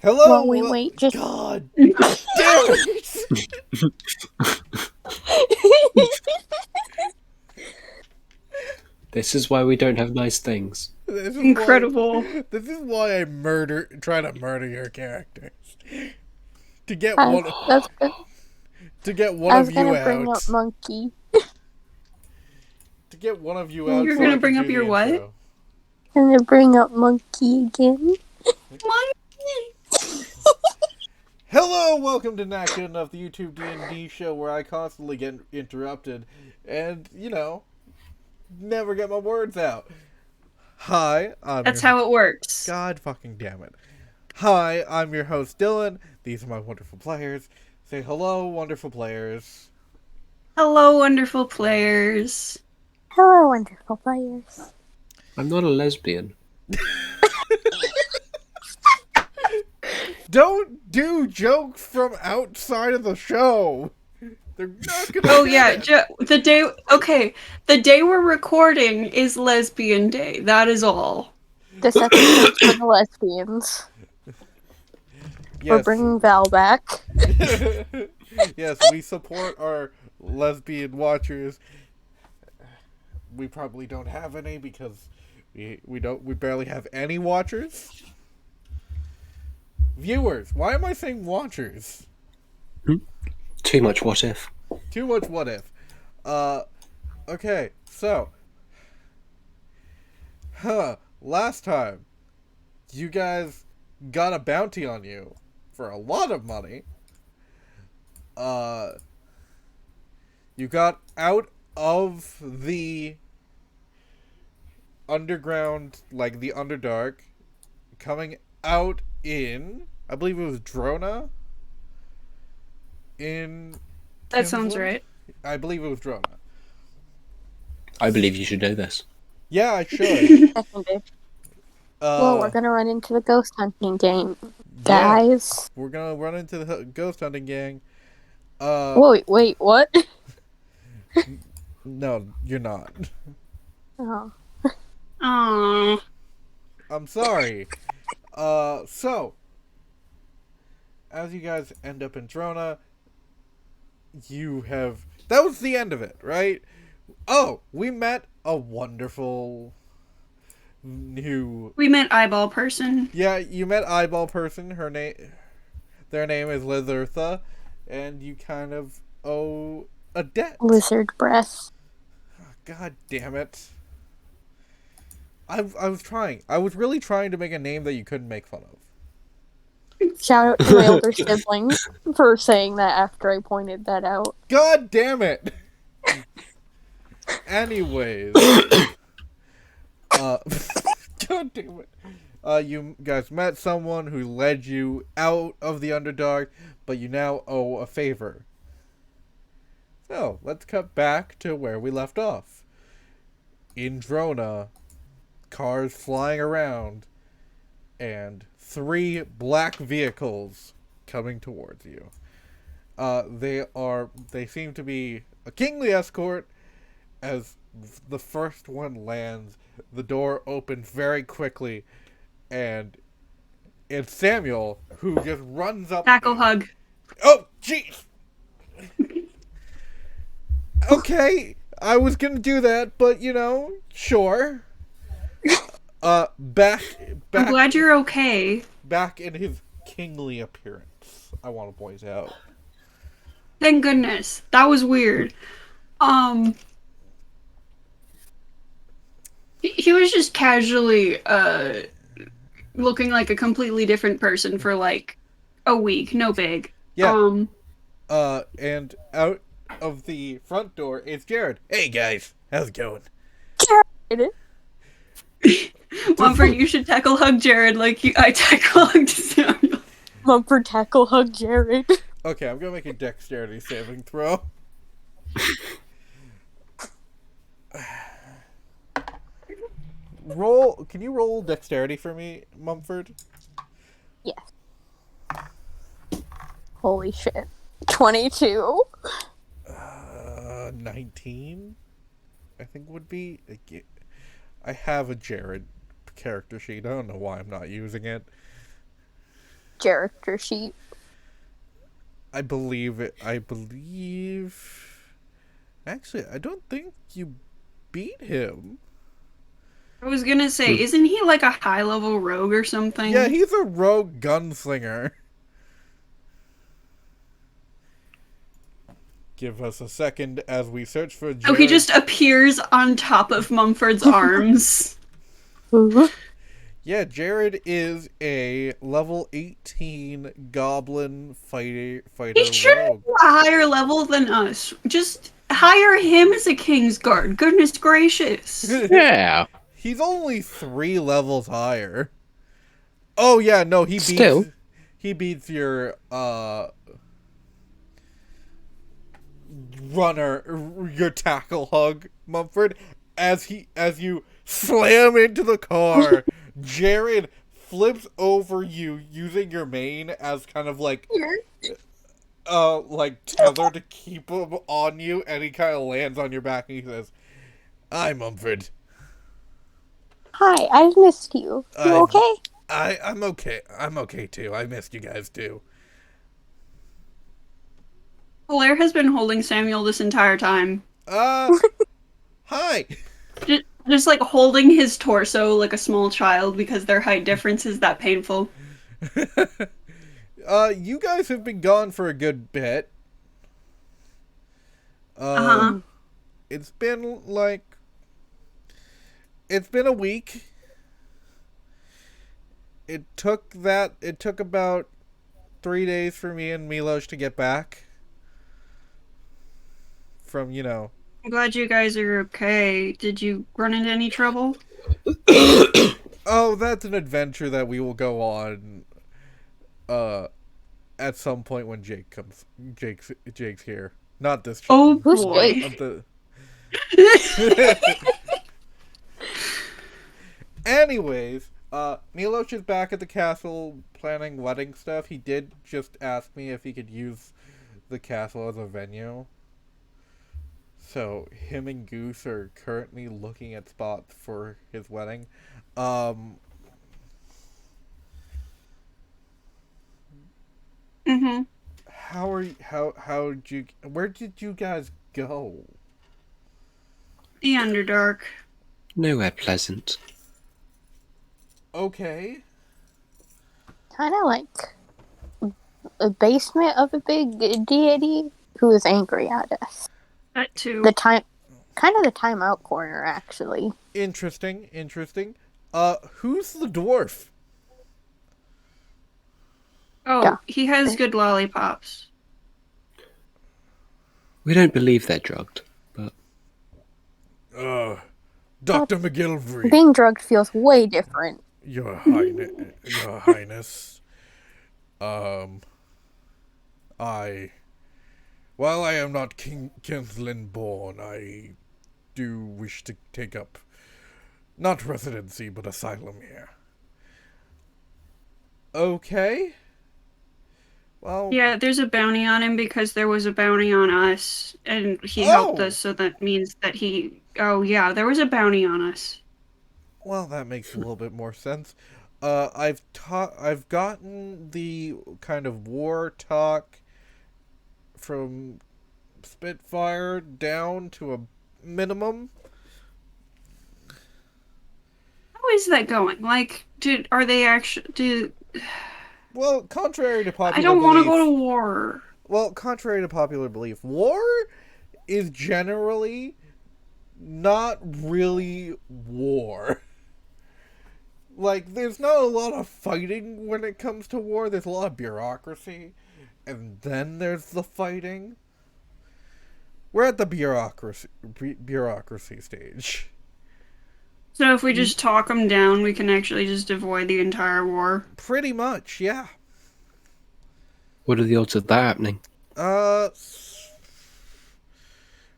Hello. Wait, just God damn it! This is why we don't have nice things. This is Incredible. This is why I try to murder your characters to get one. that's good. To get one I of was you gonna bring out. up Monkey. To get one of you out. You're so gonna I can bring do up the your what? intro. I'm gonna bring up Monkey again. Hello, welcome to Not Good Enough, the YouTube D&D show where I constantly get interrupted and, never get my words out. Hi, That's how it works. God fucking damn it. Hi, I'm your host, Dylan. These are my wonderful players. Say hello, wonderful players. Hello, wonderful players. Hello, wonderful players. I'm not a lesbian. Don't do jokes from outside of the show. They're not gonna Oh get yeah, it. the day we're recording is Lesbian Day. That is all. This episode's for the lesbians. We're Yes. bringing Val back. Yes, we support our lesbian watchers. We probably don't have any because we barely have any watchers. Viewers. Why am I saying watchers? Too much what if. Too much what if. Okay, so last time you guys got a bounty on you for a lot of money. You got out of the underground, like the Underdark, coming out in, I believe it was Drona. That sounds Kinsland? right. I believe it was Drona. I believe you should know this. Yeah, I should. Seconded. Well, we're gonna run into the ghost hunting game, yeah, guys. we're gonna run into the ghost hunting gang. Wait, what? No, you're not. Oh. Aww. I'm sorry. So, as you guys end up in Drona, that was the end of it, right? Oh, we met a wonderful new... We met Eyeball Person. Yeah, you met Eyeball Person. Their name is Lizertha, and you kind of owe a debt. Lizard breath. God damn it. I was trying. I was really trying to make a name that you couldn't make fun of. Shout out to my older sibling for saying that after I pointed that out. God damn it! Anyways. God damn it. You guys met someone who led you out of the Underdark, but you now owe a favor. So, let's cut back to where we left off. In Drona, cars flying around, and 3 black vehicles coming towards you. They seem to be a kingly escort. As the first one lands, the door opens very quickly, and it's Samuel, who just runs up. Tackle hug. Oh, jeez! Okay, I was gonna do that, but, sure. Back. I'm glad you're okay. Back in his kingly appearance, I want to point out. Thank goodness. That was weird. He was just casually looking like a completely different person for like a week. No big. Yeah. And out of the front door is Jared. Hey guys, how's it going? Jared. Mumford, you should tackle hug Jared like I tackle hugged Samuel. Mumford tackle hug Jared. Okay, I'm gonna make a dexterity saving throw. Can you roll dexterity for me, Mumford? Yes. Holy shit. 22. 19, I think would be. I have a Jared character sheet. I don't know why I'm not using it. character sheet. I believe it. Actually, I don't think you beat him. I was gonna say, isn't he like a high-level rogue or something? Yeah, he's a rogue gunslinger. Give us a second as we search for Jared. Oh, he just appears on top of Mumford's arms. Yeah, Jared is a level 18 goblin fighter He should rogue. be a higher level than us. Just hire him as a Kingsguard. Goodness gracious. Yeah. He's only 3 levels higher. Oh yeah, no, he beats your runner, your tackle hug, Mumford, as you slam into the car. Jared flips over you using your mane as kind of like tether to keep him on you, and he kind of lands on your back and he says, "Hi, Mumford." Hi, I've missed you. You okay? I'm okay. I'm okay too. I missed you guys too. Blair has been holding Samuel this entire time. Hi. Just like holding his torso like a small child because their height difference is that painful. You guys have been gone for a good bit. It's been a week. It took about 3 days for me and Miloš to get back from, I'm glad you guys are okay. Did you run into any trouble? Oh, that's an adventure that we will go on at some point when Jake's here. Not this Oh Who's boy. Jake? Anyways, Miloš is back at the castle planning wedding stuff. He did just ask me if he could use the castle as a venue. So, him and Goose are currently looking at spots for his wedding. Mm-hmm. Where did you guys go? The Underdark. Nowhere pleasant. Okay. Kind of like a basement of a big deity who is angry at us. That too. Kind of the timeout corner, actually. Interesting. Who's the dwarf? Oh, Yeah. he has good lollipops. We don't believe they're drugged, but Dr. McGilvery. Being drugged feels way different. Your Highness. While I am not Kinsland born, I do wish to take up not residency, but asylum here. Okay. Well, Yeah, there's a bounty on him because there was a bounty on us, and he helped Oh! us, so that means that he... Oh yeah, there was a bounty on us. well, that makes a little bit more sense. I've gotten the kind of war talk from Spitfire down to a minimum. How is that going? Like, are they actually... Well, contrary to popular I don't want to belief, go to war. Well, contrary to popular belief, war is generally not really war. Like, there's not a lot of fighting when it comes to war. There's a lot of bureaucracy, and then there's the fighting. We're at the bureaucracy stage. So if we just talk them down, we can actually just avoid the entire war. Pretty much, yeah. what are the odds of that happening?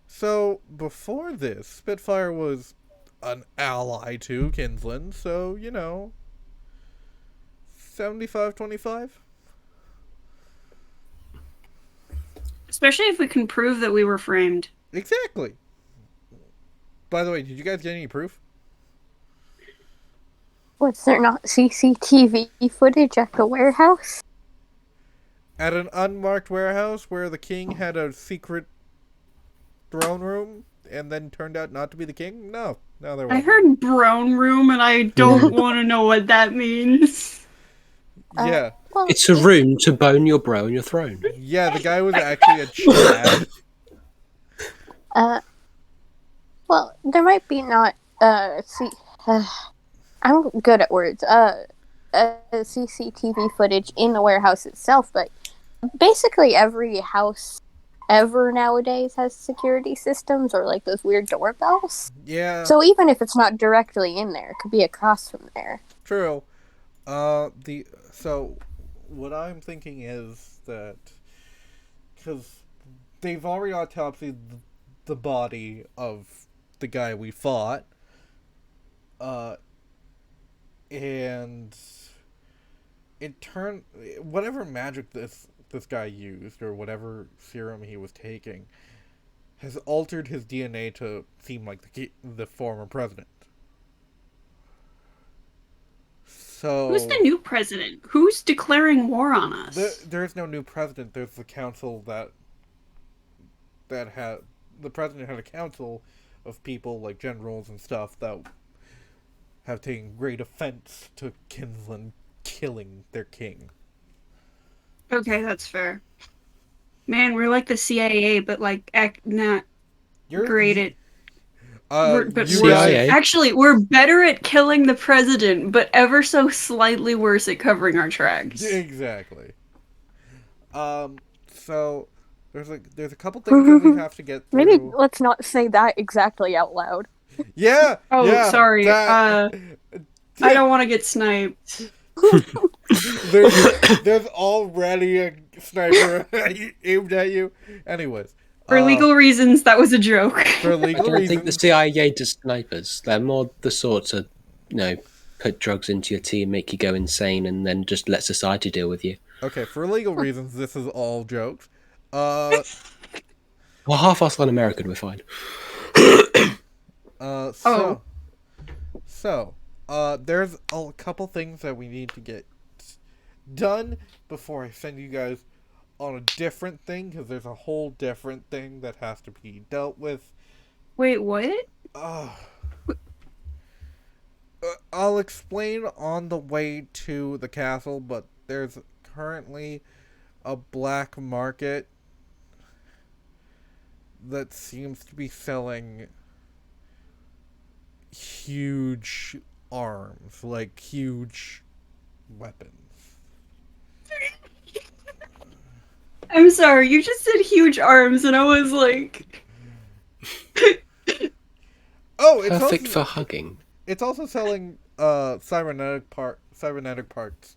So, before this, Spitfire was an ally to Kinsland, so, 75-25? Especially if we can prove that we were framed. Exactly. By the way, did you guys get any proof? Was there not CCTV footage at the warehouse? At an unmarked warehouse where the king had a secret throne room and then turned out not to be the king? No, there I wasn't. heard brown room, and I don't want to know what that means. Yeah. Well, It's a room to bone your bro on your throne. Yeah, the guy was actually a Chad. well, there might be not. I'm good at words. CCTV footage in the warehouse itself, but basically every house ever nowadays has security systems or like those weird doorbells. Yeah, So even if it's not directly in there, it could be across from there. true. So what I'm thinking is that because they've already autopsied the body of the guy we fought, and it turned whatever magic this guy used or whatever serum he was taking has altered his DNA to seem like the former president. So Who's the new president? Who's declaring war on us? there's no new president. There's the council that had the president had a council of people like generals and stuff that have taken great offense to Kinsland killing their king. Okay, that's fair. Man, we're like the CIA, but like not You're great at. But you CIA? Actually, we're better at killing the president, but ever so slightly worse at covering our tracks. Exactly. So there's a couple things that we have to get through. Maybe let's not say that exactly out loud. Yeah. Oh, yeah, sorry. that- I don't want to get sniped. there's already a sniper aimed at you. Anyways, For legal reasons, that was a joke. for I legal don't think the reasons, CIA does snipers. They're more the sort to, put drugs into your tea and make you go insane and then just let society deal with you. okay, for legal reasons, this is all jokes. Well, half Auslan American, we're fine. There's a couple things that we need to get done before I send you guys on a different thing, because there's a whole different thing that has to be dealt with. Wait, what? I'll explain on the way to the castle, but there's currently a black market that seems to be selling huge arms, like huge weapons. I'm sorry, you just said huge arms, and I was like... Oh, it's Perfect also, for hugging. it's also selling cybernetic parts,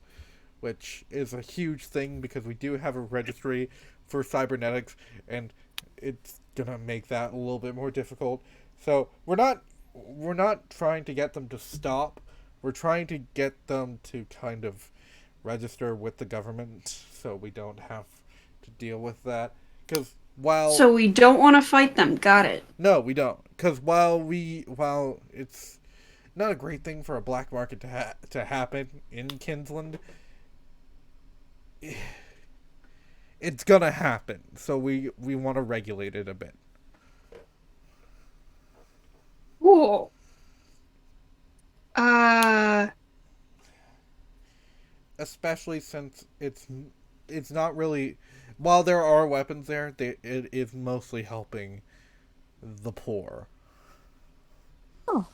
which is a huge thing because we do have a registry for cybernetics, and it's gonna make that a little bit more difficult. So we're not trying to get them to stop. We're trying to get them to kind of register with the government, so we don't have to deal with that. Because So we don't want to fight them, got it. no, we don't. Because while it's not a great thing for a black market to happen in Kinsland, it's gonna happen. So we want to regulate it a bit. Cool. Especially since it's not really, while there are weapons there, it is mostly helping the poor. Oh.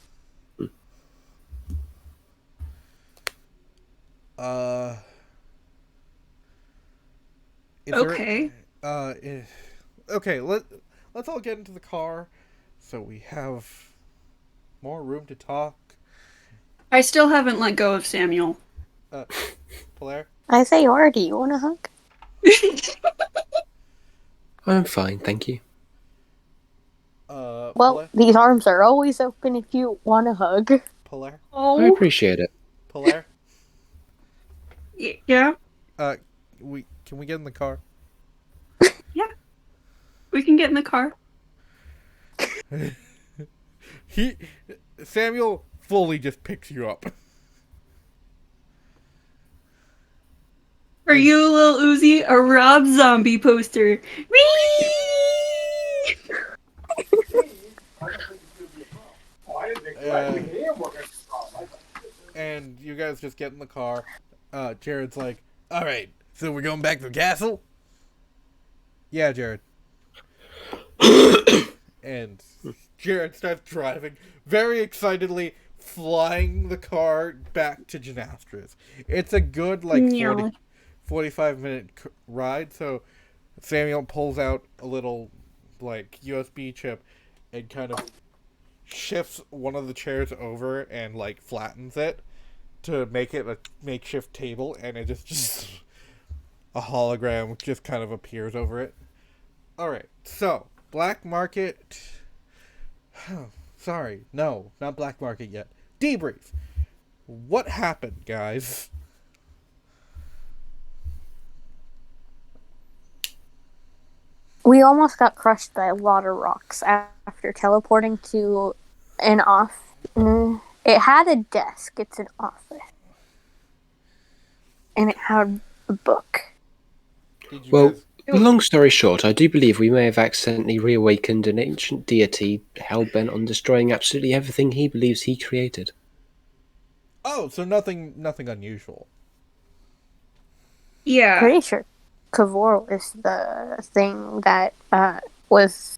Okay. Okay, let's all get into the car so we have more room to talk. I still haven't let go of Samuel. Blair? I say, or do you want a hug? I'm fine, thank you. Well, Blair? these arms are always open if you want a hug. Blair? I Oh. appreciate it. Blair? Yeah? Can we get in the car? Yeah. We can get in the car. Samuel fully just picks you up. For you, Lil Uzi, a Rob Zombie poster. Whee! And you guys just get in the car. Jared's like, all right, so we're going back to the castle? Yeah, Jared. And Jared starts driving, very excitedly, flying the car back to Genastris. It's a good, 45-minute ride, so Samuel pulls out a little, USB chip and kind of shifts one of the chairs over and, flattens it to make it a makeshift table, and it just a hologram just kind of appears over it. Alright, so, Black Market... Sorry, no, not Black Market yet. Debrief. What happened, guys? We almost got crushed by a lot of rocks after teleporting to an off. It had a desk. It's an office. And it had a book. Well, long story short, I do believe we may have accidentally reawakened an ancient deity hell-bent on destroying absolutely everything he believes he created. Oh, so nothing unusual. Yeah. Pretty sure Kavor is the thing that was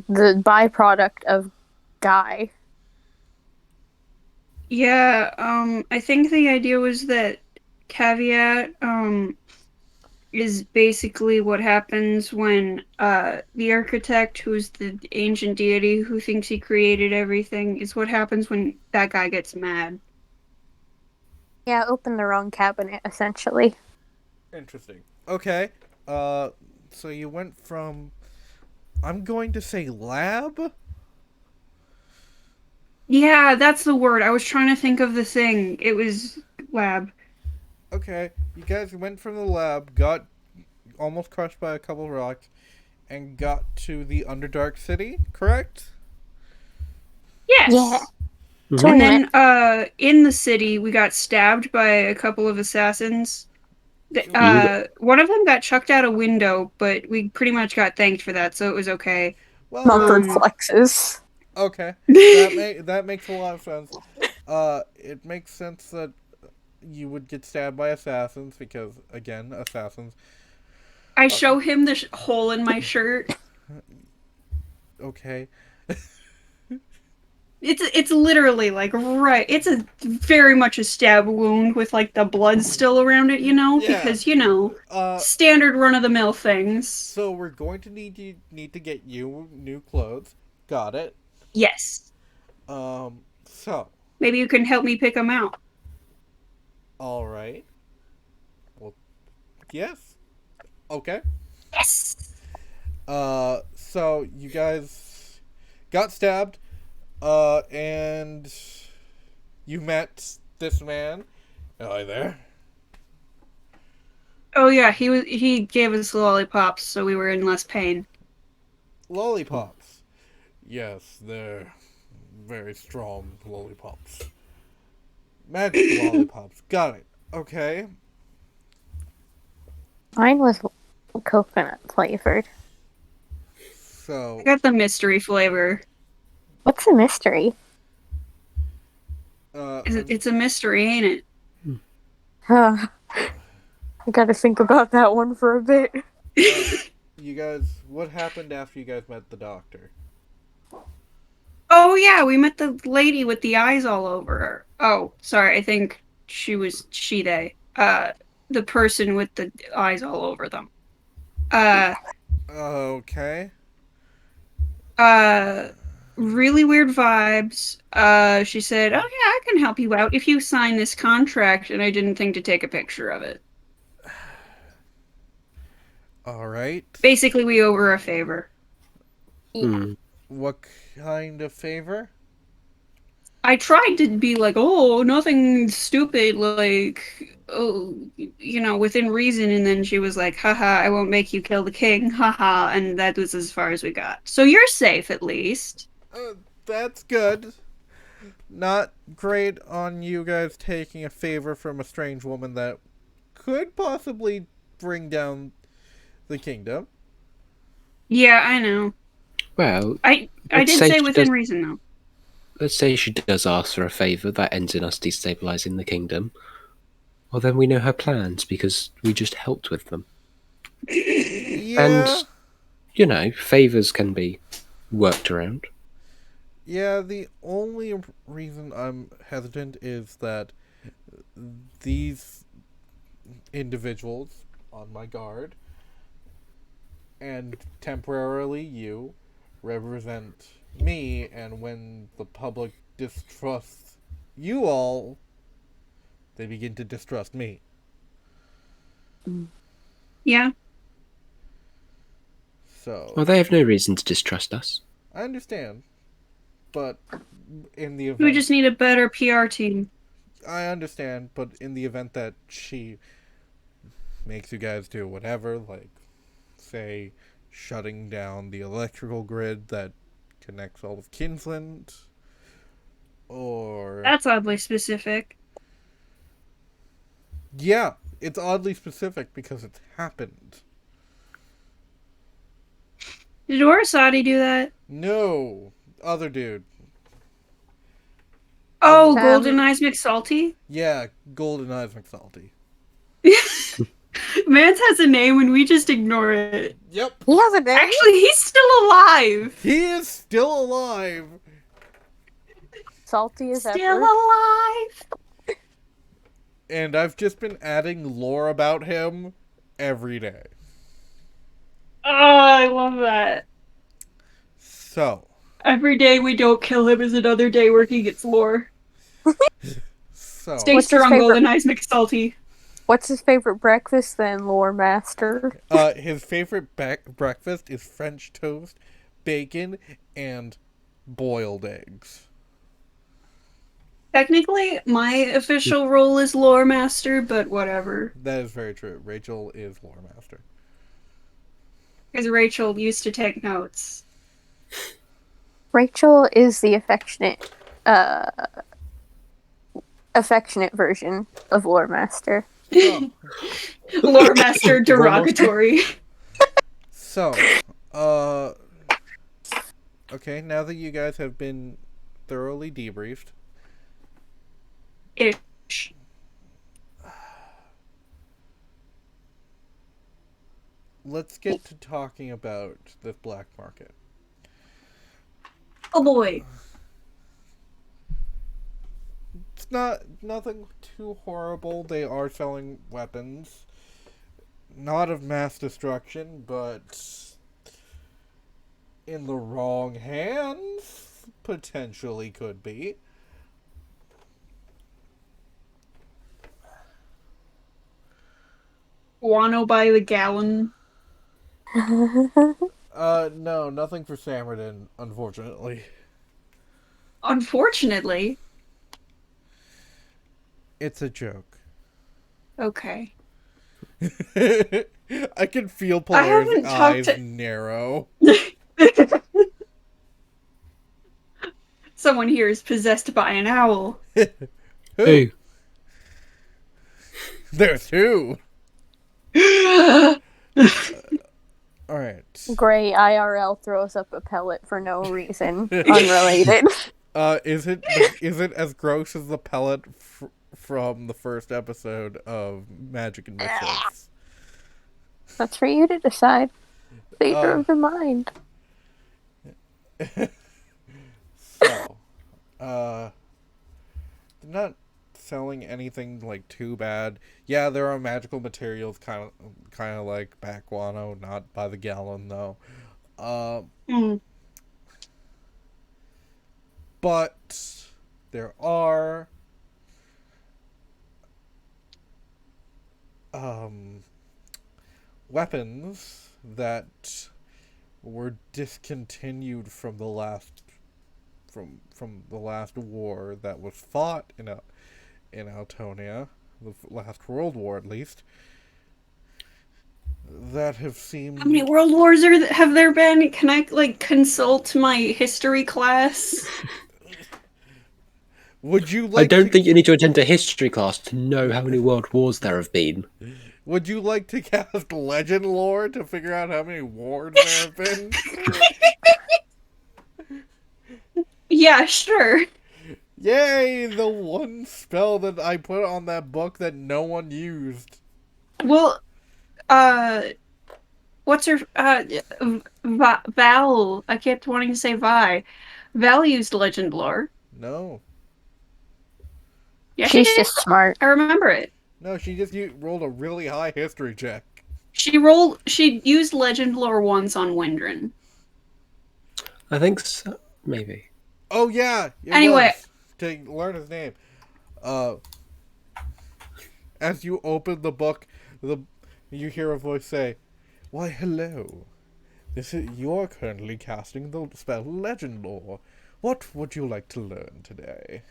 the byproduct of Guy. Yeah, I think the idea was that Caveat, is basically what happens when, the architect, who's the ancient deity who thinks he created everything, is what happens when that guy gets mad. Yeah, opened the wrong cabinet, essentially. Interesting. Okay. So you went from... I'm going to say lab? Yeah, that's the word. I was trying to think of the thing. It was lab. Okay, you guys went from the lab, got almost crushed by a couple rocks, and got to the Underdark City, correct? Yes. Yeah. Mm-hmm. And then, in the city, we got stabbed by a couple of assassins. One of them got chucked out a window, but we pretty much got thanked for that, so it was okay. Well, Mumford flexes. okay. That makes a lot of sense. It makes sense that you would get stabbed by assassins, because, again, assassins. I show him the hole in my shirt. Okay. It's literally right. It's a very much a stab wound with the blood still around it, Yeah. because standard run of the mill things. So we're going to need to get you new clothes. Got it. Yes. So. Maybe you can help me pick them out. All right. Well, yes. Okay. Yes. So you guys got stabbed, and you met this man. Hi there. Oh yeah, he gave us lollipops, so we were in less pain. Lollipops. Yes, they're very strong lollipops. Magic lollipops. Got it. Okay. Mine was coconut flavored. So. I got the mystery flavor. What's the mystery? It's a mystery, ain't it? I gotta think about that one for a bit. You guys, what happened after you guys met the doctor? Oh yeah, we met the lady with the eyes all over her. Oh, sorry, I think they. The person with the eyes all over them. Okay. Really weird vibes. She said, "Oh yeah, I can help you out if you sign this contract," and I didn't think to take a picture of it. All right. Basically, we owe her a favor. What kind of favor? I tried to be like, oh, nothing stupid, within reason, and then she was like, haha, I won't make you kill the king, haha, and that was as far as we got. So you're safe, at least. That's good. Not great on you guys taking a favor from a strange woman that could possibly bring down the kingdom. Yeah, I know. Well, I did say within reason, though. Let's say she does ask for a favour that ends in us destabilising the kingdom. Well, then we know her plans because we just helped with them. Yeah. And, favours can be worked around. Yeah, the only reason I'm hesitant is that these individuals on my guard and temporarily you represent me, and when the public distrusts you all, they begin to distrust me. Yeah. So Well, they have no reason to distrust us. I understand, but in the event We just need a better PR team. I understand, but in the event that she makes you guys do whatever, like, say, shutting down the electrical grid that connects all of Kinsland, or... That's oddly specific. Yeah, it's oddly specific because it's happened. Did Orasati do that? No, other dude. Oh, Golden Eyes McSalty? Yeah, Golden Eyes McSalty. Mance has a name and we just ignore it. Yep. He has a name? Actually, he's still alive. He is still alive. Salty as Still ever. alive. And I've just been adding lore about him every day. Oh, I love that. So. Every day we don't kill him is another day where he gets lore. So. Stay What's his strong, favorite- Golden Eyes McSalty. What's his favorite breakfast then, Lore Master? His favorite breakfast is French toast, bacon, and boiled eggs. Technically, my official role is lore master, but whatever. That is very true. Rachel is lore master. Because Rachel used to take notes. Rachel is the affectionate version of Lore Master. Oh. Lore master derogatory. So, okay, now that you guys have been thoroughly debriefed, Ish. let's get to talking about the black market. Oh boy. It's nothing too horrible. They are selling weapons. Not of mass destruction, but in the wrong hands, potentially could be. Guano by the gallon. No, nothing for Samardin, unfortunately. Unfortunately. It's a joke. Okay. I can feel Polaris' eyes narrow. Someone here is possessed by an owl. Who? There's who. Alright. Gray IRL throws up a pellet for no reason. Unrelated. Is it as gross as the pellet from the first episode of Magic and Mystics? That's for you to decide. Theater of the mind. So, they're not selling anything like too bad. Yeah, there are magical materials, kind of like Backguano, not by the gallon though. But there are weapons that were discontinued from the last war that was fought in Altonia, the last World War at least, that have seemed... How many world wars have there been? Can I, consult my history class? Would you I like don't to... think you need to attend a history class to know how many world wars there have been. Would you like to cast legend lore to figure out how many wars there have been? Yeah, sure. Yay! The one spell that I put on that book that no one used. Well, what's her, Val, I kept wanting to say Vi. Val used legend lore. No. Yeah, she She's did. just smart. I remember it. No, she just rolled a really high history check. She used legend lore once on Windrin. I think so. Maybe. Oh yeah, it Anyway. was. To learn his name. As you open the book, you hear a voice say, "Why, hello. You're currently casting the spell Legend Lore. What would you like to learn today?"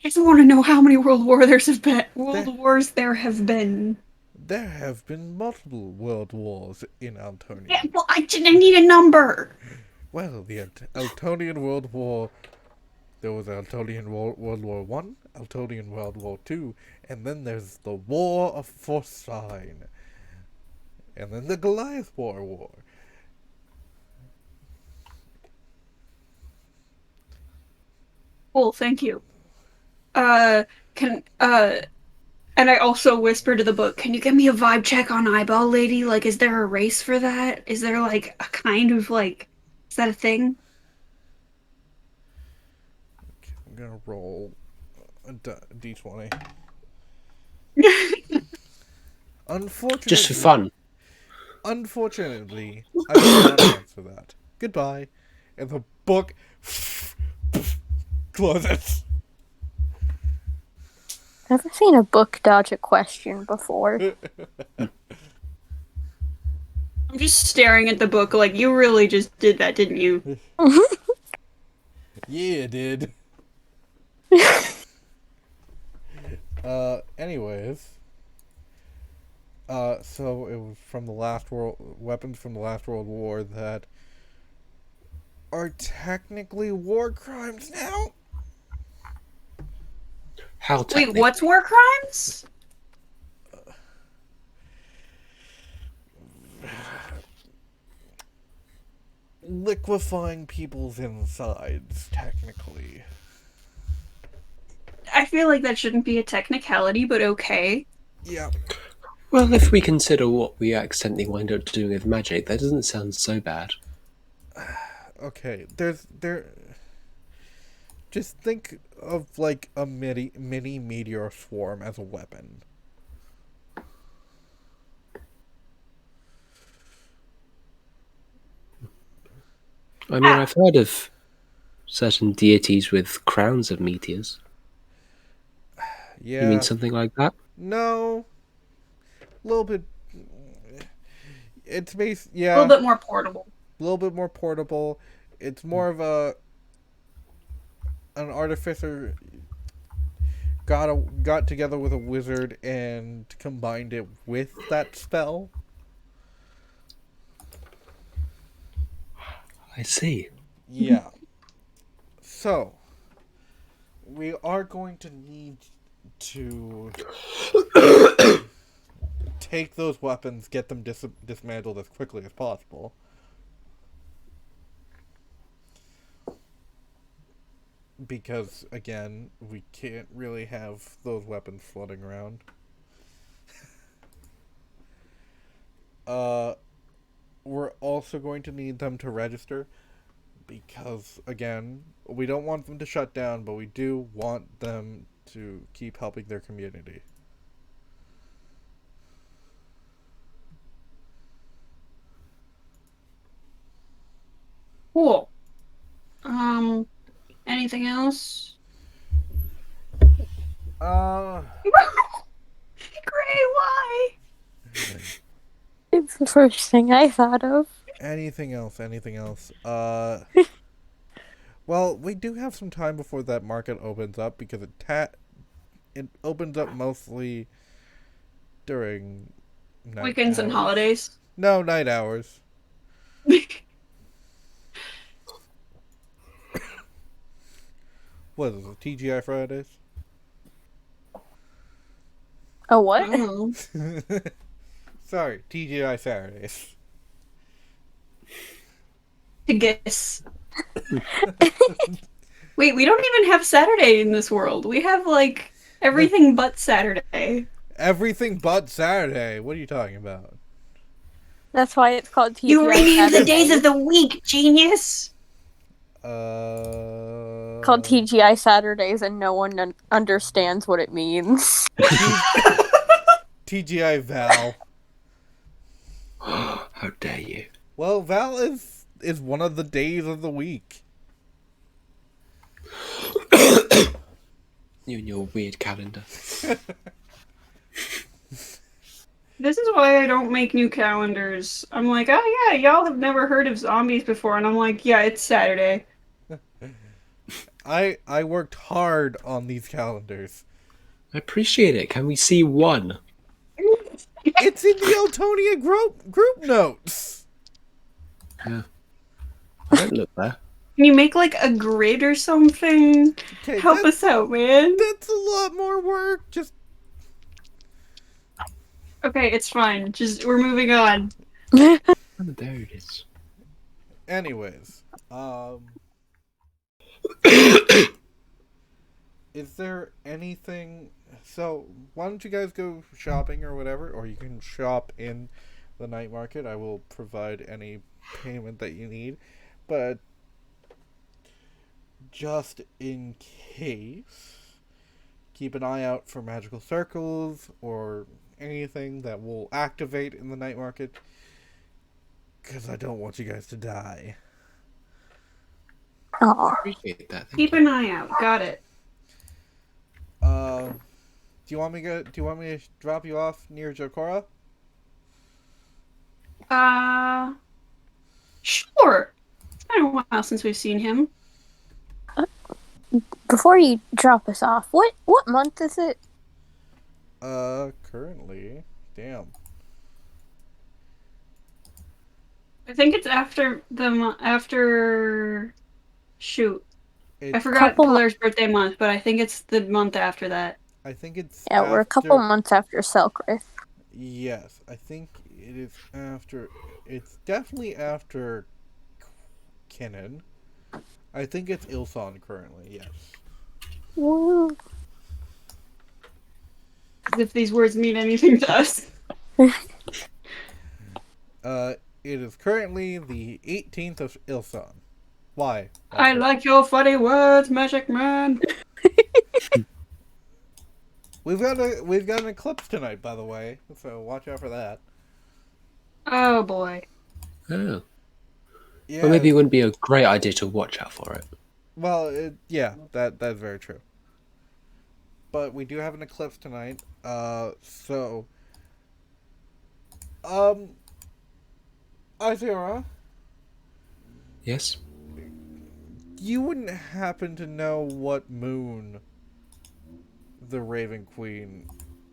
I just want to know how many world wars there have been. There have been multiple world wars in Altonia. Yeah, well, I need a number. Well, the Altonian World War... There was Altonian World War One, Altonian World War Two, and then there's the War of Forsyne. And then the Goliath War. Cool, thank you. And I also whispered to the book, can you give me a vibe check on Eyeball Lady? Like, is there a race for that? Is there, like, a kind of, like, is that a thing? Okay, I'm gonna roll a d20. Unfortunately... Just for fun. Unfortunately, I cannot answer that. Goodbye. And the book closes. Never seen a book dodge a question before. I'm just staring at the book like, you really just did that, didn't you? Yeah, it did. Anyways. So it was from the weapons from the last World War that are technically war crimes now? How Wait, what's war crimes? Liquefying people's insides, technically. I feel like that shouldn't be a technicality, but okay. Yeah. Well, if we consider what we accidentally wind up doing with magic, that doesn't sound so bad. Okay, just think of like a mini meteor swarm as a weapon. I mean, I've heard of certain deities with crowns of meteors. Yeah. You mean something like that? No. A little bit. It's A little bit more portable. A little bit more portable. It's more of an artificer got together with a wizard and combined it with that spell. I see. Yeah. So, we are going to need to take those weapons, get them dismantled as quickly as possible. Because, again, we can't really have those weapons floating around. We're also going to need them to register. Because, again, we don't want them to shut down, but we do want them to keep helping their community. Cool. Anything else? Gray, why? It's the first thing I thought of. Anything else? Well, we do have some time before that market opens up because it opens up mostly during night Weekends and hours. holidays. No, night hours. What is it, TGI Fridays? Oh, what? Oh. Sorry, TGI Saturdays. To guess. Wait, we don't even have Saturday in this world. We have, like, everything but Saturday. Everything but Saturday. What are you talking about? That's why it's called TGI You renamed the Saturdays. days of the week, genius! Called TGI Saturdays, and no one understands what it means. TGI Val. How dare you? Well, Val is one of the days of the week. You and your weird calendar. This is why I don't make new calendars. I'm like, oh yeah, y'all have never heard of zombies before, and I'm like, yeah, it's Saturday. I worked hard on these calendars. I appreciate it. Can we see one? It's in the Otonia group notes. Yeah. I don't look there. Can you make like a grid or something? Okay, Help us out, man. That's a lot more work. Just Okay, it's fine. Just we're moving on. Oh, there it is. anyways, is there anything? So why don't you guys go shopping or whatever, or you can shop in the night market. I will provide any payment that you need, but just in case, keep an eye out for magical circles or anything that will activate in the night market, because I don't want you guys to die. Aw. I appreciate that. Thank Keep you. an eye out. Got it. Do you want me to drop you off near Jokora? Sure. It's been a while since we've seen him. Before you drop us off, what month is it? Currently, damn. I think it's after after. Shoot, I It's, forgot Couple Blair's birthday month, but I think it's the month after that. I think it's Yeah, we're a couple months after Selkrith. Yes, I think it is after. It's definitely after Kinnan. I think it's Ilson currently. Yes. Woo. As if these words mean anything to us. It is currently the 18th of Ilson. Why? I like your funny words, Magic Man. We've got an eclipse tonight, by the way, so watch out for that. Oh boy. Oh. Yeah. Well, maybe it wouldn't be a great idea to watch out for it. Well, yeah, that's very true. But we do have an eclipse tonight, so Izira, Yes? you wouldn't happen to know what moon the Raven Queen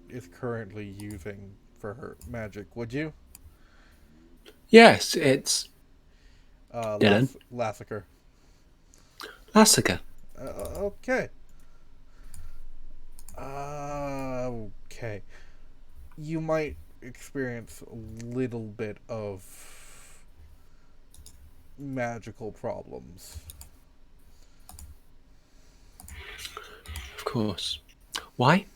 is currently using for her magic, would you? Yes, it's Dylan. Lassiter. Lassica. Okay. Okay. You might experience a little bit of magical problems. Of course. Why?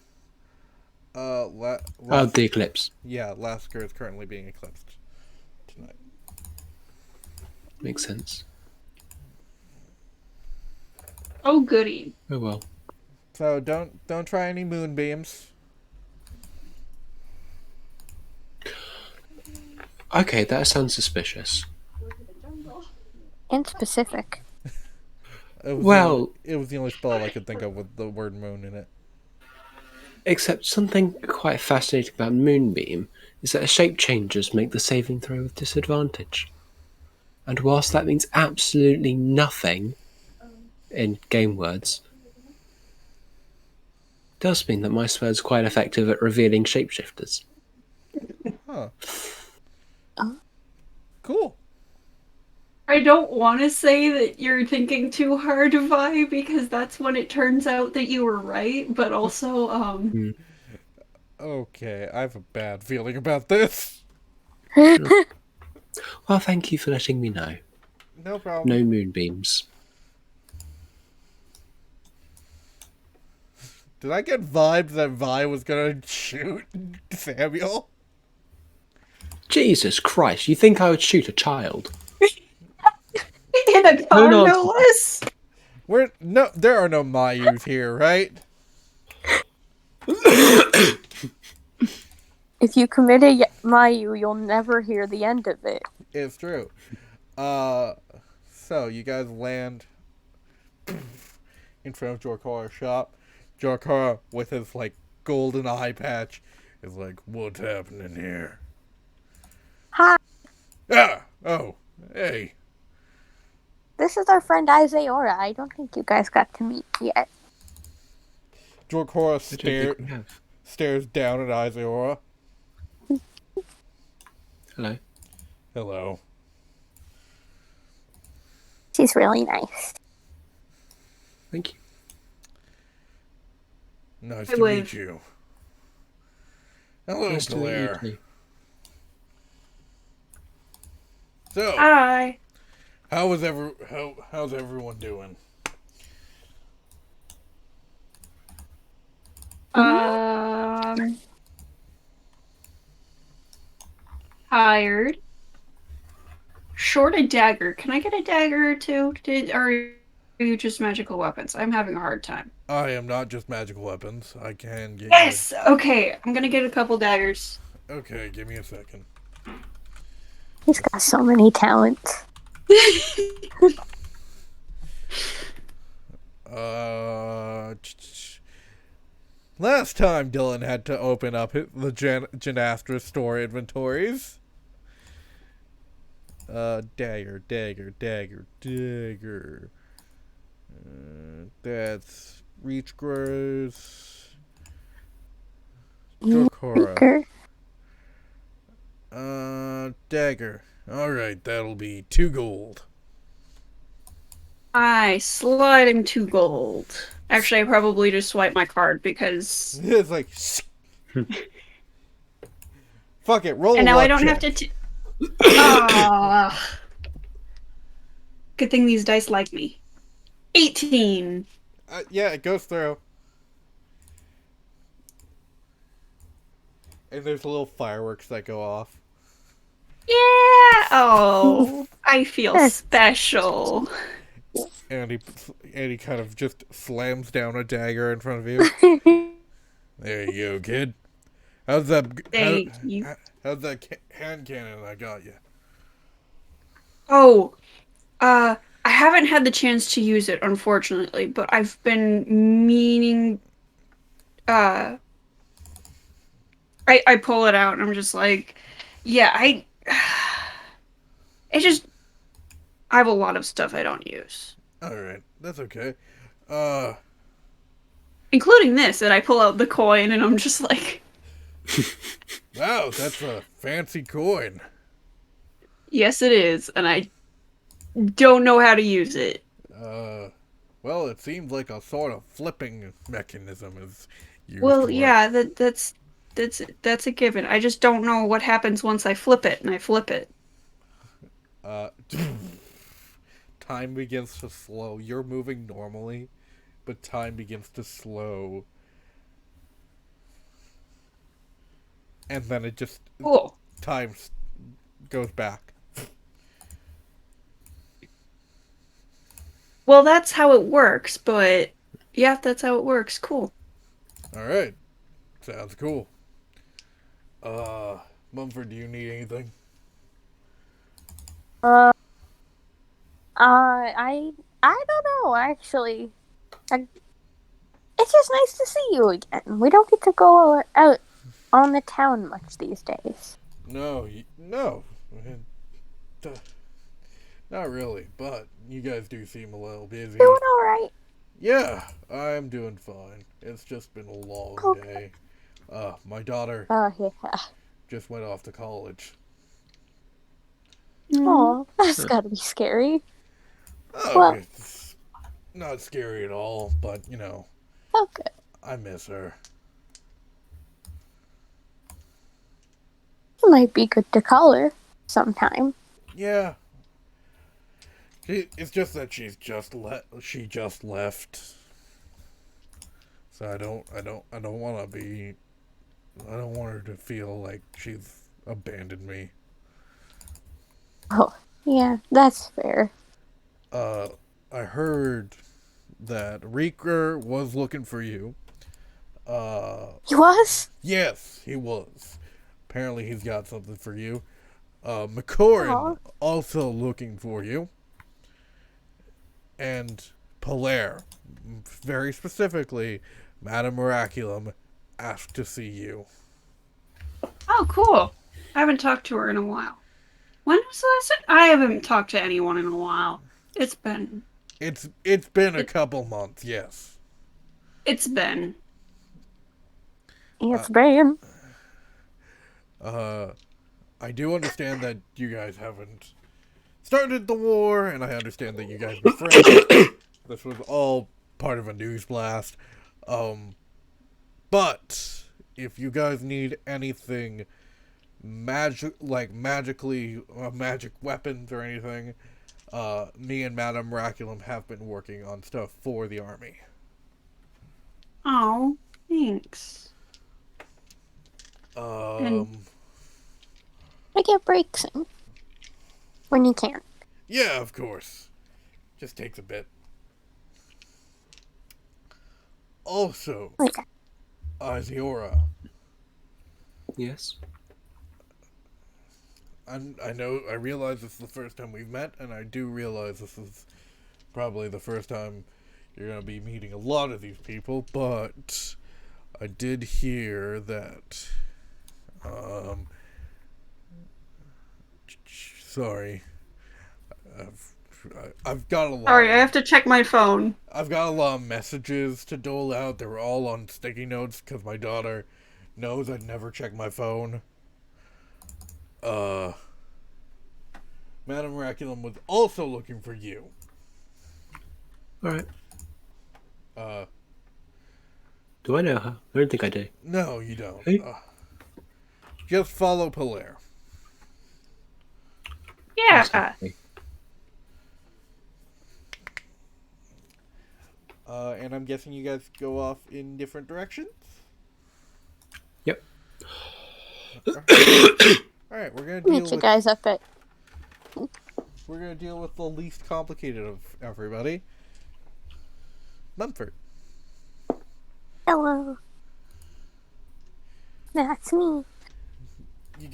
The eclipse. Yeah, Lasker is currently being eclipsed tonight. Makes sense. Oh goody. Oh well. So don't try any moonbeams. Okay, that sounds suspicious. And specific. It was the only spell I could think of with the word moon in it. Except something quite fascinating about Moonbeam is that shape changers make the saving throw with disadvantage. And whilst that means absolutely nothing in game words, it does mean that my spell is quite effective at revealing shapeshifters. Huh. Cool. I don't want to say that you're thinking too hard, Vi, because that's when it turns out that you were right. But also, Hmm. Okay, I have a bad feeling about this. Well, thank you for letting me know. No problem. No moonbeams. Did I get vibes that Vi was gonna shoot Samuel? Jesus Christ, you think I would shoot a child? in a car, Don't no answer. less. There are no Mayus here, right? If you commit a Mayu, you'll never hear the end of it. It's true. So you guys land in front of Jorkara's shop. Jorkara, with his like golden eye patch, is like, "What's happening here?" Hi, Ah, oh, hey. this is our friend Izaora. I don't think you guys got to meet yet. Jorkara I don't think we have. stares down at Izaora. Hello. Hello. She's really nice. Thank you. Nice I to wave. meet you. Hello, Nice to meet you Blair. too. So, Hi. how's everyone doing? Tired. Short a dagger. Can I get a dagger or two? Are you just magical weapons? I'm having a hard time. I am not just magical weapons. I can get Yes! Okay, I'm gonna get a couple daggers. you. Okay, give me a second. He's got so many talents. Last time Dylan had to open up the Janastra store inventories. Dagger. That's reach grows. Dokora. Dagger. Alright, that'll be 2 gold. I slide him 2 gold. Actually, I probably just swipe my card because. It's like, fuck it, roll And a now I luck don't check. have to. Ah. Good thing these dice like me. 18. Yeah, it goes through. And there's little fireworks that go off. Yeah! Oh, I feel special. And he kind of just slams down a dagger in front of you. There you go, kid. How's that? Thank you. How's that hand cannon I got you? Oh, I haven't had the chance to use it, unfortunately, but I've been meaning. I pull it out and I'm just like, yeah, it just. I have a lot of stuff I don't use. Alright, that's okay. Including this, and I pull out the coin and I'm just like, Wow, that's a fancy coin. yes, it is, and I don't know how to use it. Well, it seems like a sort of flipping mechanism is used. Well, for it. yeah, that's a given. I just don't know what happens once I flip it, and I flip it. Time begins to slow. You're moving normally, but time begins to slow. And then it just... Cool. Time goes back. Well, that's how it works, but yeah, that's how it works. Cool. Alright. Sounds cool. Mumford, do you need anything? I don't know, actually. It's just nice to see you again. We don't get to go out on the town much these days. No. Not really, but you guys do seem a little busy. Doing alright. Yeah, I'm doing fine. It's just been a long Okay. day. My daughter Oh, yeah. just went off to college. Oh, that's gotta be scary. Oh, Well- it's not scary at all, but, Okay. I miss her. It might be good to call her sometime. Yeah. It's just that she just left. So I don't want to be... I don't want her to feel like she's abandoned me. Oh, yeah, that's fair. I heard that Reeker was looking for you. He was? Yes, he was. Apparently he's got something for you. McCorin Aw. also looking for you. And Polaire, very specifically, Madame Miraculum asked to see you. Oh, cool. I haven't talked to her in a while. When was the last time? I haven't talked to anyone in a while. It's been. It's been a couple months, yes. It's been. It's been. I do understand that you guys haven't started the war, and I understand that you guys were friends. This was all part of a news blast. But if you guys need anything magic weapons or anything, me and Madame Miraculum have been working on stuff for the army. Oh, thanks. I get breaks in. When you can. Yeah, of course. Just takes a bit. Also, Okay. Aziora, Yes. I realize this is the first time we've met, and I do realize this is probably the first time you're going to be meeting a lot of these people, but I did hear that, sorry, I've got a lot. Sorry, I have to check my phone. I've got a lot of messages to dole out. They were all on sticky notes because my daughter knows I'd never check my phone. Madame Miraculum was also looking for you. Alright. Uh, Do I know her? I don't think I do. no, you don't. Hey? Just follow Polaire. Yeah. And I'm guessing you guys go off in different directions? Yep. Alright, we're gonna Meet you guys up at. we're gonna deal with the least complicated of everybody. Mumford. Hello. That's me. You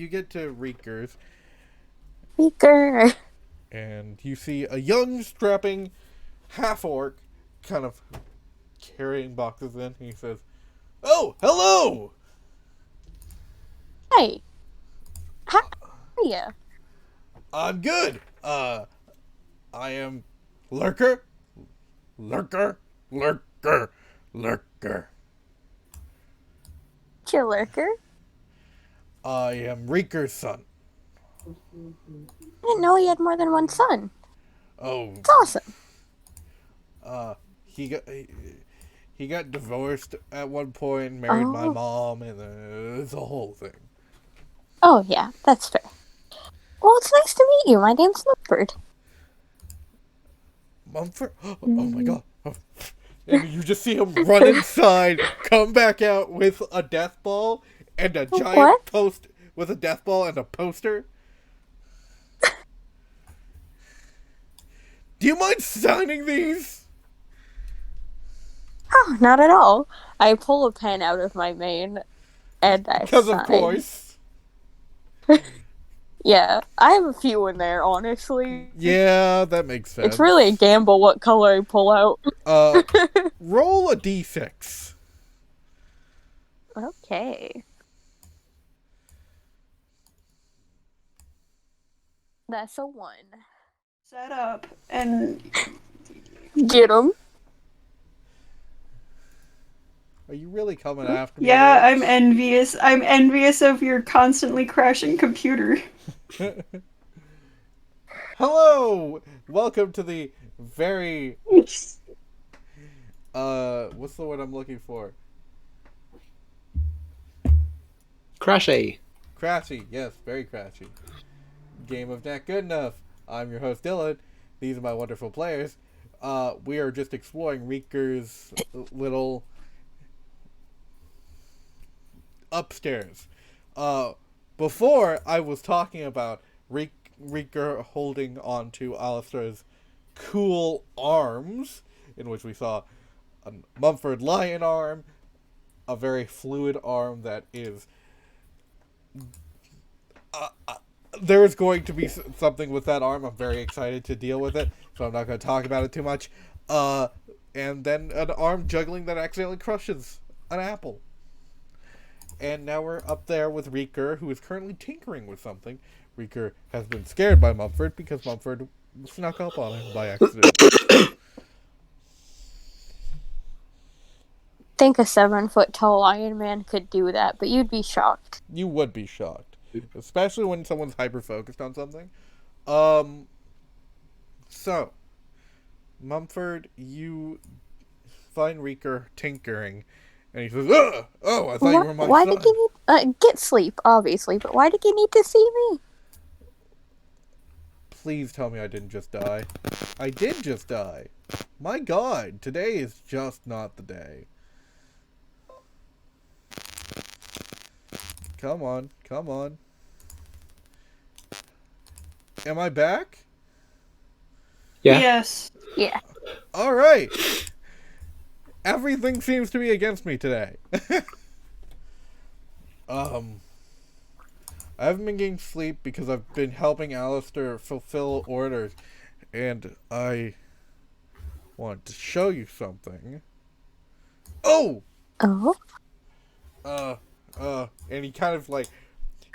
get to Reekers, Speaker. and you see a young, strapping half-orc kind of carrying boxes in. He says, "Oh, hello! Hey. How are you? I'm good. I am Lurker. Lurker. Chillerker. I am Reeker's son. I didn't know he had more than one son. Oh, It's awesome. he got divorced at one point, married my Oh. mom, and it's a whole thing. Oh, yeah, that's fair. Well, it's nice to meet you. My name's Mumford. Mumford? Oh my god. And you just see him run inside, come back out with a death ball and a giant What? post with a death ball and a poster. Do you mind signing these? Oh, not at all. I pull a pen out of my mane and I Because of sign. course. Yeah, I have a few in there, honestly. Yeah, that makes sense. It's really a gamble what color I pull out. Roll a d6. Okay. That's a 1. Set up and Get him. Are you really coming after me? yeah, Rich? I'm envious. I'm envious of your constantly crashing computer. Hello! Welcome to the very... what's the word I'm looking for? Crashy. Crashy, yes, very crashy. Game of Not Good Enough. I'm your host, Dylan. These are my wonderful players. We are just exploring Rieker's little... upstairs. Before, I was talking about Rieker holding on to Alistair's cool arms, in which we saw a Mumford lion arm, a very fluid arm that is... there is going to be something with that arm. I'm very excited to deal with it, so I'm not going to talk about it too much. And then an arm juggling that accidentally crushes an apple. And now we're up there with Rieker, who is currently tinkering with something. Rieker has been scared by Mumford because Mumford snuck up on him by accident. Think a 7-foot-tall Iron Man could do that, but you'd be shocked. You would be shocked. Especially when someone's hyper-focused on something. So, Mumford, you find Rieker tinkering, and he says, "Ugh! Oh, I thought you were my Why son." did you need... get sleep, obviously, but why did you need to see me? Please tell me I didn't just die. I did just die. My God, today is just not the day. Come on, come on. Am I back? Yeah. Yes. Yeah. Alright. Everything seems to be against me today. I haven't been getting sleep because I've been helping Alistair fulfill orders. And I want to show you something. Oh! Oh? And he kind of like,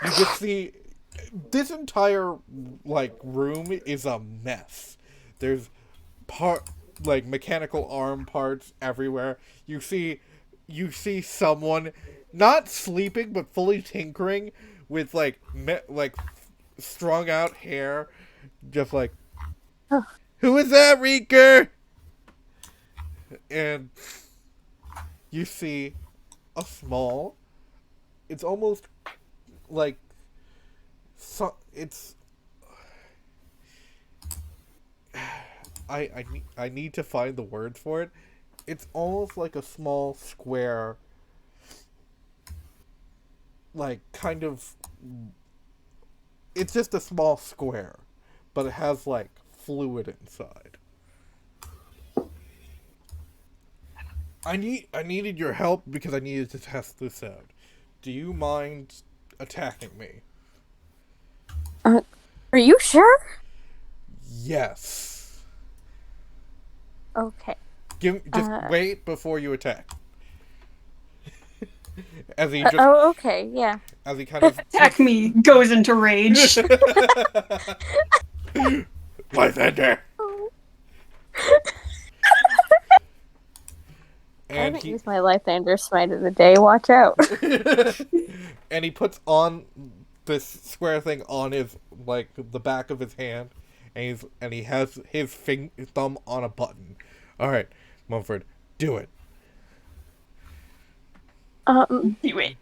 you just see, this entire, like, room is a mess. There's mechanical arm parts everywhere. You see someone not sleeping, but fully tinkering with, like, strung out hair. Just like, Oh. Who is that, Rieker? And you see a small... It's almost like it's. I need to find the words for it. It's almost like a small square, like kind of. It's just a small square, but it has like fluid inside. I needed your help because I needed to test this out. Do you mind attacking me? Are you sure? Yes. Okay. Wait before you attack. As he just, okay, yeah. as he kind of Attack me goes into rage. my thunder. I And haven't used my Lythander Smite of the day, watch out. and he puts on this square thing on his, like, the back of his hand, and he has his thumb on a button. Alright, Mumford, do it. Do it.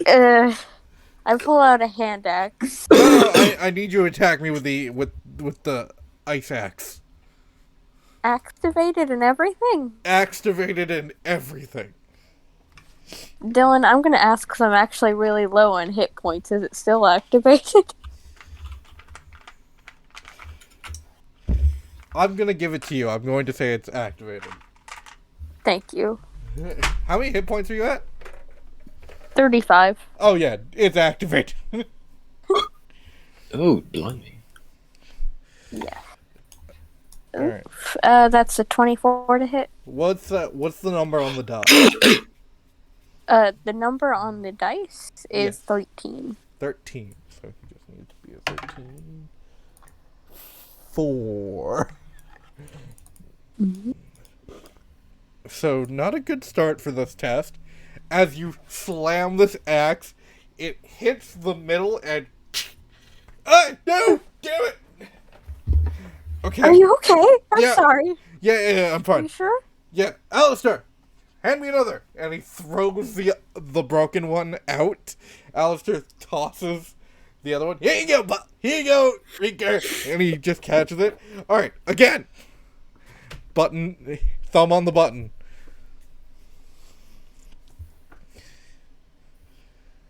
I pull out a hand axe. No, I need you to attack me with the ice axe. Activated and everything? Activated and everything. Dylan, I'm gonna ask because I'm actually really low on hit points. Is it still activated? I'm gonna give it to you. I'm going to say it's activated. Thank you. How many hit points are you at? 35. Oh yeah, it's activated. Oh, blimey. Yeah. Alright. That's a 24 to hit. What's the number on the die? The number on the dice is Yes. 13. 13. So you just need to be a 13. 4. Mm-hmm. So not a good start for this test. As you slam this axe, it hits the middle and... no! Damn it! Okay. Are you okay? I'm Yeah. sorry. Yeah, I'm Are fine. you sure? Yeah, Alistair, hand me another. And he throws the broken one out. Alistair tosses the other one. Here you go, here you go, Rika. And he just catches it. All right, again. Button, thumb on the button.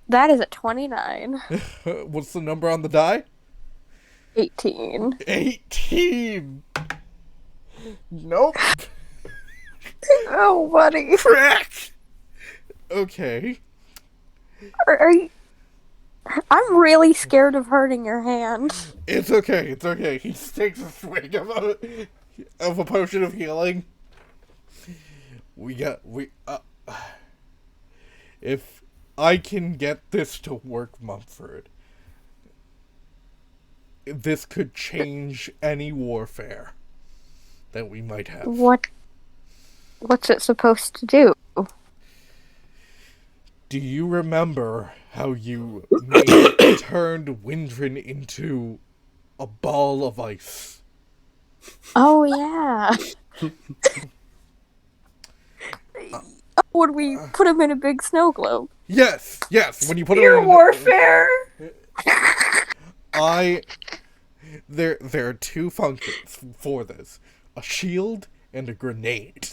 That is a 29. What's the number on the die? 18. 18. Nope. Oh, buddy. Crack. Okay. Are you... I'm really scared of hurting your hand. It's okay. It's okay. He takes a swig of a potion of healing. If I can get this to work, Mumford, this could change any warfare that we might have. What's it supposed to do? Do you remember how you turned Windrin into a ball of ice? Oh, yeah. Would we put him in a big snow globe? Yes. When you put it Your in warfare. there are two functions for this: a shield and a grenade.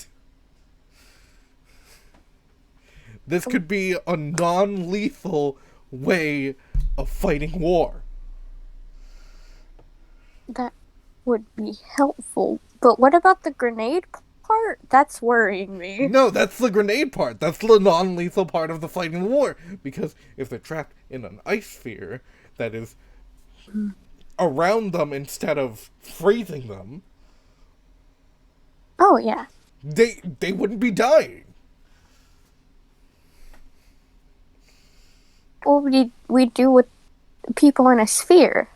This could be a non-lethal way of fighting war. That would be helpful. But what about the grenade part? That's worrying me. No, that's the grenade part. That's the non-lethal part of the fighting war. Because if they're trapped in an ice sphere that is around them instead of freezing them, Oh, yeah. they wouldn't be dying. What would we do with people in a sphere?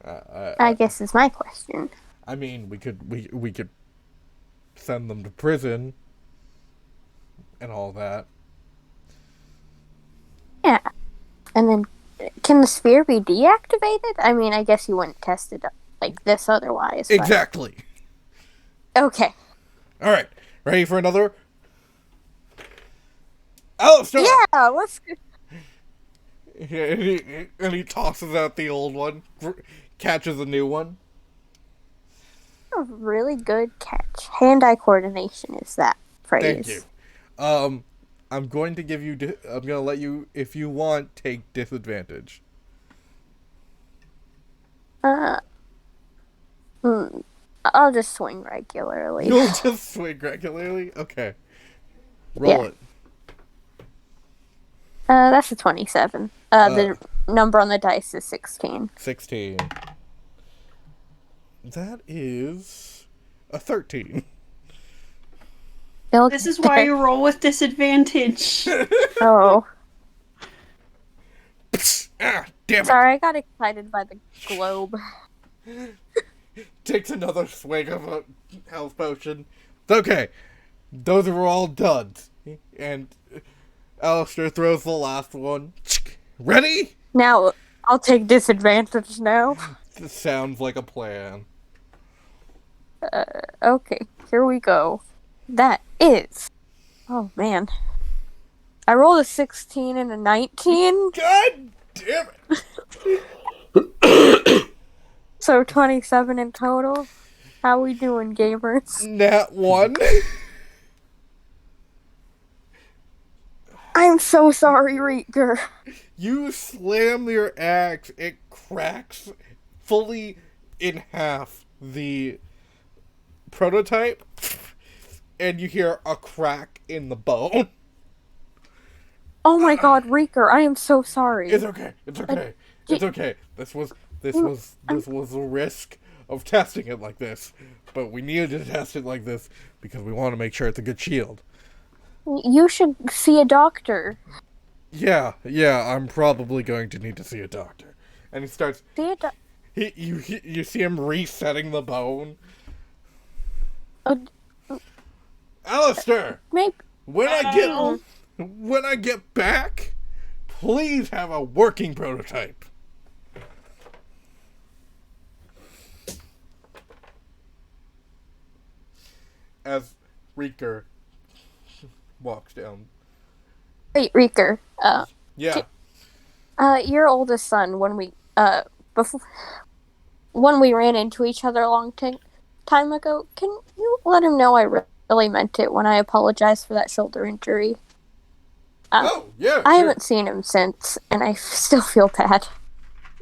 I guess is my question. I mean, we could send them to prison and all that. Yeah. And then, can the sphere be deactivated? I mean, I guess you wouldn't test it like this otherwise. But... Exactly. Okay. All right. Ready for another? Alistair! Yeah, let's... And he tosses out the old one, catches a new one. A really good catch. Hand-eye coordination is that phrase. Thank you. I'm going to give you... I'm going to let you, if you want, take disadvantage. I'll just swing regularly. You'll just swing regularly? Okay. Roll it. That's a 27. The number on the dice is 16. 16. That is a 13. This is why you roll with disadvantage. Oh. Ah, damn it. Sorry, I got excited by the globe. Takes another swig of a health potion. It's okay. Those are all done. And Alistair throws the last one. Ready? Now, I'll take disadvantage now. This sounds like a plan. Okay, here we go. That is... Oh, man. I rolled a 16 and a 19. God damn it. So 27 in total. How we doing, gamers? Nat 1. I'm so sorry, Rieger. You slam your axe, it cracks fully in half the prototype, and you hear a crack in the bone. Oh my god, Rieger, I am so sorry. It's okay. It's okay. It's okay. This was a risk of testing it like this, but we needed to test it like this because we want to make sure it's a good shield. You should see a doctor. Yeah, I'm probably going to need to see a doctor. And he starts... See a doctor? You see him resetting the bone. Alistair! Maybe... When I get back, please have a working prototype. Reeker walks down. Wait, Reeker. Yeah. Your oldest son, when we ran into each other a long time ago, can you let him know I really meant it when I apologized for that shoulder injury? Oh, yeah, I sure. haven't seen him since, and I still feel bad.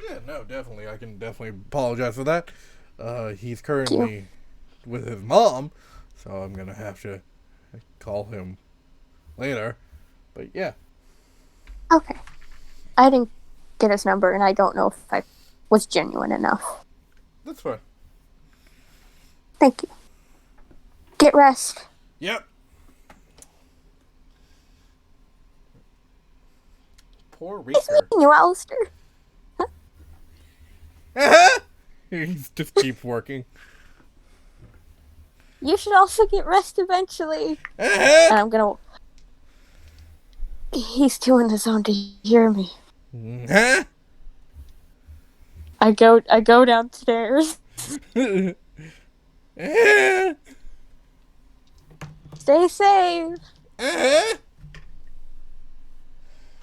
Yeah, no, definitely. I can definitely apologize for that. He's currently with his mom, so I'm gonna have to call him later. But yeah. Okay. I didn't get his number, and I don't know if I was genuine enough. That's fine. Thank you. Get rest. Yep. Poor Nice Reeker. meeting you, Alistair. He just keeps working. You should also get rest eventually. And I'm gonna... He's too in the zone to hear me. Huh? I go downstairs. Stay safe.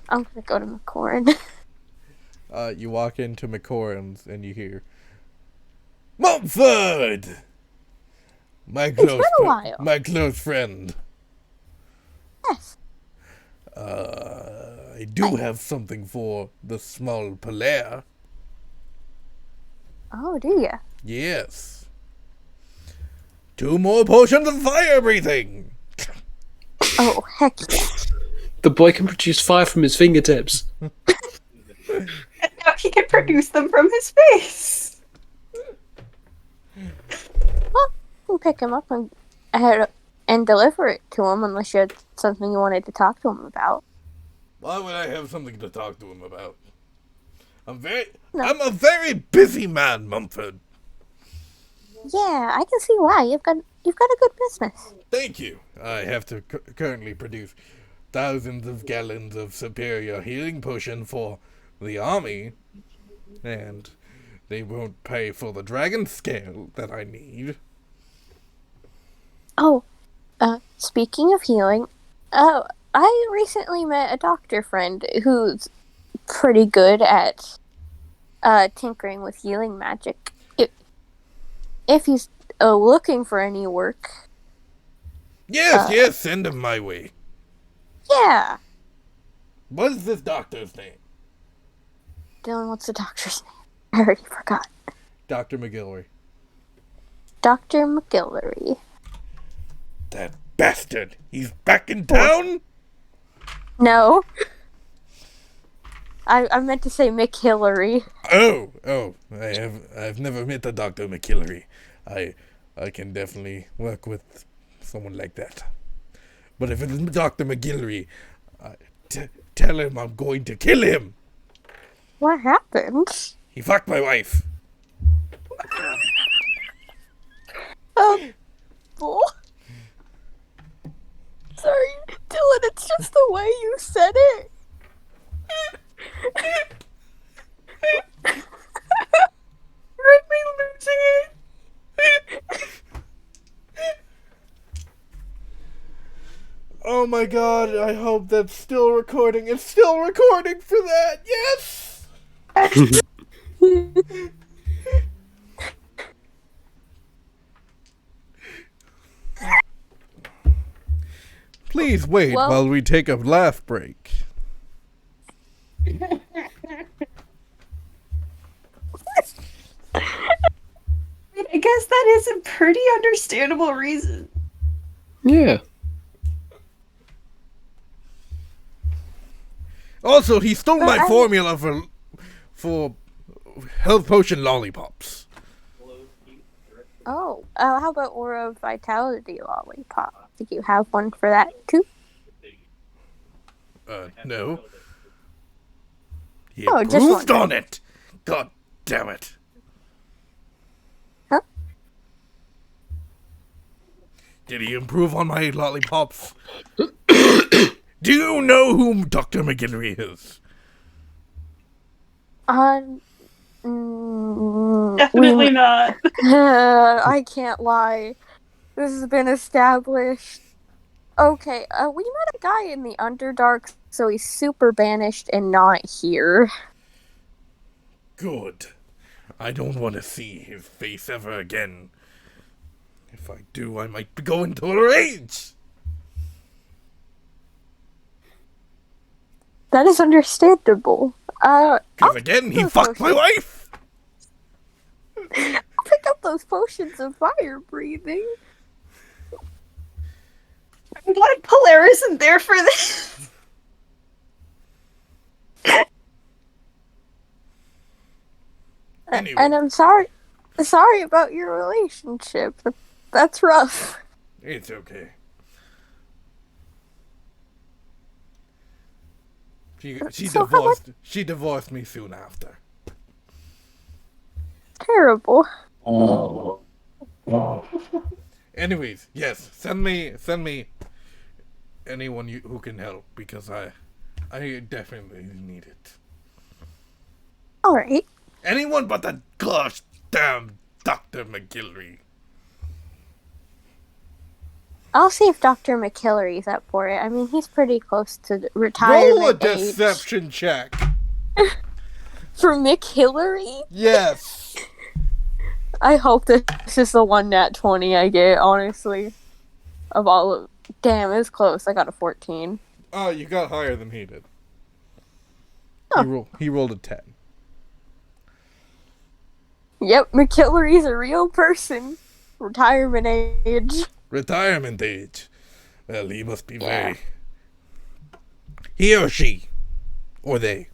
I'm gonna go to McCorn. You walk into McCorn's and you hear, Mumford! My been close, a while. my close friend. Yes. I do have something for the small Polaire. Oh, do ya? Yes. 2 more potions of fire breathing. Oh, heck yeah. The boy can produce fire from his fingertips. And now he can produce them from his face. Well, you can pick him up and deliver it to him unless you had something you wanted to talk to him about. Why would I have something to talk to him about? I'm a No. very busy man, Mumford. Yeah, I can see why. You've got a good business. Thank you. I have to currently produce thousands of gallons of superior healing potion for the army, and they won't pay for the dragon scale that I need. Oh, speaking of healing, I recently met a doctor friend who's pretty good at tinkering with healing magic. If he's looking for any work. Yes, send him my way. Yeah. What is this doctor's name? Dylan, what's the doctor's name? I already forgot. Dr. McGilvery. Dr. McGillery. That bastard! He's back in town? No. I meant to say McHillary. Oh, I've never met a Dr. McGilvery. I can definitely work with someone like that. But if it's Dr. McGilvery, tell him I'm going to kill him. What happened? He fucked my wife. Oh. Sorry, Dylan, it's just the way you said it. Are we losing it? Oh my god, I hope that's still recording. It's still recording for that, yes! Please wait while we take a laugh break. I guess that is a pretty understandable reason. Yeah. Also, he stole my formula for health potion lollipops. Oh, how about Aura of Vitality Lollipop? Did you have one for that too? No. He Oh, just improved one. on it! God damn it. Huh? Did he improve on my lollipops? Do you know whom Dr. McGilvery is? Definitely not. I can't lie. This has been established. Okay, we met a guy in the Underdark, so he's super banished and not here. Good. I don't want to see his face ever again. If I do, I might go into a rage. That is understandable. Because again, he fucked my wife. I'll pick up those potions of fire breathing. I'm glad Polaire isn't there for this. Anyway. And I'm sorry about your relationship. That's rough. It's okay. She divorced me soon after. Terrible. Anyways, yes, send me anyone who can help, because I definitely need it. All right. Anyone but that gosh damn Dr. McGillary. I'll see if Dr. McKillery's up for it. I mean, he's pretty close to retirement Roll a age. deception check. For McHillary? Yes. I hope this is the one nat 20 I get, honestly. Of all of... Damn, it was close. I got a 14. Oh, you got higher than he did. Oh. He rolled a 10. Yep, McHillery's a real person. Retirement age. Retirement age. Well, he must be very... He or she? Or they?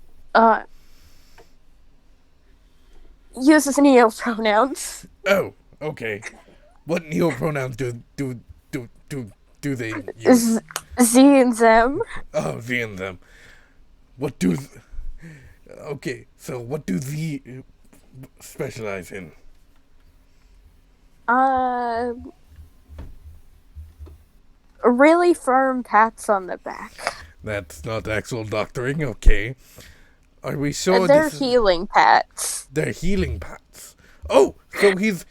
Uses neo-pronouns. Oh, okay. What neo-pronouns do they use? Z and them. Oh, Z and them. What do... Okay, so what do Z specialize in? Really firm pats on the back. That's not actual doctoring, okay. Are we sure They're healing pats. They're healing pats. Oh, so he's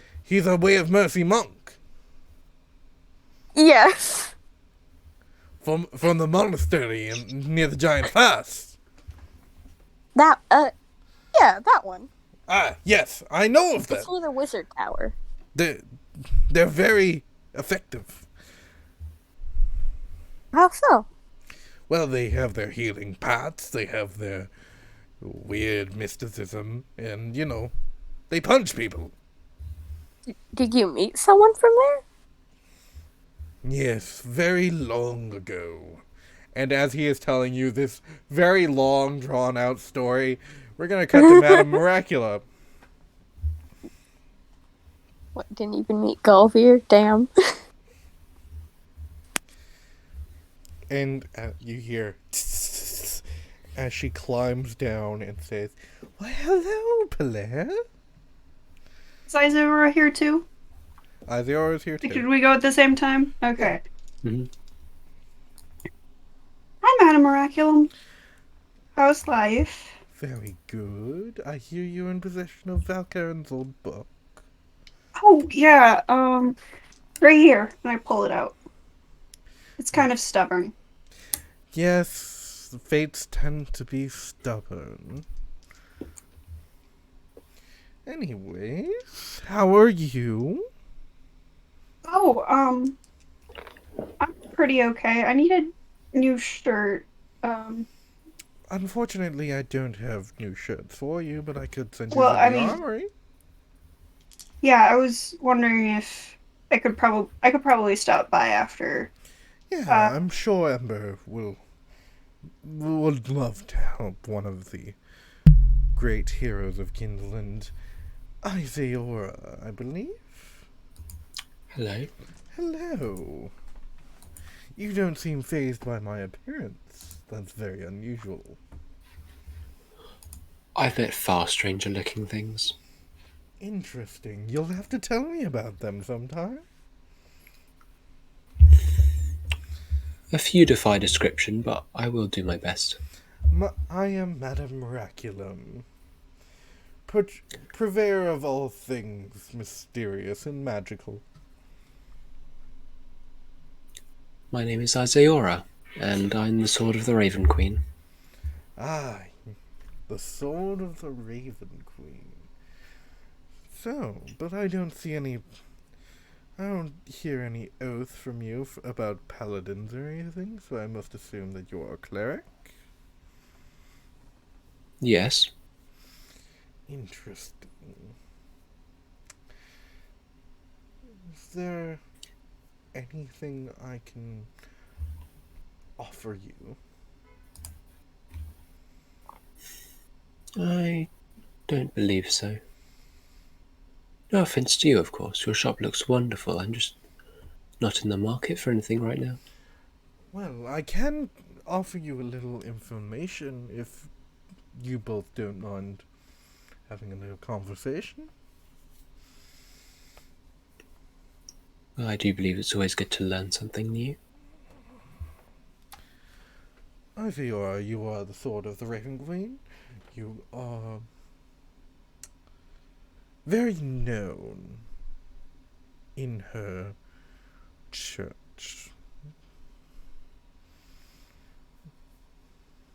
a Way of Mercy monk. Yes. From the monastery near the giant pass. Yeah, that one. Ah, yes, I know of them. Before the wizard tower. They're very effective. How so? Well, they have their healing pats, they have their weird mysticism, and, they punch people. Did you meet someone from there? Yes, very long ago. And as he is telling you this very long, drawn-out story, we're going to cut to Madame Miracula. What, didn't even meet Gulvier? Damn. And you hear as she climbs down and says, "Well, hello, Polaire." Is Izora here too? Izora is here too. Did we go at the same time? Okay. Mm-hmm. Hi, Madame Miraculum. How's life? Very good. I hear you're in possession of Valkaren's old book. Oh, yeah, right here. And I pull it out. It's kind of stubborn. Yes, the fates tend to be stubborn. Anyways, how are you? Oh, I'm pretty okay. I need a new shirt. Unfortunately, I don't have new shirts for you, but I could send you Well, to I the mean- armory. Yeah, I was wondering if I could probably stop by after. Yeah, I'm sure Ember would love to help one of the great heroes of Kinsland, Izora, I believe. Hello. Hello. You don't seem fazed by my appearance. That's very unusual. I've met far stranger looking things. Interesting. You'll have to tell me about them sometime. A few defy description, but I will do my best. I am Madame Miraculum, purveyor of all things mysterious and magical. My name is Isaiora, and I'm the Sword of the Raven Queen. Ah, the Sword of the Raven Queen. So, but I don't hear any oath from you about paladins or anything, so I must assume that you're a cleric? Yes. Interesting. Is there anything I can offer you? I don't believe so. No offense to you, of course. Your shop looks wonderful. I'm just not in the market for anything right now. Well, I can offer you a little information if you both don't mind having a little conversation. Well, I do believe it's always good to learn something new. Iviora, you are the Sword of the Raven Queen. You are very known in her church.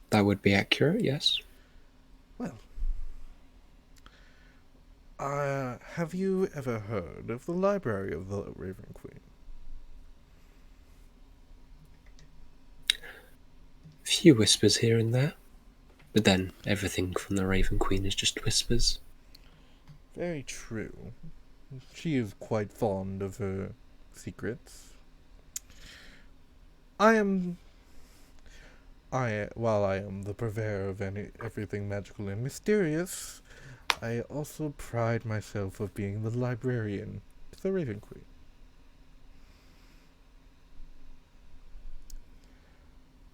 That would be accurate, yes. Well, have you ever heard of the Library of the Raven Queen? Few whispers here and there, but then everything from the Raven Queen is just whispers. Very true. She is quite fond of her secrets. While I am the purveyor of everything magical and mysterious, I also pride myself of being the librarian to the Raven Queen.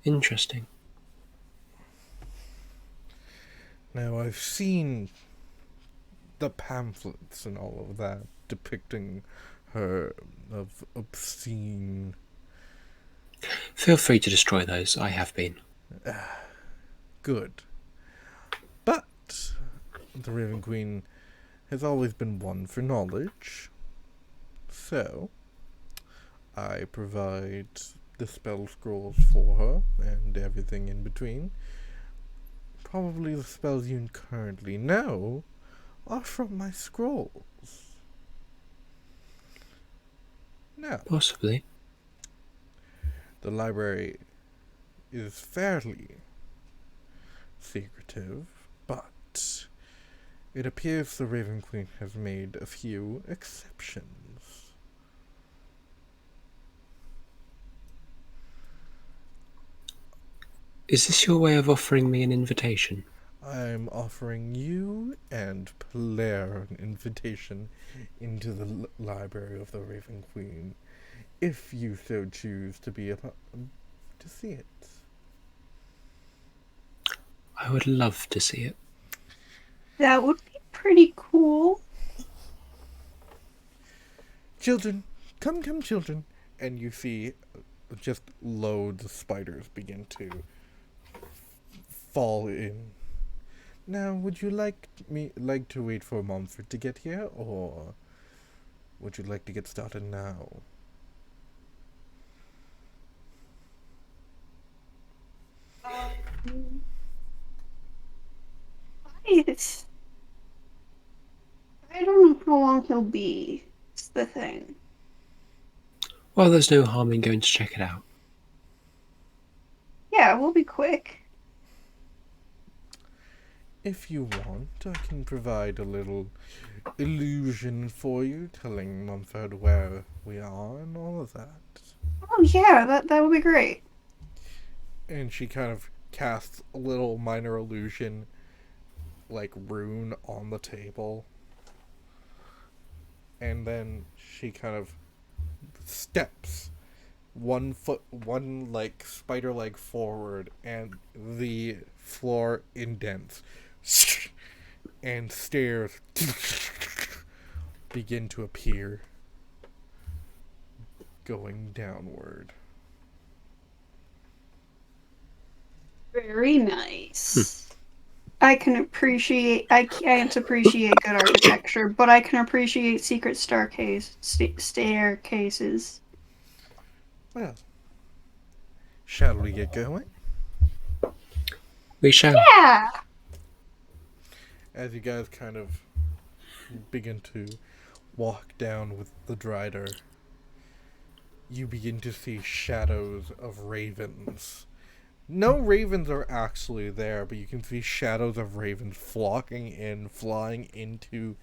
Interesting. Now, I've seen the pamphlets and all of that depicting her of obscene. Feel free to destroy those. I have been. Good. But the Raven Queen has always been one for knowledge. So, I provide the spell scrolls for her and everything in between. Probably the spells you currently know are from my scrolls. Now, Possibly. the library is fairly secretive, but it appears the Raven Queen has made a few exceptions. Is this your way of offering me an invitation? I'm offering you and Blair an invitation into the library of the Raven Queen, if you so choose to to see it. I would love to see it. That would be pretty cool. Children, come, children. And you see just loads of spiders begin to fall in. Now, would you like to wait for Mumford to get here, or would you like to get started now? I don't know how long he'll be. It's the thing. Well, there's no harm in going to check it out. Yeah, we'll be quick. If you want, I can provide a little illusion for you, telling Mumford where we are and all of that. Oh yeah, that would be great. And she kind of casts a little minor illusion, like rune, on the table. And then she kind of steps one like spider leg forward, and the floor indents, and stairs begin to appear, going downward. Very nice. I can't appreciate good architecture, but I can appreciate secret staircases. Well, Shall we get going? We shall. Yeah. As you guys kind of begin to walk down with the Drider, you begin to see shadows of ravens. No ravens are actually there, but you can see shadows of ravens flocking in, flying into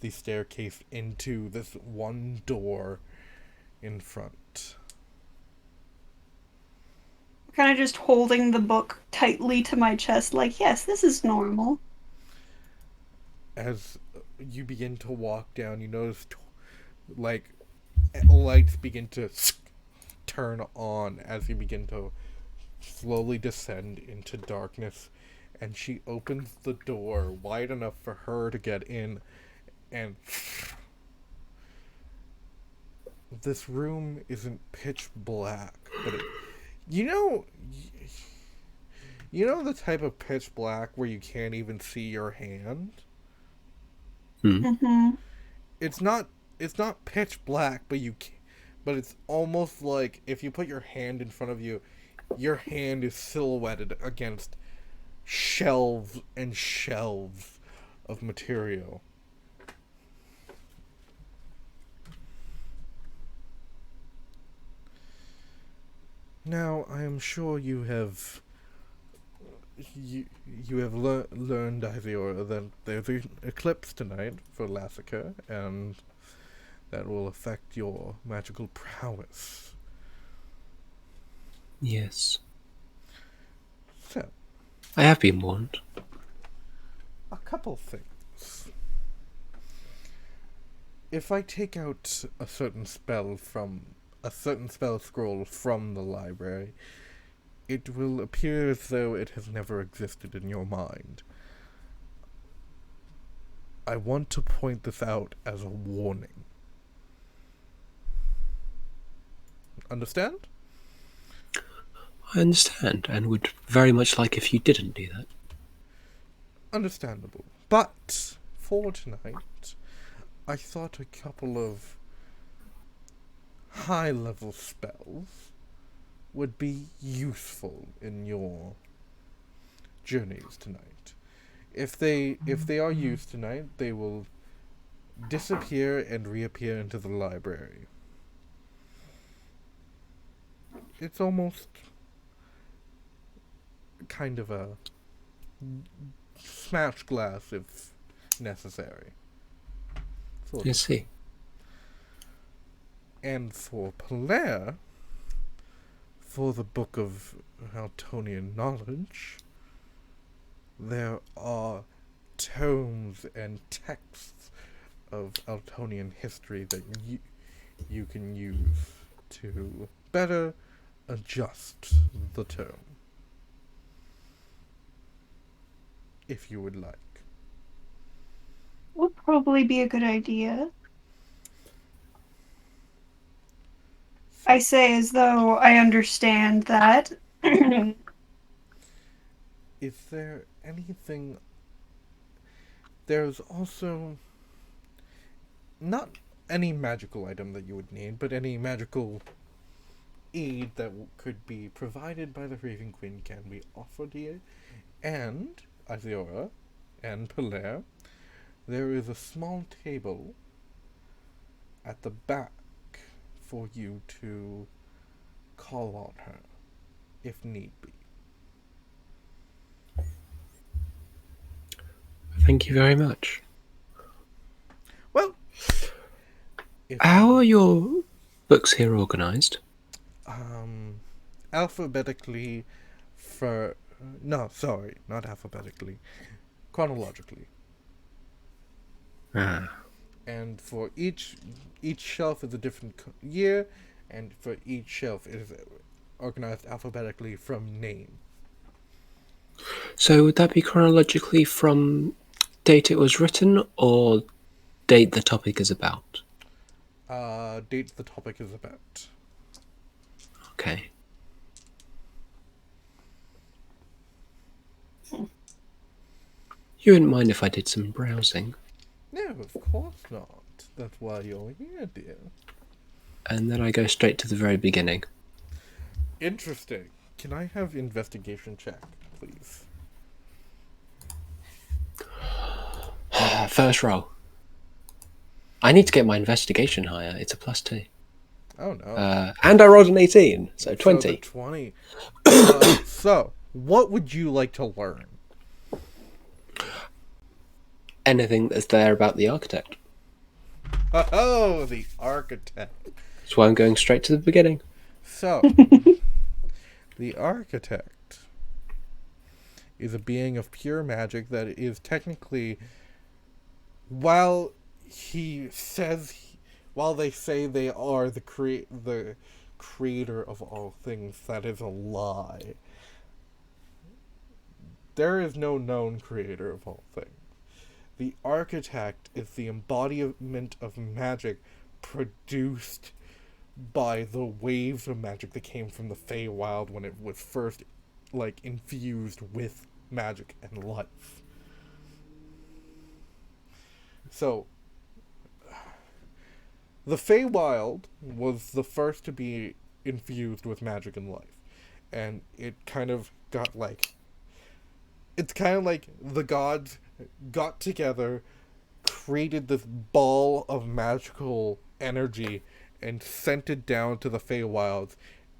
the staircase, into this one door in front. Kind of just holding the book tightly to my chest, like, yes, this is normal. As you begin to walk down, you notice, like, lights begin to turn on as you begin to slowly descend into darkness, and she opens the door wide enough for her to get in, and this room isn't pitch black, but you know the type of pitch black where you can't even see your hand? Mm-hmm. It's not pitch black, but but it's almost like if you put your hand in front of you, your hand is silhouetted against shelves and shelves of material. Now, I am sure you have learned, Iziora, that there's an eclipse tonight for Lassica, and that will affect your magical prowess. Yes. So, I have been warned. a couple things. If I take out a certain spell scroll from the library, it will appear as though it has never existed in your mind. I want to point this out as a warning. Understand? I understand, and would very much like if you didn't do that. Understandable. But, for tonight, I thought a couple of high-level spells would be useful in your journeys tonight. If they are used tonight, they will disappear and reappear into the library. It's almost kind of a smash glass if necessary. Sort I of. see. And for Polaire, for the Book of Altonian Knowledge, there are tomes and texts of Altonian history that you can use to better adjust the tome, if you would like. Would probably be a good idea. I say as though I understand that. Is there anything... There's also not any magical item that you would need, but any magical aid that could be provided by the Raven Queen can be offered here. And, Iziora and Polaire, there is a small table at the back for you to call on her, if need be. Thank you very much. Well, How are your books here organised? Alphabetically for... No, sorry, not alphabetically. Chronologically. Ah. And for each shelf is a different year, and for each shelf is organized alphabetically from name. So would that be chronologically from date it was written, or date the topic is about? Date the topic is about. Okay. You wouldn't mind if I did some browsing? No, of course not. That's why you're here, dear. And then I go straight to the very beginning. Interesting. Can I have investigation check, please? First roll. I need to get my investigation higher. It's a +2. Oh no. And I rolled an 18, so So 20. the 20. So, what would you like to learn? Anything that's there about the architect. Oh, the architect. That's why I'm going straight to the beginning. So, the architect is a being of pure magic that is technically, while they say they are the creator of all things, that is a lie. There is no known creator of all things. The architect is the embodiment of magic produced by the waves of magic that came from the Feywild when it was first, infused with magic and life. So, the Feywild was the first to be infused with magic and life. And it kind of got it's kind of like the gods got together, created this ball of magical energy, and sent it down to the Feywilds,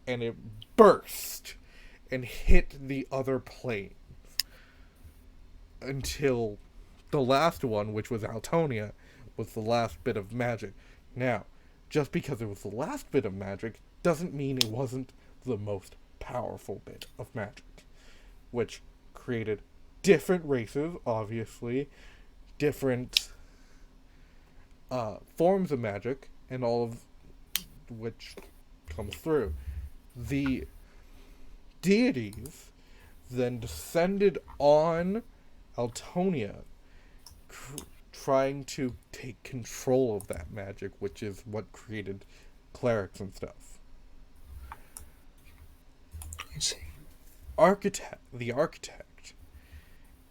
and it burst and hit the other planes. Until the last one, which was Altonia, was the last bit of magic. Now, just because it was the last bit of magic doesn't mean it wasn't the most powerful bit of magic, which created different races, obviously, different forms of magic, and all of which comes through. The deities then descended on Altonia, trying to take control of that magic, which is what created clerics and stuff. I see. The architect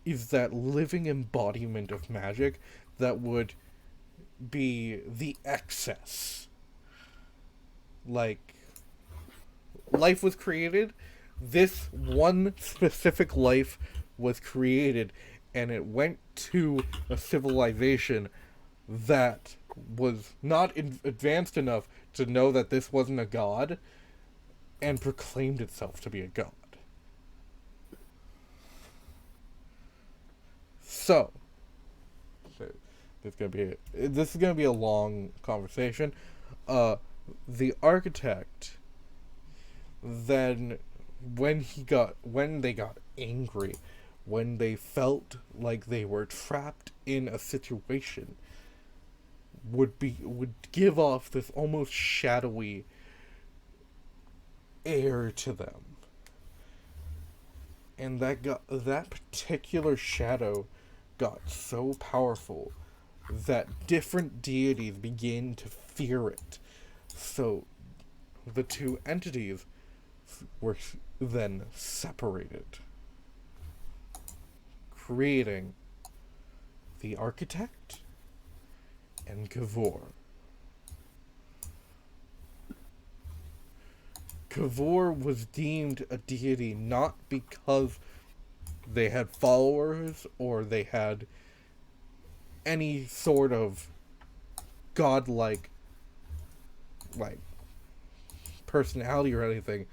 is that living embodiment of magic that would be the excess. Like, life was created, this one specific life was created, and it went to a civilization that was not advanced enough to know that this wasn't a god, and proclaimed itself to be a god. So, this is gonna be a long conversation. The architect then, when they got angry, when they felt like they were trapped in a situation, would give off this almost shadowy air to them. And that particular shadow got so powerful that different deities began to fear it. So the two entities were then separated, creating the architect and Kavor. Kavor was deemed a deity not because they had followers or they had any sort of godlike personality or anything,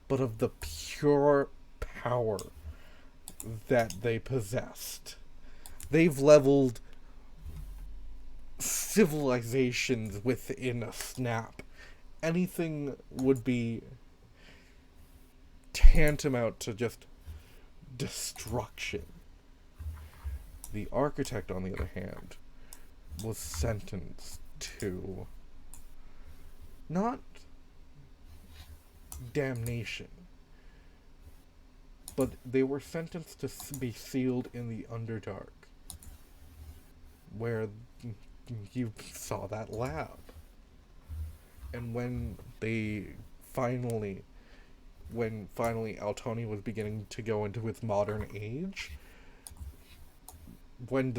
but of the pure power that they possessed. They've leveled civilizations within a snap. Anything would be tantamount to just destruction. The architect, on the other hand, was sentenced to not damnation, but they were sentenced to be sealed in the Underdark, where you saw that lab. And when finally Altonia was beginning to go into its modern age, while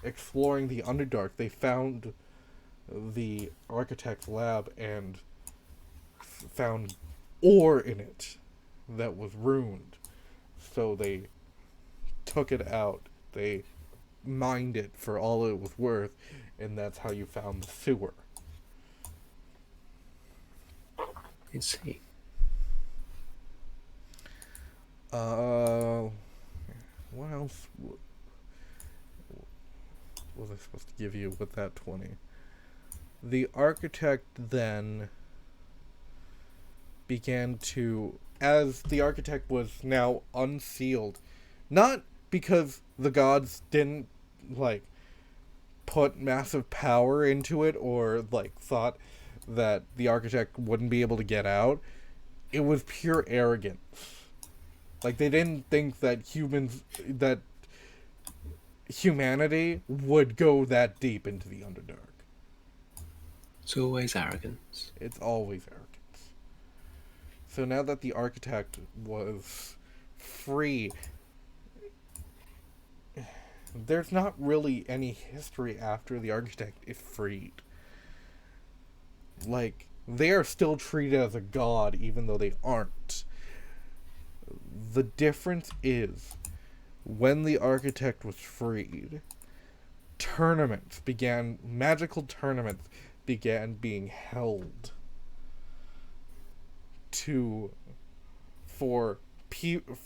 exploring the Underdark, they found the architect's lab and found ore in it that was ruined. So they took it out. They mined it for all it was worth, and that's how you found the sewer. I see. What else was I supposed to give you with that 20? The architect then began to, as the architect was now unsealed, not because the gods didn't, like, put massive power into it or, like, thought that the architect wouldn't be able to get out. It was pure arrogance. Like, they didn't think that humanity would go that deep into the Underdark. It's always arrogance. It's always arrogance. So now that the architect was free, there's not really any history after the architect is freed. Like, they are still treated as a god even though they aren't. The difference is, when the architect was freed, magical tournaments began being held for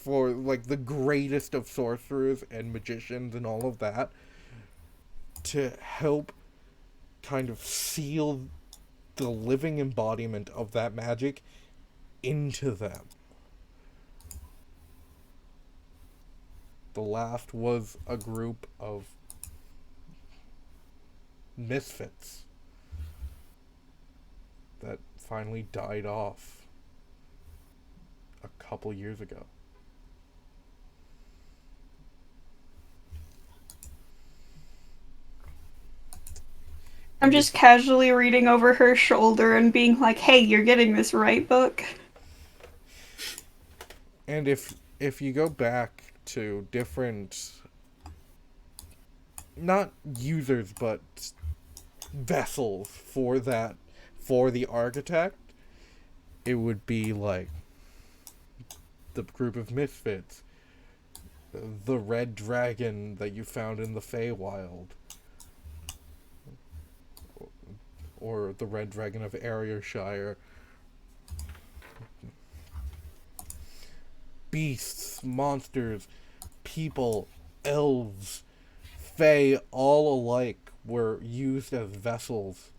like the greatest of sorcerers and magicians and all of that, to help kind of seal the living embodiment of that magic into them. The last was a group of misfits that finally died off a couple years ago. I'm just casually reading over her shoulder and being like, hey, you're getting this right, book? And if you go back to different, not users, but vessels for the architect, it would be like the group of misfits, the red dragon that you found in the Feywild, or the red dragon of Ayrshire. Beasts, monsters, people, elves, fae, all alike were used as vessels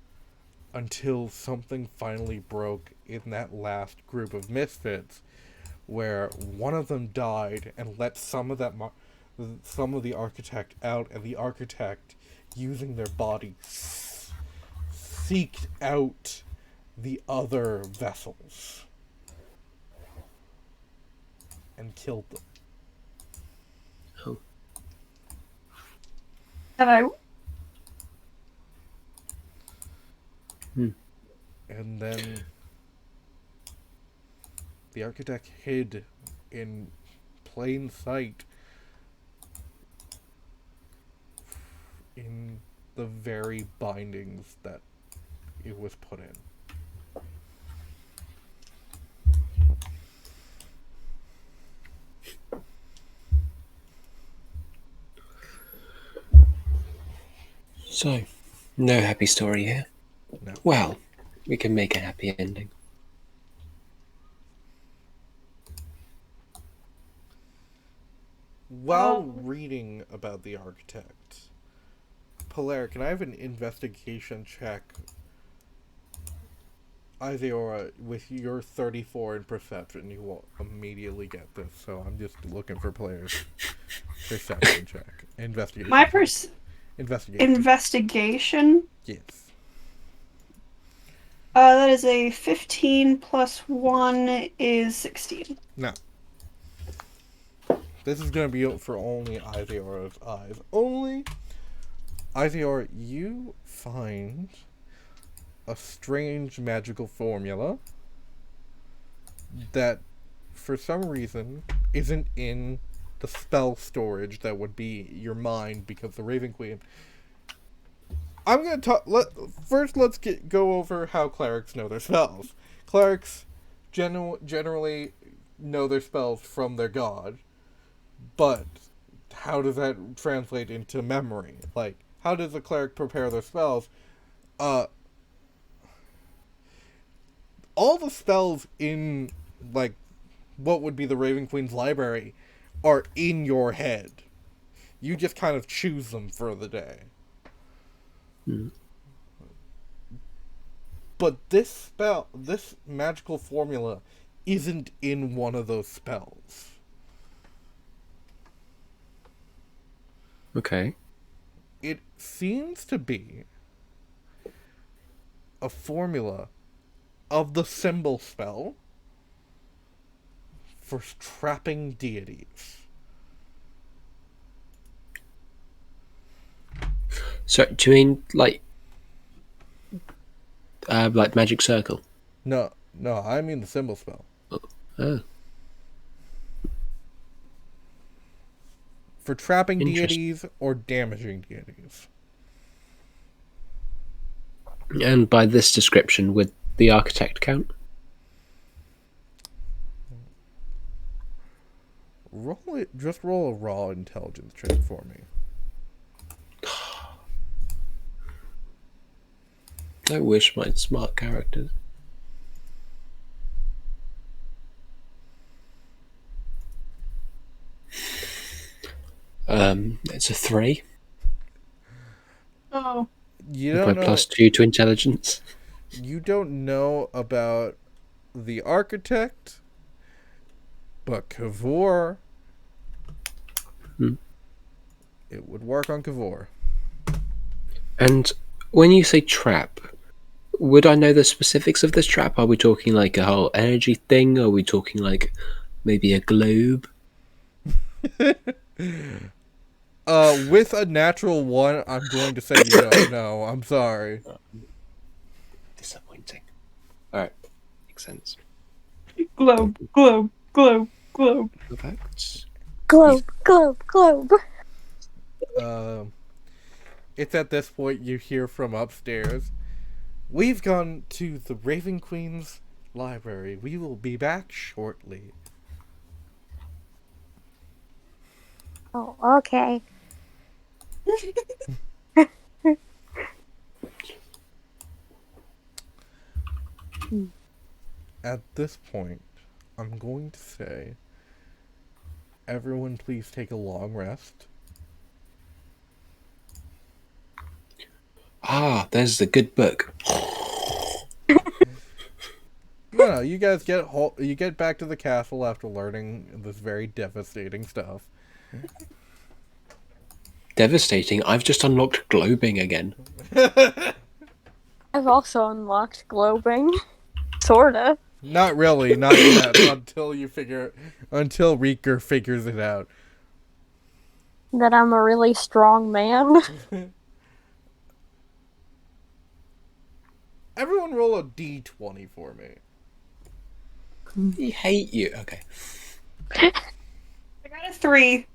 until something finally broke in that last group of misfits, where one of them died and let some of the architect out, and the architect, using their body, seeked out the other vessels and killed them. Oh. And And then the architect hid in plain sight in the very bindings that it was put in. So, no happy story here. No. Well, we can make a happy ending. While reading about the architect, Polaire, can I have an investigation check, Iziora, with your 34 in perception? You will immediately get this, so I'm just looking for Polaire's perception check. Investigation. my investigation. Yes. That is a 15 plus 1 is 16. Now, this is going to be for only Iziora's eyes. Only, Iziora, you find a strange magical formula that, for some reason, isn't in the spell storage that would be your mind, because the Raven Queen... I'm going to talk... First, let's go over how clerics know their spells. Clerics generally know their spells from their god, but how does that translate into memory? Like, how does a cleric prepare their spells? All the spells in, like, what would be the Raven Queen's library are in your head. You just kind of choose them for the day. But this magical formula, isn't in one of those spells. Okay. It seems to be a formula of the symbol spell for trapping deities. So, do you mean like Magic Circle? No, I mean the symbol spell. Oh, For trapping Interesting. deities or damaging deities. and by this description, would the architect count? Just roll a raw intelligence check for me. I wish my smart characters. It's a 3. Oh. You With don't my know. +2 to intelligence. You don't know about the architect, but Kavor. It would work on Kavor. And when you say trap, would I know the specifics of this trap? Are we talking like a whole energy thing? Are we talking like maybe a globe? With a natural 1, I'm going to say you don't know. I'm sorry. Disappointing. Alright, makes sense. Globe, globe, globe, globe. Perfect. Globe, globe, globe. It's at this point you hear from upstairs. We've gone to the Raven Queen's library. We will be back shortly. Oh, okay. At this point, I'm going to say, everyone please take a long rest. Ah, there's the good book. No, you guys get back to the castle after learning this very devastating stuff. Devastating. I've just unlocked globing again. I've also unlocked globing. Sorta. Not really, not yet, until Reeker figures it out. That I'm a really strong man. Everyone roll a d20 for me. I hate you. Okay. I got a 3.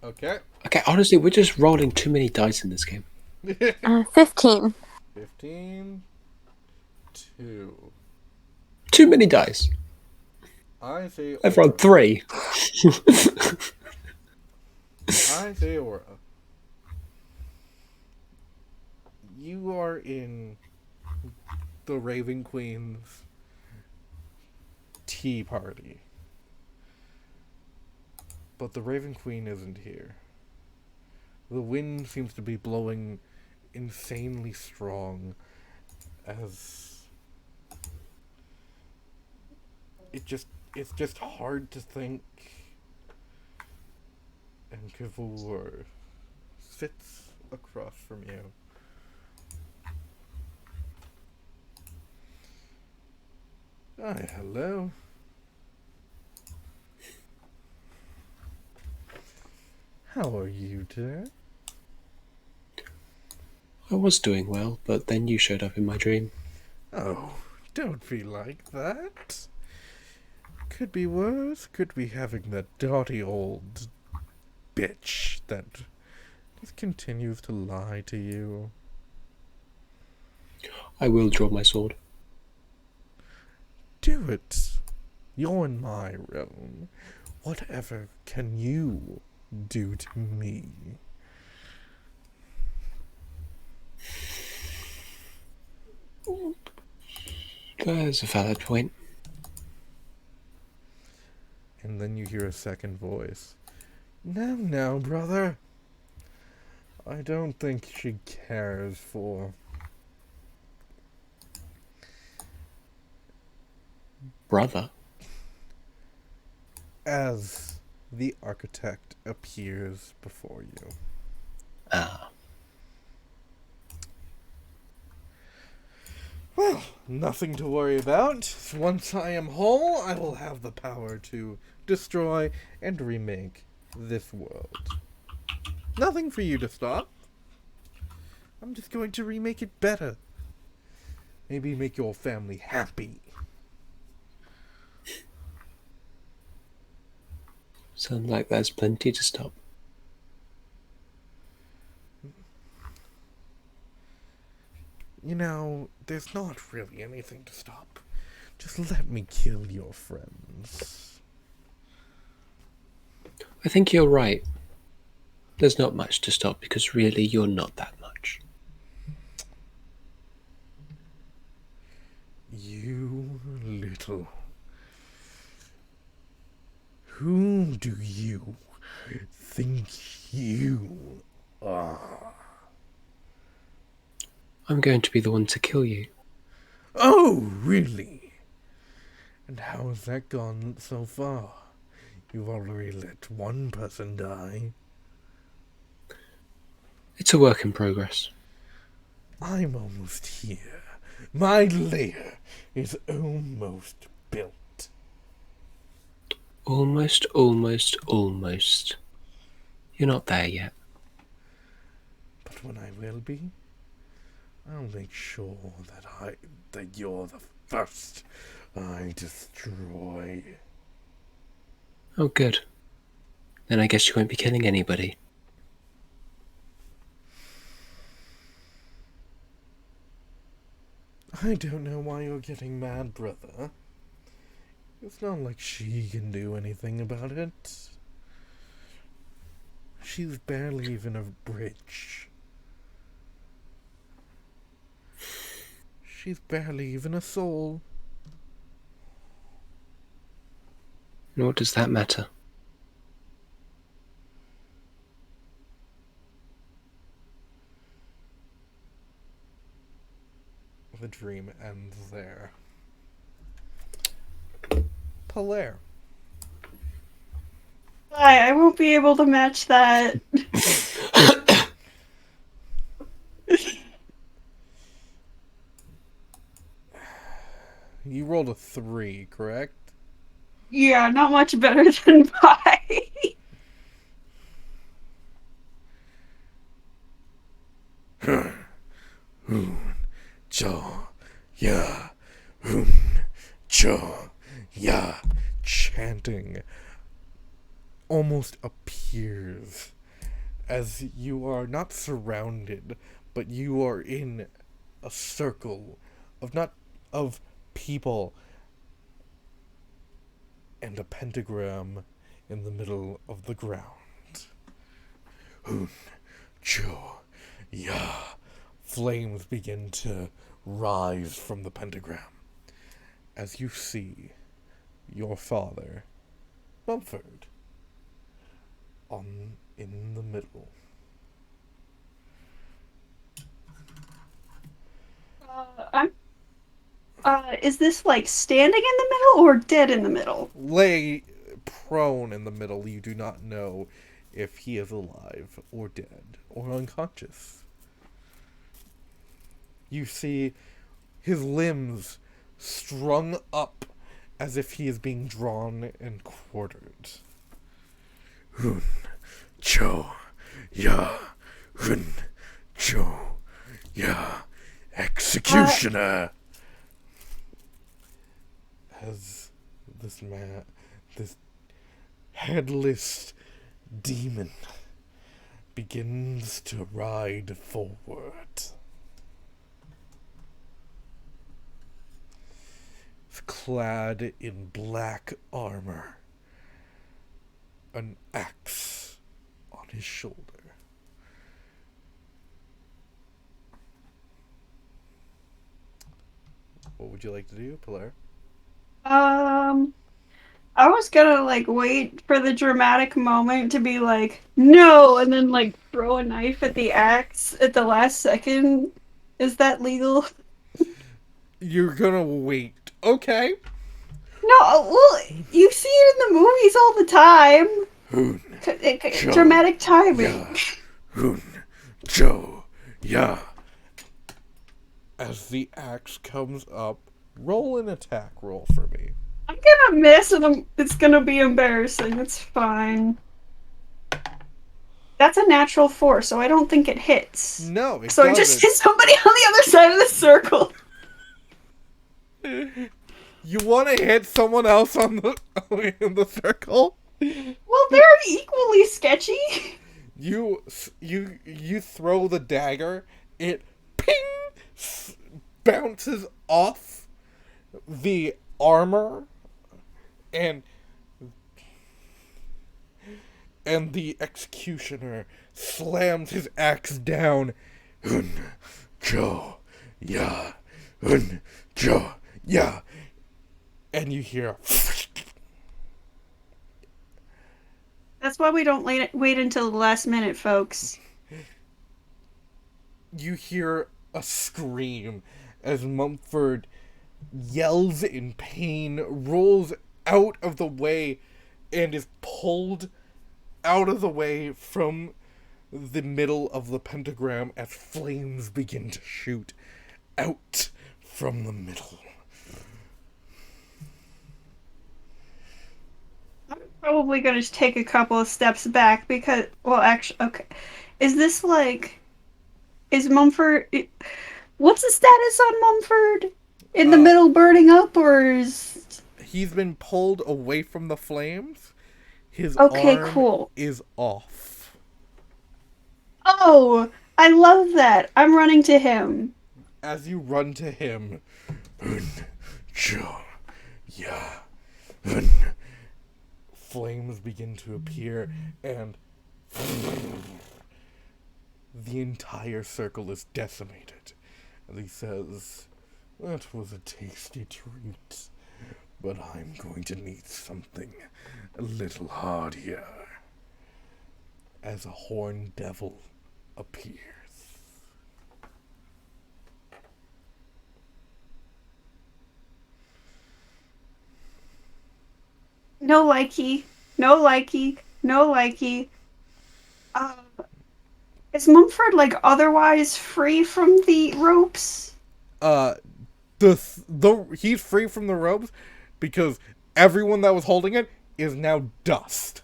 Okay. Okay, honestly, we're just rolling too many dice in this game. 15. 15. 2. Too many dice. I say I've rolled 3. I say Aura. You are in the Raven Queen's tea party. But the Raven Queen isn't here. The wind seems to be blowing insanely strong as it's just hard to think. And Kavor sits across from you. Hi, hello. How are you today? I was doing well, but then you showed up in my dream. Oh, don't be like that. Could be worse. Could be having that dotty old bitch that just continues to lie to you. I will draw my sword. Do it. You're in my realm. Whatever can you do to me? There's a valid point. And then you hear a second voice. Now, brother. I don't think she cares for... Brother? As the architect appears before you. Ah. Well, nothing to worry about. Once I am whole, I will have the power to destroy and remake this world. Nothing for you to stop. I'm just going to remake it better. Maybe make your family happy. Sounds like there's plenty to stop. You know, there's not really anything to stop. Just let me kill your friends. I think you're right. There's not much to stop because really you're not that much. You little... Who do you think you are? I'm going to be the one to kill you. Oh, really? And how has that gone so far? You've already let one person die. It's a work in progress. I'm almost here. My lair is almost built. Almost. You're not there yet. But when I will be, I'll make sure that you're the first I destroy. Oh, good. Then I guess you won't be killing anybody. I don't know why you're getting mad, brother. It's not like she can do anything about it. She's barely even a bridge. She's barely even a soul. And what does that matter? The dream ends there. Polaire. I won't be able to match that. You rolled a 3, correct? Yeah, not much better than pie. Cho, ya, cho, ya, chanting almost appears as you are not surrounded, but you are in a circle of people and a pentagram in the middle of the ground. Hun, cho, ya. Flames begin to rise from the pentagram as you see your father, Mumford, in the middle. Is this like standing in the middle or dead in the middle? Lay prone in the middle. You do not know if he is alive or dead or unconscious. You see his limbs strung up as if he is being drawn and quartered. Hun, cho, ya, hun, cho, ya, executioner. As this headless demon begins to ride forward. His clad in black armor, an axe on his shoulder. What would you like to do, Pilar? I was gonna like wait for the dramatic moment to be like, no, and then like throw a knife at the axe at the last second. Is that legal? You're gonna wait. Okay. No, well, you see it in the movies all the time. Dramatic timing. Hun, Joe, yeah. As the axe comes up, roll an attack roll for me. I'm gonna miss and it's gonna be embarrassing. It's fine. That's a natural 4, so I don't think it hits. No, it So doesn't. I just hit somebody on the other side of the circle. You want to hit someone else in the circle? Well, they're equally sketchy. You throw the dagger. It ping bounces off the armor, and the executioner slams his axe down. Hun, Joe, yeah. Hun, Joe, yeah. And you hear. That's why we don't wait until the last minute, folks. You hear a scream as Mumford yells in pain, rolls out of the way, and is pulled out of the way from the middle of the pentagram as flames begin to shoot out from the middle. I'm probably gonna just take a couple of steps back because, well, actually, okay. Is this like, is Mumford, what's the status on Mumford? In the middle burning up, or is... He's been pulled away from the flames. His Okay, arm cool. is off. Oh, I love that. I'm running to him. As you run to him, Joe, yeah, flames begin to appear, and the entire circle is decimated. And he says, "That was a tasty treat, but I'm going to need something a little hardier." As a horned devil appears. No likey. No likey. No likey. Is Mumford, like, otherwise free from the ropes? He's free from the ropes because everyone that was holding it is now dust.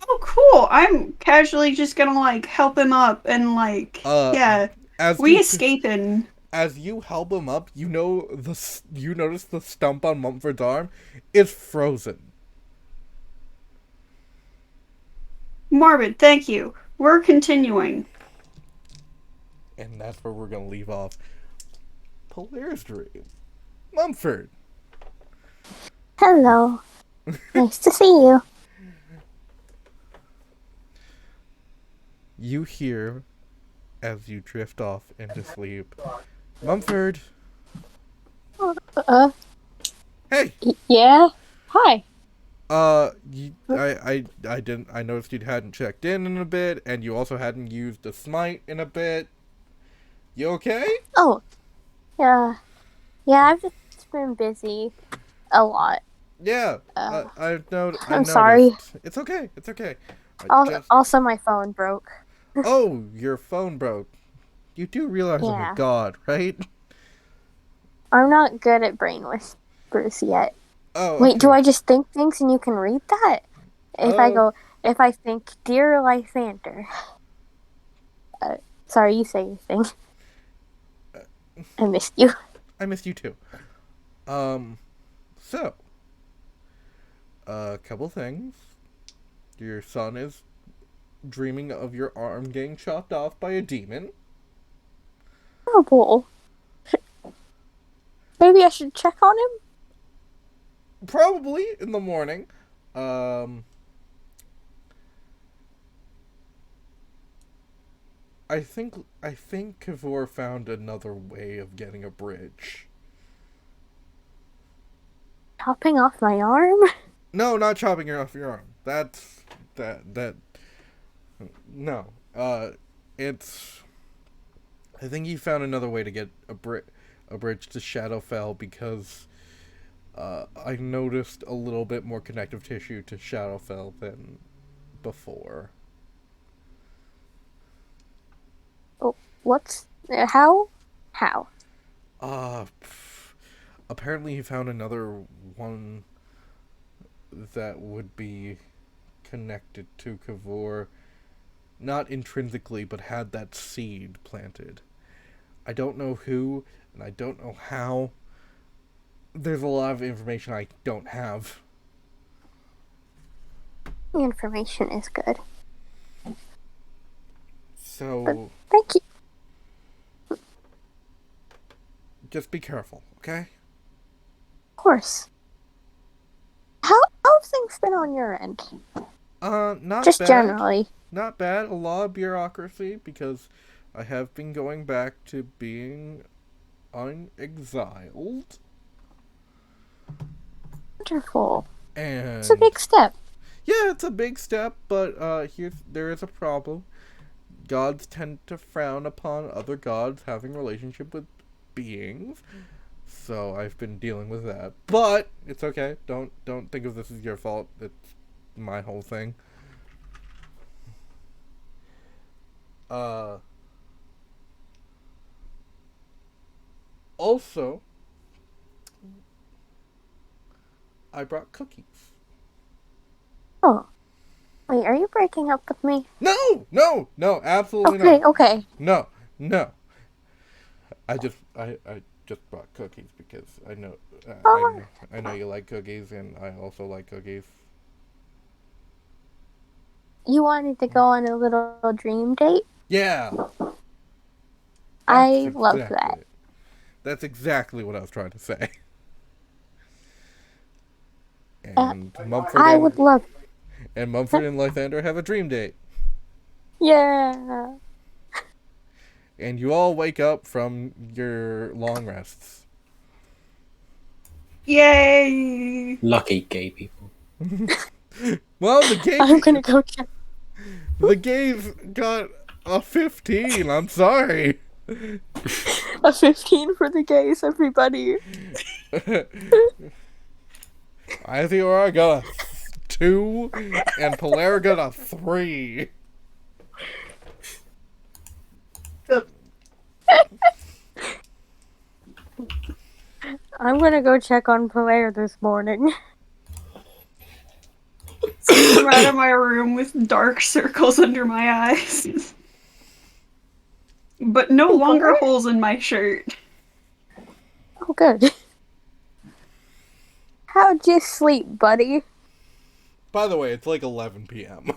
Oh, cool. I'm casually just gonna, like, help him up and, like, yeah. We escaping. As you help him up, you notice the stump on Mumford's arm is frozen. Morbid, thank you. We're continuing. And that's where we're gonna leave off. Polaris Dream. Mumford. Hello. Nice to see you. You hear, as you drift off into sleep, Mumford. Hey. Yeah. Hi. I noticed you hadn't checked in a bit, and you also hadn't used the smite in a bit. You okay? Oh. Yeah. Yeah, I've just been busy a lot. Yeah. I've noticed. I'm sorry. It's okay. It's okay. Also, my phone broke. Oh, your phone broke. You do realize I'm Yeah. a god, right? I'm not good at brain whispers yet. Oh. Wait, do okay. I just think things and you can read that? If I think, dear Lysander. Sorry, you say your thing. I missed you. I missed you too. So. A couple things. Your son is dreaming of your arm getting chopped off by a demon. Horrible. Maybe I should check on him? Probably in the morning. I think Kavor found another way of getting a bridge. Chopping off my arm? No, not chopping off your arm. That. No. It's. I think he found another way to get a bridge to Shadowfell because I noticed a little bit more connective tissue to Shadowfell than before. Oh, how? How? Apparently he found another one that would be connected to Kavor, not intrinsically, but had that seed planted. I don't know who, and I don't know how. There's a lot of information I don't have. The information is good. So, Thank you. just be careful, okay? Of course. How have things been on your end? Not Just bad. generally. Not bad. A lot of bureaucracy because I have been going back to being unexiled. Wonderful. And It's a big step. yeah, it's a big step, but there is a problem. Gods tend to frown upon other gods having relationship with beings. So I've been dealing with that. But it's okay. Don't think of this as your fault. It's my whole thing. Also, I brought cookies. Oh. Wait, are you breaking up with me? No, absolutely Okay, not. okay. No. I just brought cookies because I know I know you like cookies, and I also like cookies. You wanted to go on a little dream date? Yeah. I love that. That's exactly what I was trying to say. And Mumford I and, would love. and Mumford and Lythander have a dream date. Yeah. And you all wake up from your long rests. Yay! Lucky gay people. Well, I'm gonna go check. the gays got a 15. I'm sorry. A 15 for the gays, everybody. Ithiora got a 2, and Polaire got a 3. I'm gonna go check on Polaire this morning. I'm out of my room with dark circles under my eyes. But no longer What? holes in my shirt. Oh, good. How'd you sleep, buddy? By the way, it's like 11 p.m.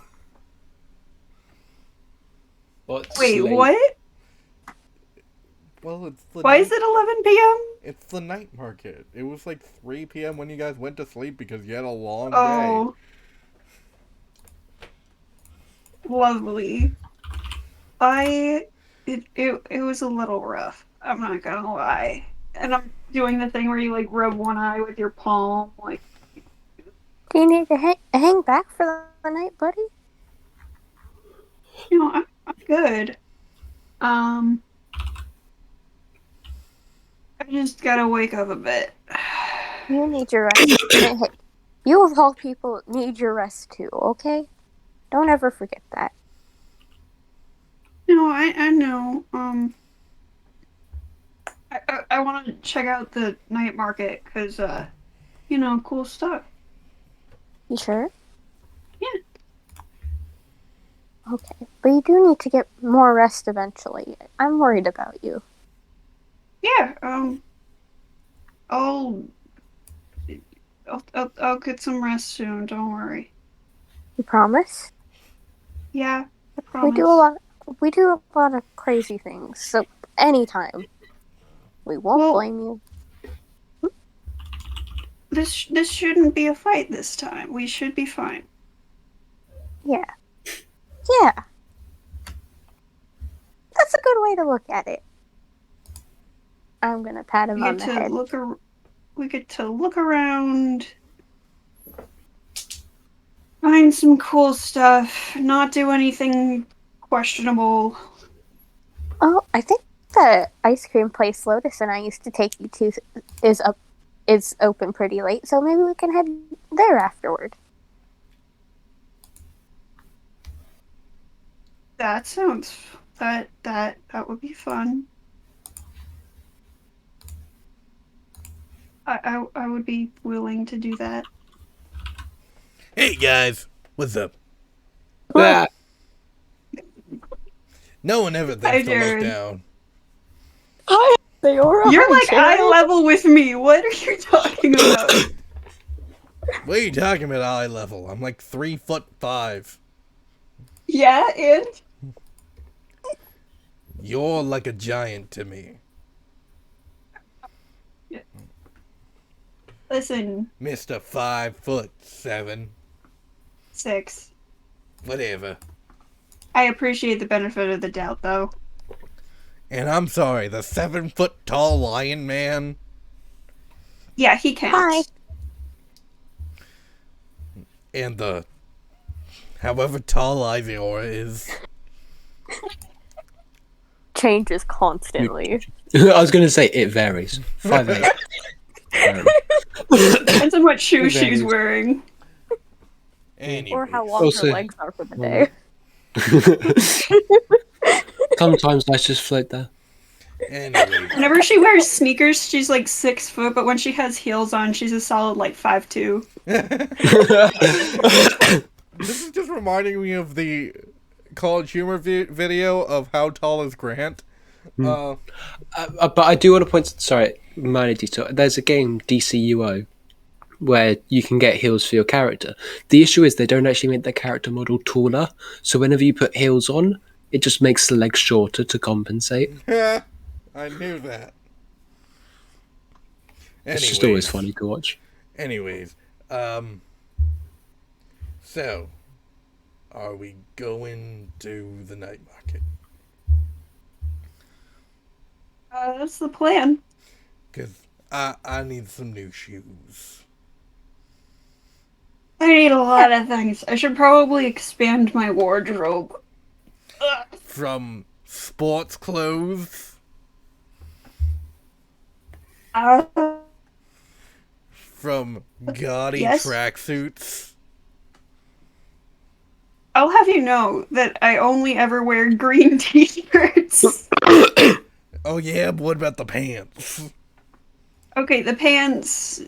What's Wait, late? what? Well, it's the Why night, is it 11 p.m.? It's the night market. It was like 3 p.m. when you guys went to sleep because you had a long Oh. Lovely. It was a little rough. I'm not gonna lie. And I'm doing the thing where you like rub one eye with your palm, like. Do you need to hang back for the night, buddy? You know, I'm good. I just gotta wake up a bit. You need your rest. Hey, you of all people need your rest too, okay? Don't ever forget that. No, I know. I want to check out the night market because, cool stuff. You sure? Yeah. Okay, but you do need to get more rest eventually. I'm worried about you. Yeah. I'll get some rest soon. Don't worry. You promise? Yeah, I promise. We do a lot of crazy things, so anytime. We won't blame you. this shouldn't be a fight this time. We should be fine. Yeah. Yeah. That's a good way to look at it. I'm gonna pat him We on get the to head. we get to look around, find some cool stuff, not do anything questionable. Oh, I think the ice cream place Lotus and I used to take you to is open pretty late, so maybe we can head there afterward. That sounds that would be fun. I would be willing to do that. Hey guys, what's up? Ah, No one ever Hi, thinks to look Jared. down. Hi, Theora. You're like eye level with me. What are you talking about? What are you talking about eye level? I'm like 3'5". Yeah, and You're like a giant to me. listen, Mr. 5'7". 6. Whatever. I appreciate the benefit of the doubt, though. And I'm sorry, the 7-foot tall lion man. Yeah, he counts. And the however tall Iziora is. Changes constantly. I was going to say it varies. 5'8". Depends on what shoes Very she's good. wearing. Anyway. Or how long Also- her legs are for the day. Sometimes I just float there. Anyway. Whenever she wears sneakers, she's like 6 foot, but when she has heels on, she's a solid like 5'2". This is just reminding me of the College Humor video of How Tall is Grant? But I do want to point. Sorry, minor detail. There's a game DCUO where you can get heels for your character. The issue is they don't actually make the character model taller, so whenever you put heels on, it just makes the legs shorter to compensate. I knew that. It's just always funny to watch. Anyways, so, are we going to the night market? That's the plan. Because I need some new shoes. I need a lot of things. I should probably expand my wardrobe. Ugh. From sports clothes, Uh, from gaudy Yes? tracksuits. I'll have you know that I only ever wear green t-shirts. Oh yeah, but what about the pants? Okay, the pants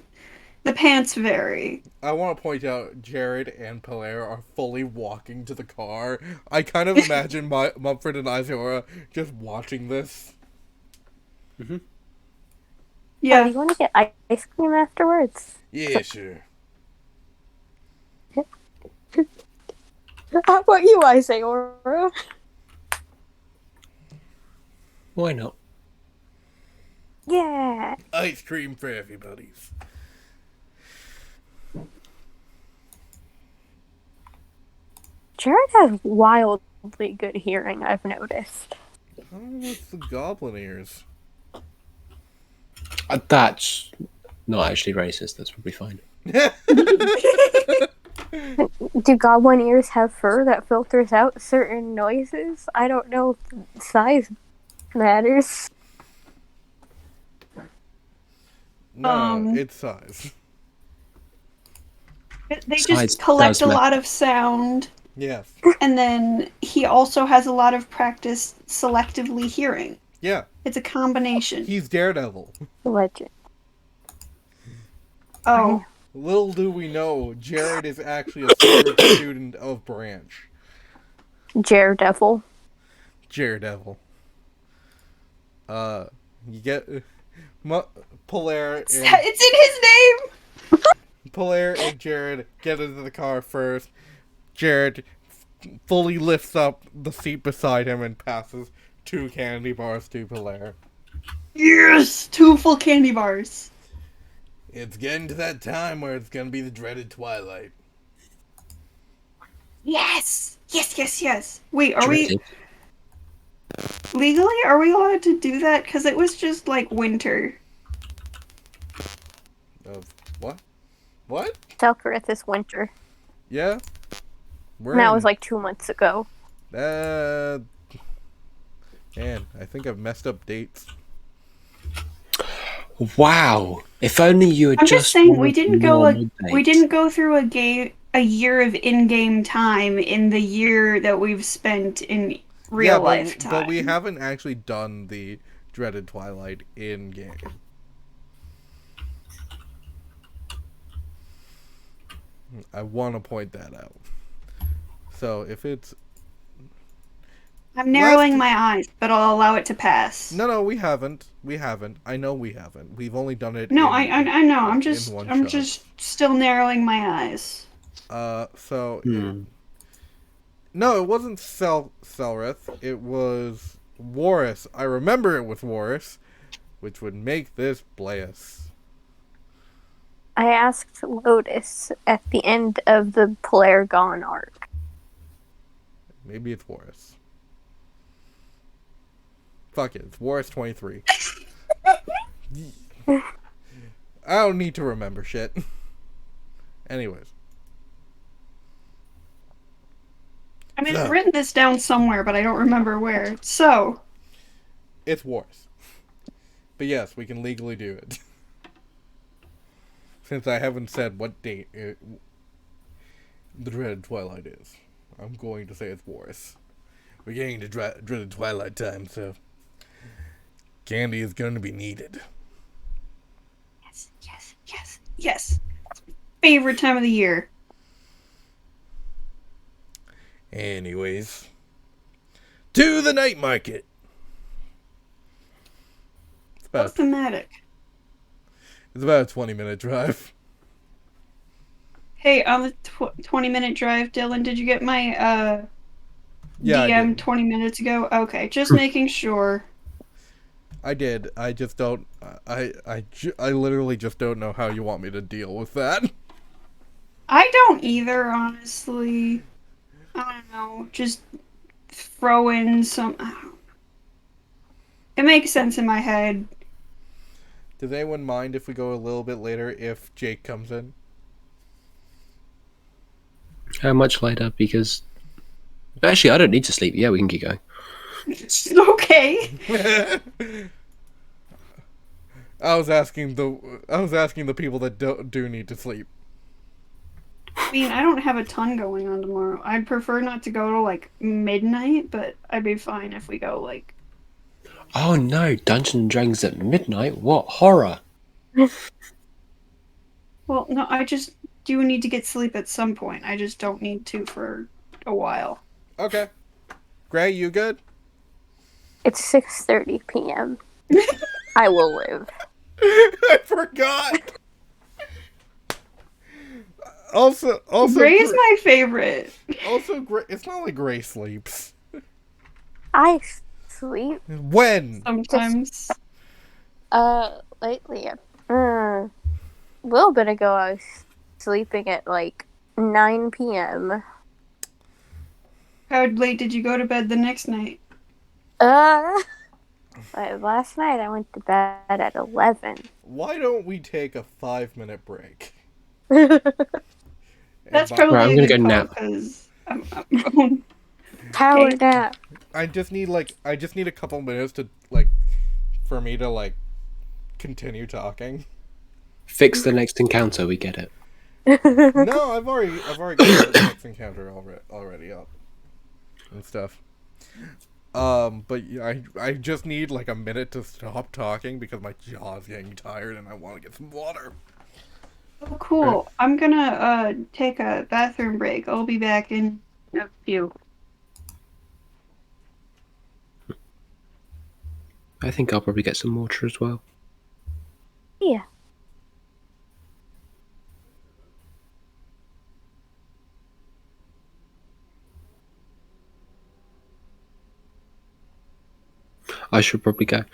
vary. I want to point out Jared and Pelaire are fully walking to the car. I kind of imagine Mumford and Iziora just watching this. Oh, Yeah. you want to get ice cream afterwards? Yeah, sure. How about you, Iziora? Why not? Yeah. Ice cream for everybody's. Jared has wildly good hearing, I've noticed. Oh, what's the goblin ears? That's not actually racist. That's probably fine. Do goblin ears have fur that filters out certain noises? I don't know if size matters. No, it's size. They Size just collect does a matter. lot of sound, Yes. and then he also has a lot of practice selectively hearing. Yeah, It's a combination. he's Daredevil. Legend. Oh, Little do we know, Jared is actually a secret student of Branch. Daredevil. Daredevil. You get Polaire it's and in his name! Polaire and Jared get into the car first. Jared fully lifts up the seat beside him and passes 2 candy bars to Polaire. Yes! 2 full candy bars. It's getting to that time where it's gonna be the dreaded twilight. Yes! Yes. Wait, are Dreaded. are we allowed to do that? Because it was just like winter. What? What? Selkirk this winter. Yeah? We're And that in- was like 2 months ago. Man, I think I've messed up dates. Wow. If only you had I'm just saying followed we didn't the go normal we date. didn't go through a year of in-game time in the year that we've spent in real life time. But we haven't actually done the dreaded twilight in game. I want to point that out. So if it's I'm narrowing my eyes, but I'll allow it to pass. no, we haven't. I know we haven't. We've only done it. No, I know. I'm one shot. just still narrowing my eyes. No, it wasn't Selrith. It was Warris. I remember it was Warris, which would make this Blaius. I asked Lotus at the end of the Pelargon arc. Maybe it's Warris. Fuck it, it's Warris 23. I don't need to remember shit. Anyways. I mean, I've written this down somewhere, but I don't remember where. So. It's Warris. But yes, we can legally do it. Since I haven't said what date the dreaded twilight is, I'm going to say it's Warris. We're getting to dreaded twilight time, so candy is going to be needed. Yes. Favorite time of the year. Anyways, to the night market. What's thematic? It's about a 20-minute drive. Hey, on the 20-minute drive, Dylan, did you get my DM 20 minutes ago? Okay, just making sure. I did. I just don't. I literally just don't know how you want me to deal with that. I don't either, honestly. I don't know. Just throw in some. It makes sense in my head. Does anyone mind if we go a little bit later if Jake comes in? How much later? Because actually, I don't need to sleep. Yeah, we can keep going. Okay. I was asking the people that do need to sleep. I mean, I don't have a ton going on tomorrow. I'd prefer not to go to like midnight, but I'd be fine if we go like. Oh no, Dungeons and Dragons at midnight? What horror! Well, no, I just do need to get sleep at some point. I just don't need to for a while. Okay. Gray, you good? It's 6:30 p.m. I will live. I forgot. Also, Gray is my favorite. Also, Gray. It's not like Gray sleeps. I sleep. When? Sometimes. Lately, a little bit ago, I was sleeping at like 9 p.m. How late did you go to bed the next night? Last night I went to bed at 11. Why don't we take a 5-minute break? That's probably I'm a gonna good go call, nap. because Power Okay. nap. I just need a couple minutes to for me to continue talking. Fix the next encounter. We get it. No, I've already got the next encounter already up and stuff. But yeah, I just need a minute to stop talking because my jaw's getting tired and I want to get some water. Oh, cool. I'm gonna take a bathroom break. I'll be back in a few. I think I'll probably get some water as well. Yeah. I should probably go.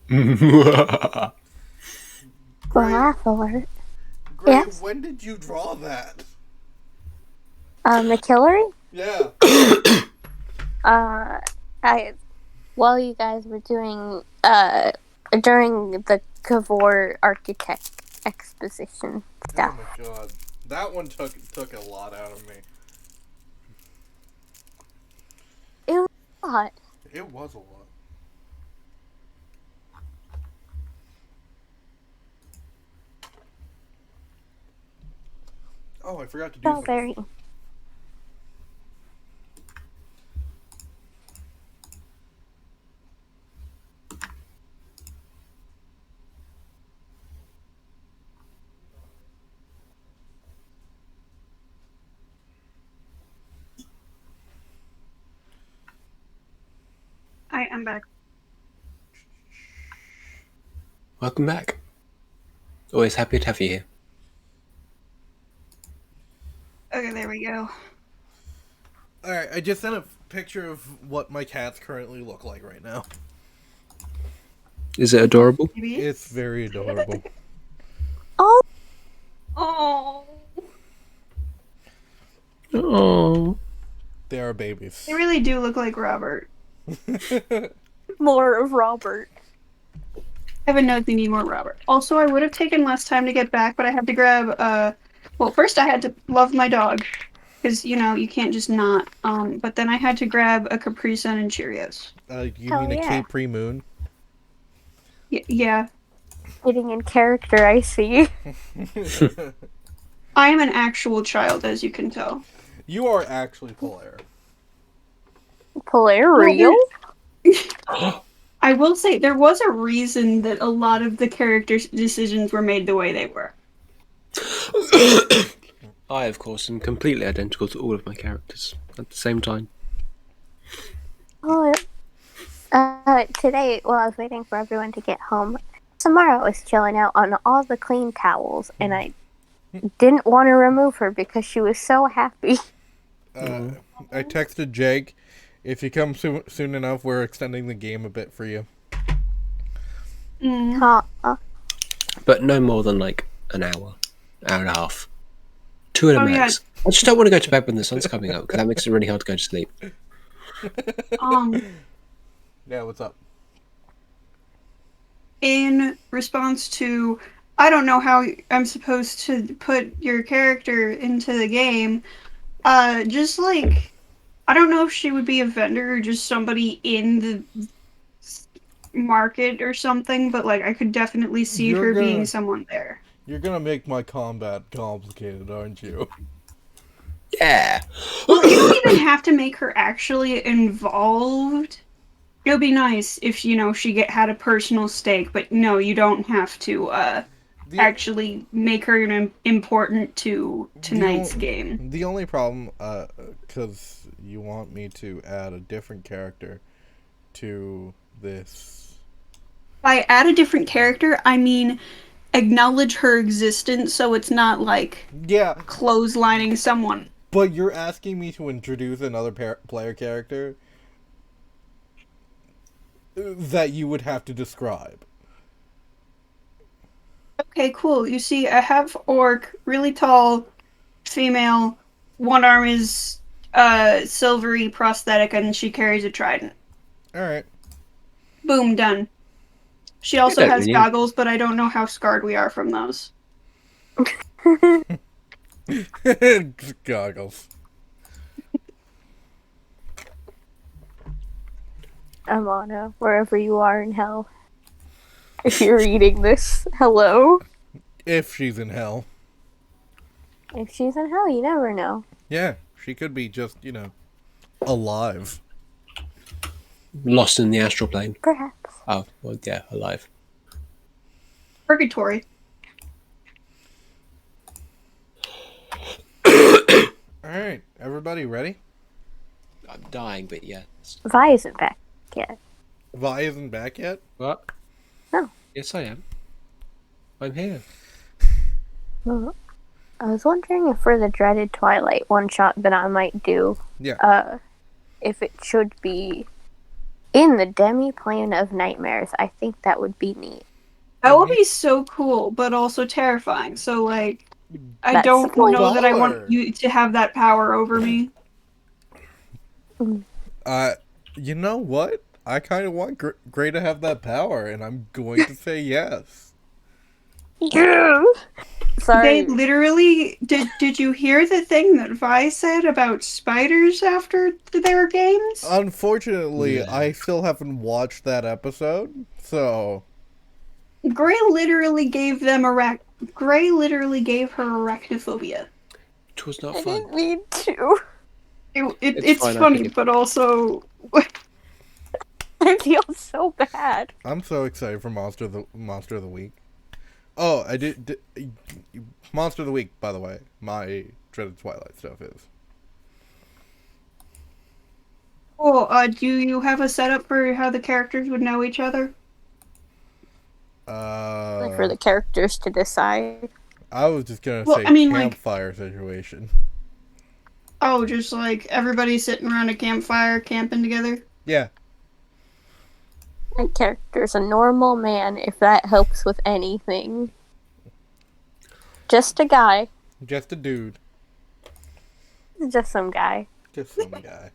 Gray, Laugh alert. Gray, Yes. when did you draw that? McKillary? Yeah. While you guys were doing, during the Cavor architect exposition stuff. Oh my god. That one took a lot out of me. It was a lot. It was a lot. Oh, I forgot to do So something. very. I'm back. Welcome back. Always happy to have you here. Okay, there we go. Alright, I just sent a picture of what my cats currently look like right now. Is it adorable? Maybe. It's very adorable. Oh, Oh, Oh. They are babies. they really do look like Robert. more of Robert. Evan knows we need more Robert. Also, I would have taken less time to get back, but I had to grab, well, first I had to love my dog, because, you can't just not, but then I had to grab a Capri Sun and Cheerios. You Oh, mean a yeah. Capri Moon? Yeah. Getting in character, I see. I am an actual child, as you can tell. You are actually Polaire. Polarial? I will say, there was a reason that a lot of the characters' decisions were made the way they were. I, of course, am completely identical to all of my characters at the same time. Oh, today, while I was waiting for everyone to get home, Samara was chilling out on all the clean towels, and I didn't want to remove her because she was so happy. I texted Jake, if you come soon enough, we're extending the game a bit for you. Huh. But no more than like an hour and a half. 2 at a Oh, max. I just don't want to go to bed when the sun's coming up because that makes it really hard to go to sleep. Yeah, what's up? In response to, I don't know how I'm supposed to put your character into the game, just like, I don't know if she would be a vendor or just somebody in the market or something, but like I could definitely see her being someone there. You're gonna make my combat complicated, aren't you? Yeah. Well, you don't even have to make her actually involved. It would be nice if, she had a personal stake, but no, you don't have to actually make her important to tonight's game. The only problem, because you want me to add a different character to this. By add a different character, I mean acknowledge her existence so it's not like clotheslining someone. But you're asking me to introduce another player character that you would have to describe. Okay, cool. You see, a half-orc, really tall, female, one arm is silvery prosthetic, and she carries a trident. Alright. Boom, done. She also has goggles, but I don't know how scarred we are from those. Goggles. Amana, wherever you are in hell. If you're reading this, hello. If she's in hell. If she's in hell, you never know. Yeah, she could be just, alive. Lost in the astral plane. Perhaps. Oh, well, yeah, alive. Purgatory. Alright, everybody ready? I'm dying, but yeah. Vi isn't back yet. Vi isn't back yet? What? No. Yes, I am. I'm here. Well, I was wondering if for the dreaded Twilight one shot that I might do, Yeah. if it should be In the demi-plane of nightmares, I think that would be neat. That would be so cool, but also terrifying. So, like, I That's don't the point. know that I want Baller. you to have that power over me. You know what? I kind of want Gray to have that power, and I'm going to say yes. Yeah. Sorry. They literally did you hear the thing that Vi said about spiders after their games? Unfortunately, Yeah. I still haven't watched that episode, so Gray literally gave her arachnophobia. It was not I fun. didn't mean to. It's fine, I funny, think it- but also I feel so bad. I'm so excited for Monster of the Week. Oh, I did Monster of the Week, by the way. My dreaded Twilight stuff is. cool. Do you have a setup for how the characters would know each other? Like for the characters to decide. I was just gonna Well, say I mean, like- campfire situation. Oh, just like everybody sitting around a campfire, camping together. Yeah. My character's a normal man, if that helps with anything. Just a guy. Just a dude. Just some guy. Just some guy.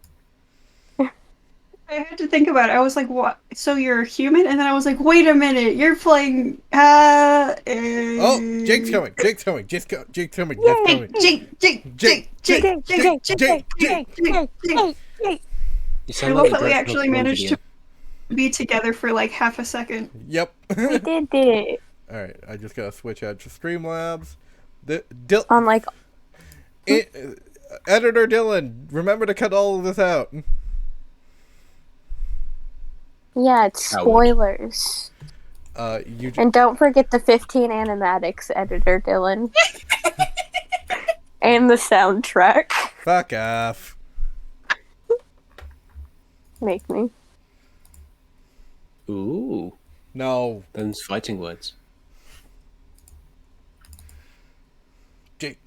I had to think about it. I was like, "What? So you're a human?" And then I was like, "Wait a minute, you're playing." Oh, Jake's coming. Jake's coming. Jake's coming. Just coming. Jake. You I sound love like that we the actually managed to be together for like half a second. Yep. We did it. Alright, I just gotta switch out to Streamlabs. On like, Editor Dylan, remember to cut all of this out. yeah, it's Howard. spoilers. And don't forget the 15 animatics, Editor Dylan. And the soundtrack. Fuck off. Make me. Ooh, No. them's fighting words. Jake.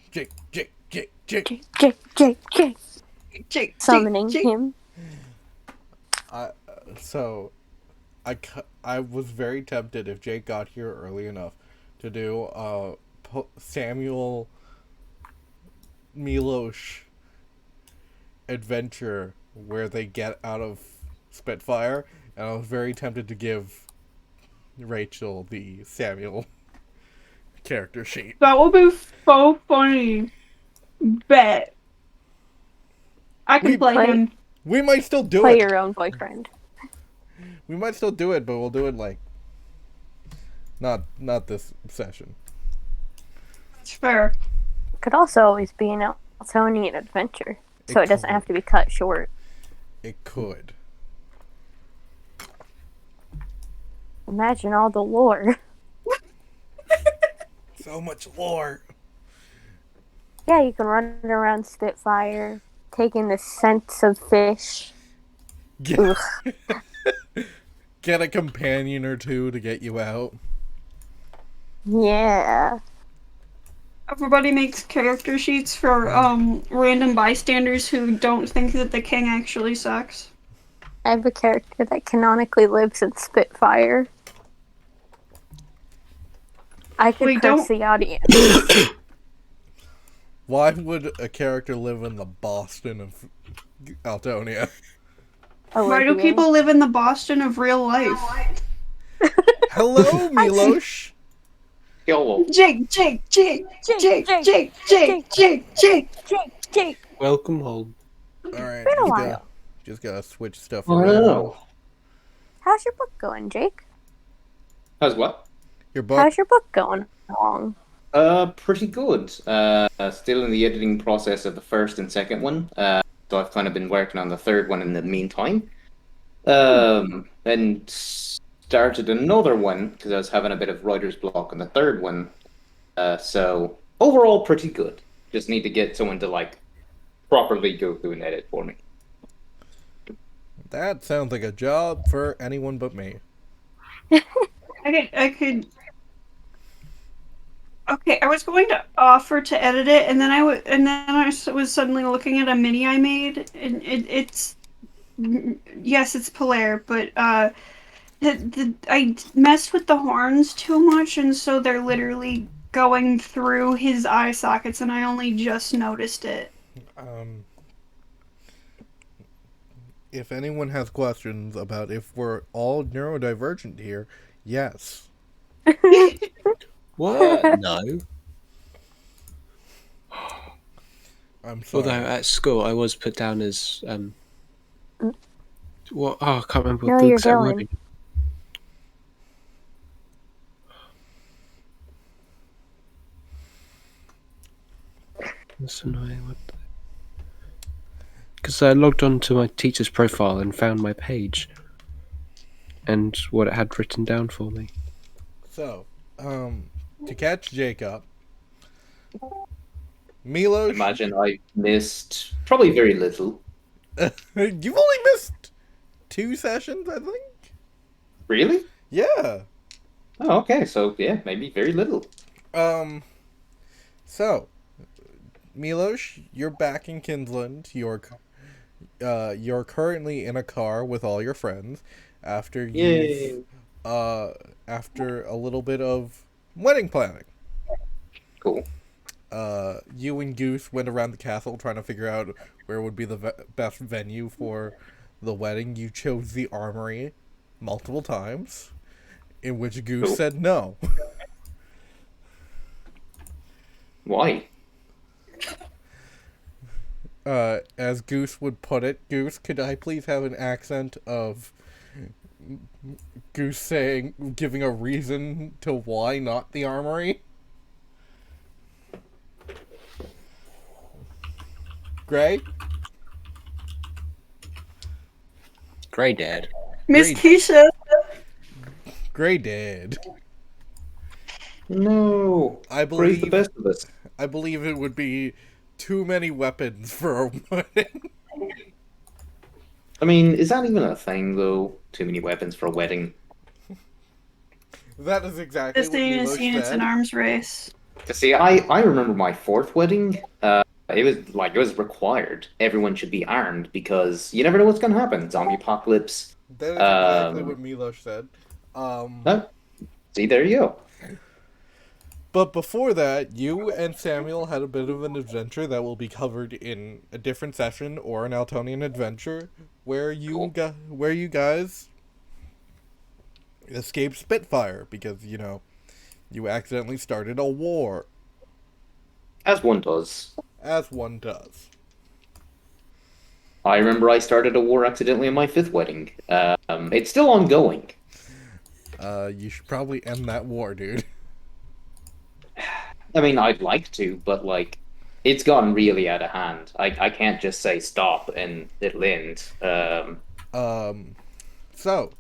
Jake. Summoning him. So, I was very tempted if Jake got here early enough to do Samuel Miloš adventure where they get out of Spitfire, and I was very tempted to give Rachel the Samuel character sheet. That would be so funny. Bet. I can play him. We might still do Play it. your own boyfriend. We might still do it, but we'll do it like not this session. That's fair. Could also always be an Eltonian adventure. So it doesn't could. have to be cut short. It could. Imagine all the lore. So much lore. Yeah, you can run around Spitfire, taking the scents of fish. Get, get a companion or two to get you out. Yeah. Everybody makes character sheets for random bystanders who don't think that the king actually sucks. I have a character that canonically lives in Spitfire. I could Wait, curse don't- the audience. Why would a character live in the Boston of Altonia? Why do Olivia. people live in the Boston of real life? Hello, Miloš. Yo, Jake. Welcome home. Alright, Been a while. just gotta switch stuff around. wow. How's your book going, Jake? How's what? Your book? How's your book going along? Pretty good. Still in the editing process of the first and second one. So I've kind of been working on the third one in the meantime. Then started another one because I was having a bit of writer's block on the third one. So overall, pretty good. Just need to get someone to like properly go through and edit for me. That sounds like a job for anyone but me. I could. Okay, I was going to offer to edit it, and then I was suddenly looking at a mini I made, and it's yes, it's Polaire, but I messed with the horns too much, and so they're literally going through his eye sockets, and I only just noticed it. If anyone has questions about if we're all neurodivergent here, yes. What? No. I'm sorry. Although at school I was put down as what? Oh, I can't remember what No, the you're exact Dylan. wording. That's annoying. Because I logged on to my teacher's profile and found my page and what it had written down for me. So, to catch Jacob, Miloš. Imagine I missed probably very little. You've only missed 2 sessions, I think. Really? Yeah. Oh, okay. So yeah, maybe very little. So, Miloš, you're back in Kinsland. You're currently in a car with all your friends after Yay. after a little bit of wedding planning. Cool. You and Goose went around the castle trying to figure out where would be the best venue for the wedding. You chose the armory multiple times, in which Goose Cool. said no. Why? As Goose would put it, Goose, could I please have an accent of Goose giving a reason to why not the armory? Gray? Grey Dad. Miss Great. Keisha. Gray did. No. I Praise the believe best of us. I believe it would be too many weapons for a wedding. I mean, is that even a thing though? Too many weapons for a wedding. That is exactly This what thing is Miloš seen it's an said. arms race. See, I remember my 4th wedding. It was required. Everyone should be armed because you never know what's gonna happen. Zombie apocalypse. That is exactly what Miloš said. No. See, there you go. But before that, you and Samuel had a bit of an adventure that will be covered in a different session or an Altonian adventure, where you Cool. guys escaped Spitfire because you accidentally started a war, As one does. as one does. I remember I started a war accidentally on my 5th wedding. It's still ongoing. You should probably end that war, dude. I mean, I'd like to, but it's gotten really out of hand. I can't just say stop and it'll end. So,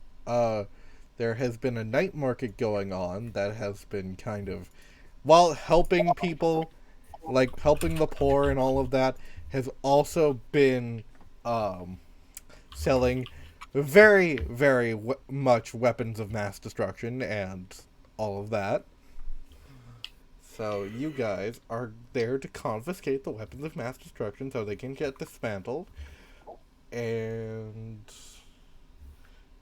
there has been a night market going on that has been kind of, while helping people, like helping the poor and all of that, has also been selling very, very much weapons of mass destruction and all of that. So you guys are there to confiscate the weapons of mass destruction so they can get dismantled and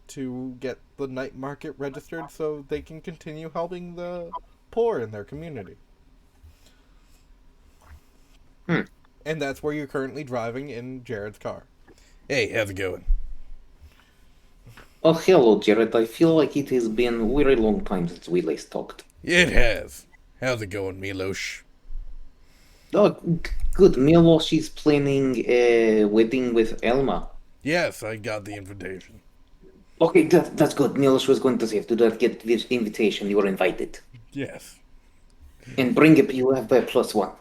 to get the night market registered so they can continue helping the poor in their community. And that's where you're currently driving in Jared's car. Hey, how's it going? Oh, hello, Jared. I feel like it has been a very long time since we last talked. It has. How's it going, Miloš? Oh, good. Miloš is planning a wedding with Elma. Yes, I got the invitation. Okay, that's good. Miloš was going to say, do not get this invitation. You are invited. Yes. And bring up, you have a +1.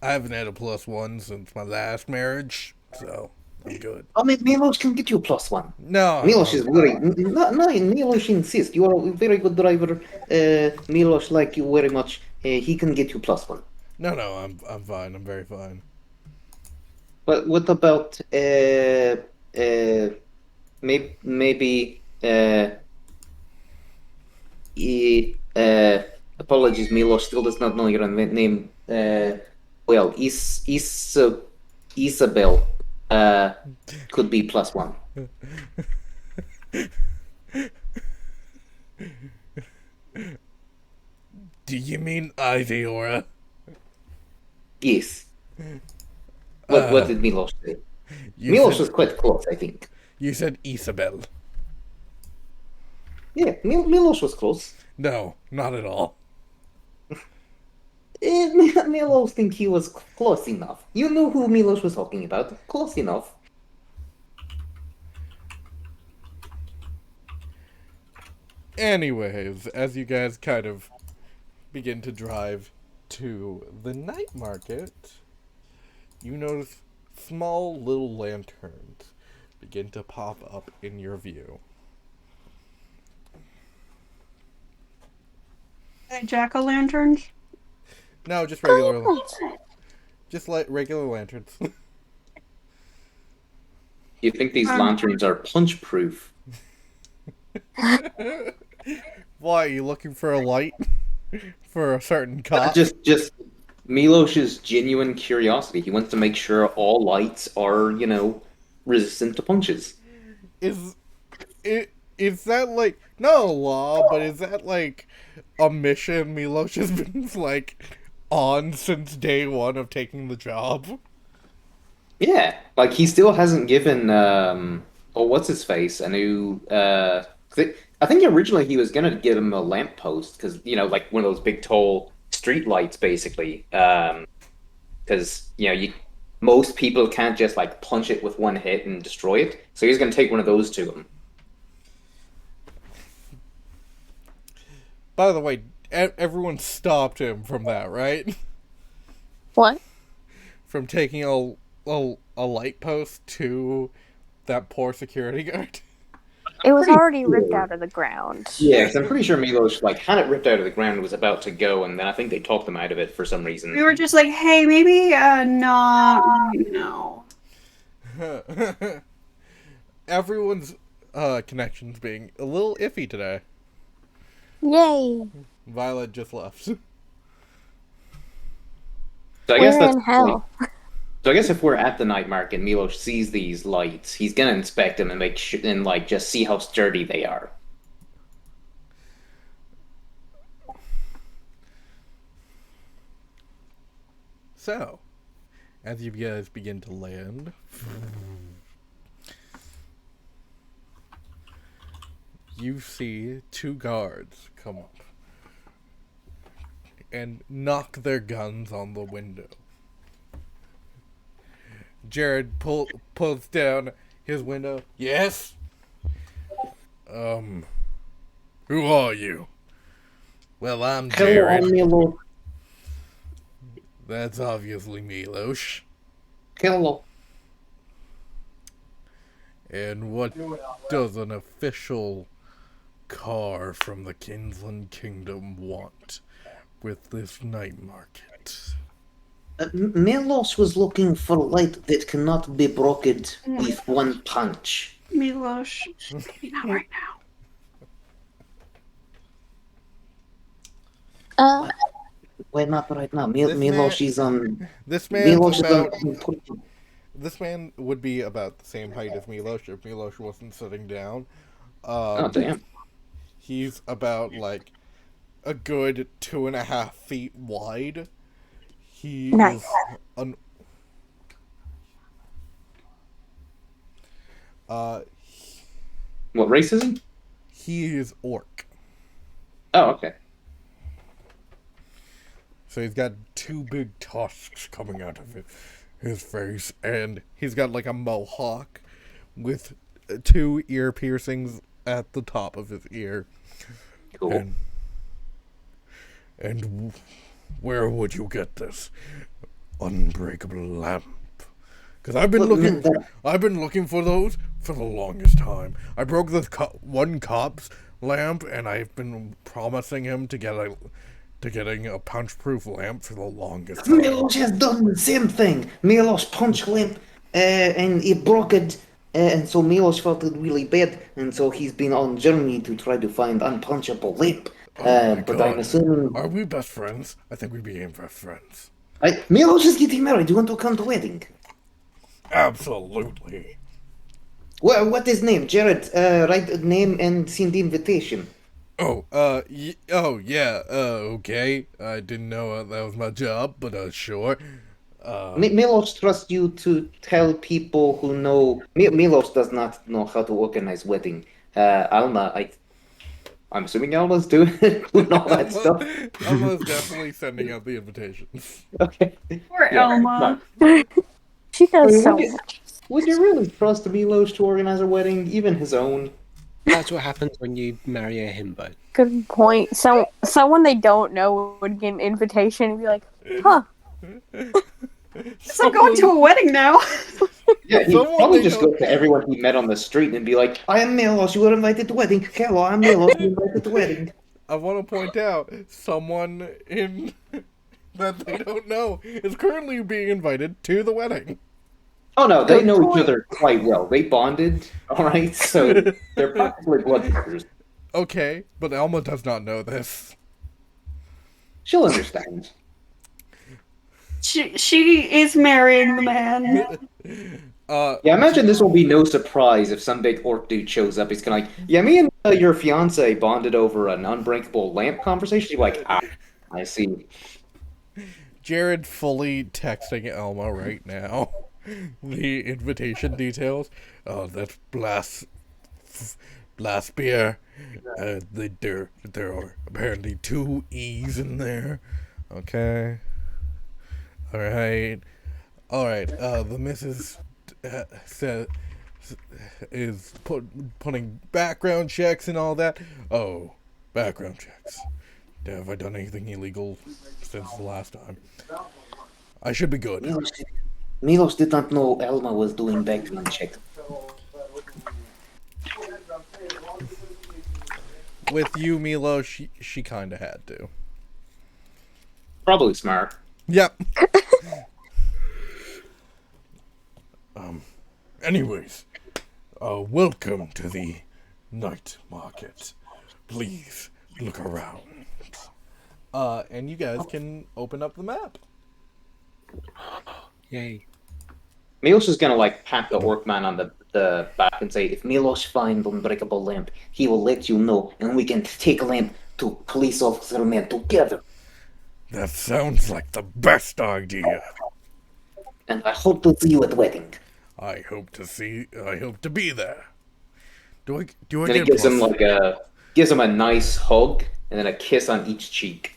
I haven't had a +1 since my last marriage, so I'm good. I mean, Miloš can get you +1. No. Miloš is very... No, Miloš insists. You are a very good driver. Miloš like you very much. He can get you +1. No, I'm fine. I'm very fine. But what about maybe apologies, Miloš still does not know your name. Well, Isabel. Could be +1. Do you mean Ivy Aura? Yes. What did Miloš say? Miloš was quite close, I think. You said Isabel. Yeah, Miloš was close. No, not at all. Miloš think he was close enough. You knew who Miloš was talking about. Close enough. Anyways, as you guys kind of begin to drive to the night market, you notice small little lanterns begin to pop up in your view. Jack-o'-lanterns? No, just regular, just like regular lanterns. You think these lanterns are punch-proof? Why, are you looking for a light? For a certain cop? Just Miloš's genuine curiosity. He wants to make sure all lights are, resistant to punches. Is that like, not a law, but is that like a mission Miloš has been like on since day one of taking the job? Yeah, like he still hasn't given what's his face a new I think originally he was gonna give him a lamppost because like one of those big tall street lights basically because most people can't just like punch it with one hit and destroy it, so he's gonna take one of those to him. By the way, everyone stopped him from that, right? What? From taking a light post to that poor security guard. It was already ripped out of the ground. Yeah, because I'm pretty sure Miloš like had it ripped out of the ground and was about to go, and then I think they talked him out of it for some reason. We were just like, hey, maybe not right now. Everyone's connections being a little iffy today. Yay! Violet just left. So I guess We're that's in hell. So I guess if we're at the night market, Miloš sees these lights, he's gonna inspect them and make sure and like just see how sturdy they are. So, as you guys begin to land, you see two guards come up and knock their guns on the window. Jared pulls down his window. Yes? Who are you? Well, I'm Jared. Hello, Miloš. That's obviously Miloš. Hello. And what does an official car from the Kinsland Kingdom want with this night market? Miloš was looking for light that cannot be broken with one punch. Miloš, maybe not right now. Why not right now? Miloš is on. This man Miloš about. This man would be about the same height as Miloš if Miloš wasn't sitting down. Oh damn! He's about like a good 2.5 feet wide. He Nice. is What race is he? he is orc. Oh, okay. So he's got two big tusks coming out of his face, and he's got like a mohawk with two ear piercings at the top of his ear. Cool. And where would you get this unbreakable lamp? Because I've been looking for those for the longest time. I broke this one cop's lamp, and I've been promising him to getting a punch-proof lamp for the longest time. Miloš has done the same thing. Miloš punched lamp, and he broke it, and so Miloš felt it really bad, and so he's been on journey to try to find unpunchable lamp. But I'm assuming... Are we best friends? I think we became best friends. Miloš is getting married. You want to come to wedding? Absolutely. Well, what is name? Jared, write name and send the invitation. Oh, yeah, okay. I didn't know that was my job, but, sure. Miloš trusts you to tell people who know. Miloš does not know how to organize wedding. Alma, I'm assuming Alma's doing all that stuff. Alma's definitely sending out the invitations. Okay. Poor Yeah, Elma. She does Wait, so would you- much. Would you really trust Miloš to organize a wedding, even his own? That's what happens when you marry a himbo. Good point. So someone they don't know would get an invitation and be like, "Huh, So I'm going to a wedding now. Yeah, he'd Someone probably they just don't- go to everyone he met on the street and be like, I am Miloš, you were invited to wedding. Hello, I'm Miloš, you were invited to wedding. I want to point out someone in that they don't know is currently being invited to the wedding. Oh no, they Good know each point. other quite well. They bonded, alright? So they're practically blood brothers. Okay, but Alma does not know this. She'll understand. She is marrying the man. Yeah, imagine this will be no surprise if some big orc dude shows up. He's kind of like, yeah, me and your fiance bonded over an unbreakable lamp conversation. You're like, I see. Jared fully texting Alma right now the invitation details. Oh, that's blast beer. There are apparently 2 E's in there. Okay. Alright. The missus said is putting background checks and all that. Oh, background checks. Have I done anything illegal since the last time? I should be good. Miloš did not know Elma was doing background check. With you, Miloš, she kind of had to. Probably smart. Yep. Anyways, welcome to the night market. Please look around. And you guys can open up the map. Yay. Miloš is gonna like pat the orc man on the back and say, if Miloš finds unbreakable lamp, he will let you know, and we can take lamp to police officer man together. That sounds like the best idea. And I hope to see you at wedding. I hope to be there. Do I Then he get gives him plus? gives him a nice hug and then a kiss on each cheek.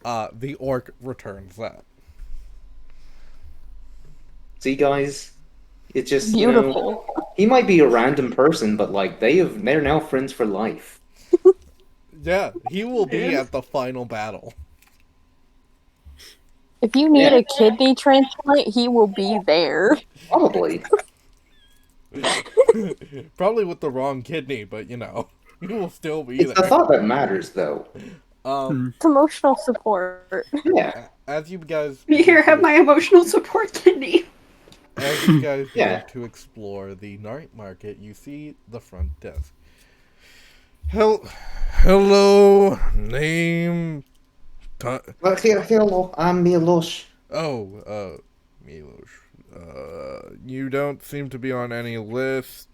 The orc returns that. See, guys, it's just beautiful." he might be a random person, but like they're now friends for life. Yeah, he will be at the final battle. If you need Yeah. a kidney transplant, he will be there. Probably. Probably with the wrong kidney, but he will still be It's the there. thought that matters, though. It's emotional support. Yeah. As you guys Here, have my emotional support kidney. As you guys Yeah. go to explore the night market, you see the front desk. Hello, name. Well, hello, I'm Miloš. Oh, Miloš. You don't seem to be on any list.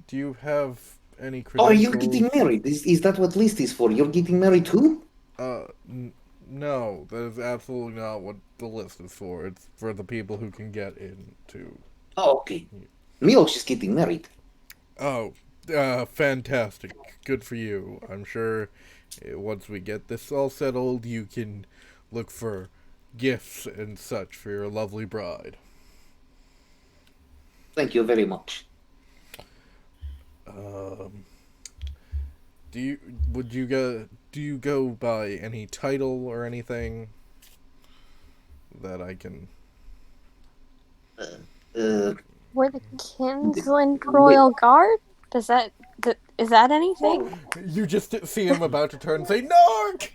Do you have any Oh, credentials? you're getting married. Is that what list is for? You're getting married too? No, that is absolutely not what the list is for. It's for the people who can get into. Oh, okay. Miloš is getting married. Oh, fantastic. Good for you. I'm sure once we get this all settled, you can look for gifts and such for your lovely bride. Thank you very much. Do you go by any title or anything that I can? We're the Kinsland Royal Guard? Is that anything? You just see him about to turn and say, "Narc!"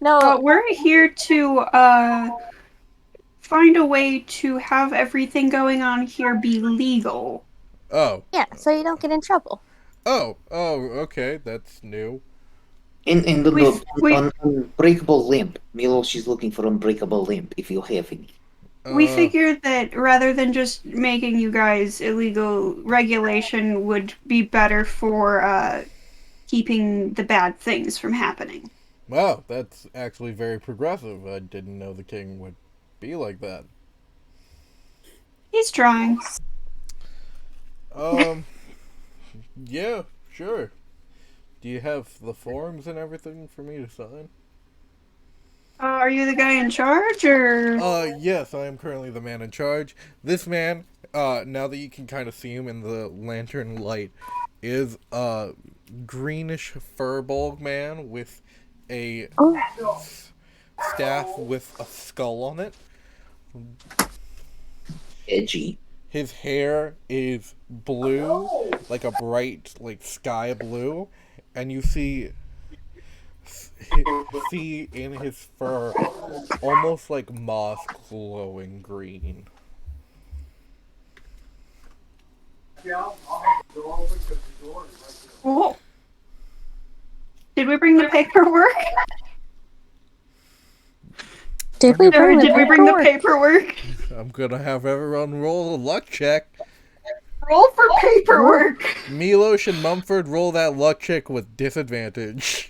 No, We're here to find a way to have everything going on here be legal. Oh, yeah, so you don't get in trouble. okay, that's new. In We- on unbreakable limb. Miloš is looking for unbreakable limb if you have any. We figured that rather than just making you guys illegal, regulation would be better for keeping the bad things from happening. Wow, that's actually very progressive. I didn't know the king would be like that. He's trying. Yeah, sure. Do you have the forms and everything for me to sign? Are you the guy in charge, or? Yes, I am currently the man in charge. This man, now that you can kind of see him in the lantern light, is a greenish furball man with a staff with a skull on it. Edgy. His hair is blue, like a bright, like sky blue, and you see in his fur almost like moss glowing green. Oh. Did we bring the paperwork? Did we bring the paperwork? I'm gonna have everyone roll a luck check. Roll for paperwork. Miloš and Mumford roll that luck check with disadvantage.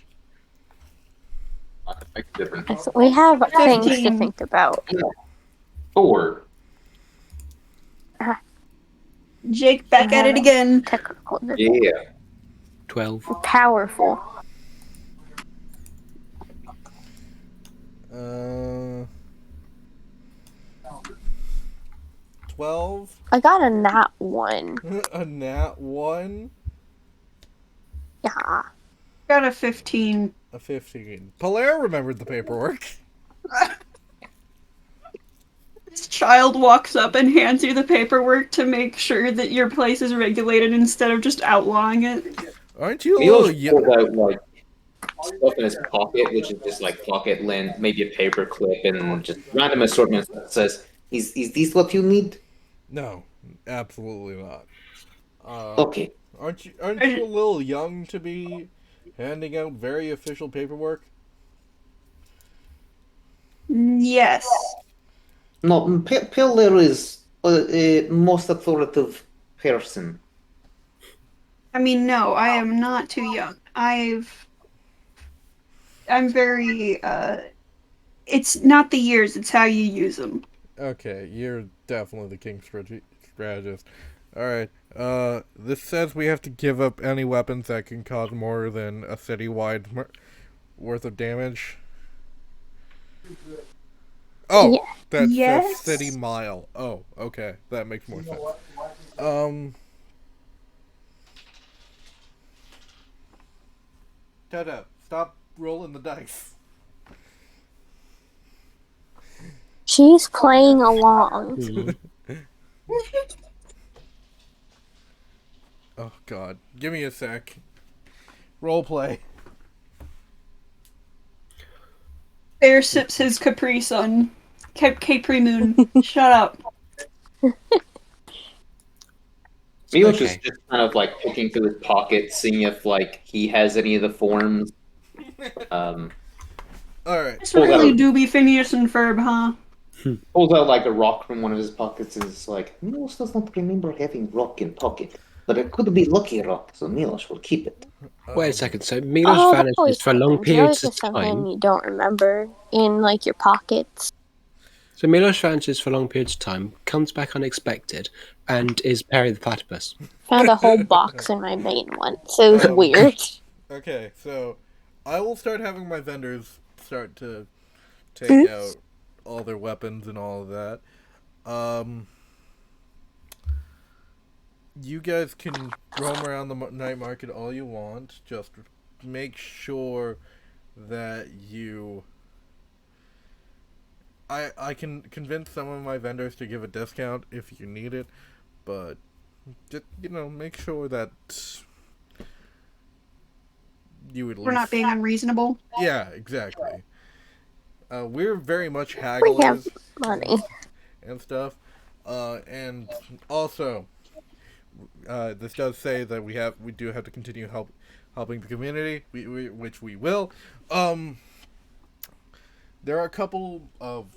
We have things to 15. think about. 4. Jake, back at it again. Technical Yeah. 12. Powerful. 12. I got a nat 1. A nat 1. Yeah. Got a 15. A 15. Polaire remembered the paperwork. This child walks up and hands you the paperwork to make sure that your place is regulated instead of just outlawing it. Aren't you a little Miloš pulls out like stuff in his pocket, which is just like pocket lint, maybe a paper clip, and just random assortments that says, "Is this what you need?" No, absolutely not. Okay. Aren't you a little young to be handing out very official paperwork? Yes. No, Pillar is a most authoritative person. I mean, no, I am not too young. I'm very, it's not the years, it's how you use them. Okay, you're definitely the king's strategist. Alright, this says we have to give up any weapons that can cause more than a city-wide worth of damage. Oh, Yeah. that's Yes. a city mile. Oh, okay, that makes more sense. Tada, stop rolling the dice. She's playing along. Oh god, give me a sec. Role play. Bear sips his Capri Sun. Capri Moon. Shut up. Miloš Okay. is just kind of like looking through his pockets, seeing if like he has any of the forms. Alright. It's really Doobie, Phineas, and Ferb, huh? Pulls out like a rock from one of his pockets and is like, Miloš does not remember having rock in pocket, but it could be lucky rock, so Miloš will keep it. Wait a second. So Miloš that always vanishes for long happens. You periods always of have something time. you don't remember in, like, your pockets. So Miloš vanishes for long periods of time, comes back unexpected, and is Perry the Platypus. Found a whole box in my main one, so it was weird. Okay, so I will start having my vendors start to take out all their weapons and all of that. You guys can roam around the night market all you want. Just make sure that you... I can convince some of my vendors to give a discount if you need it, but just, make sure that you would. We're not being unreasonable. Yeah, exactly. We're very much We hagglers have money. and stuff. And also, this does say that we do have to continue helping the community, which we will. There are a couple of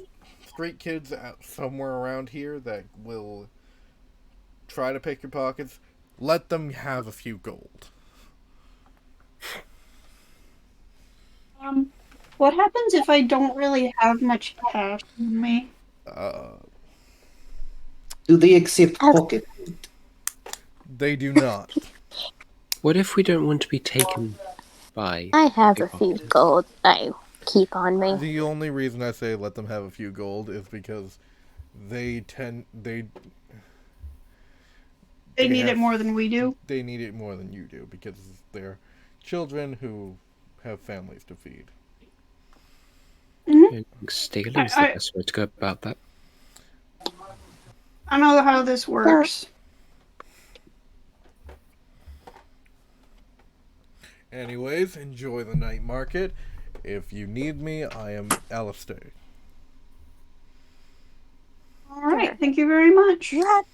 street kids somewhere around here that will try to pick your pockets. Let them have a few gold. What happens if I don't really have much cash on me? Do they accept pocket? They do not. What if we don't want to be taken by? I have a few pickpockets? gold I keep on me. The only reason I say let them have a few gold is because they Need have- it more than we do. They need it more than you do because they're children who have families to feed. Stealing's the best way to go about that. I know how this works. Anyways, enjoy the night market. If you need me, I am Alistair. All right, thank you very much. You had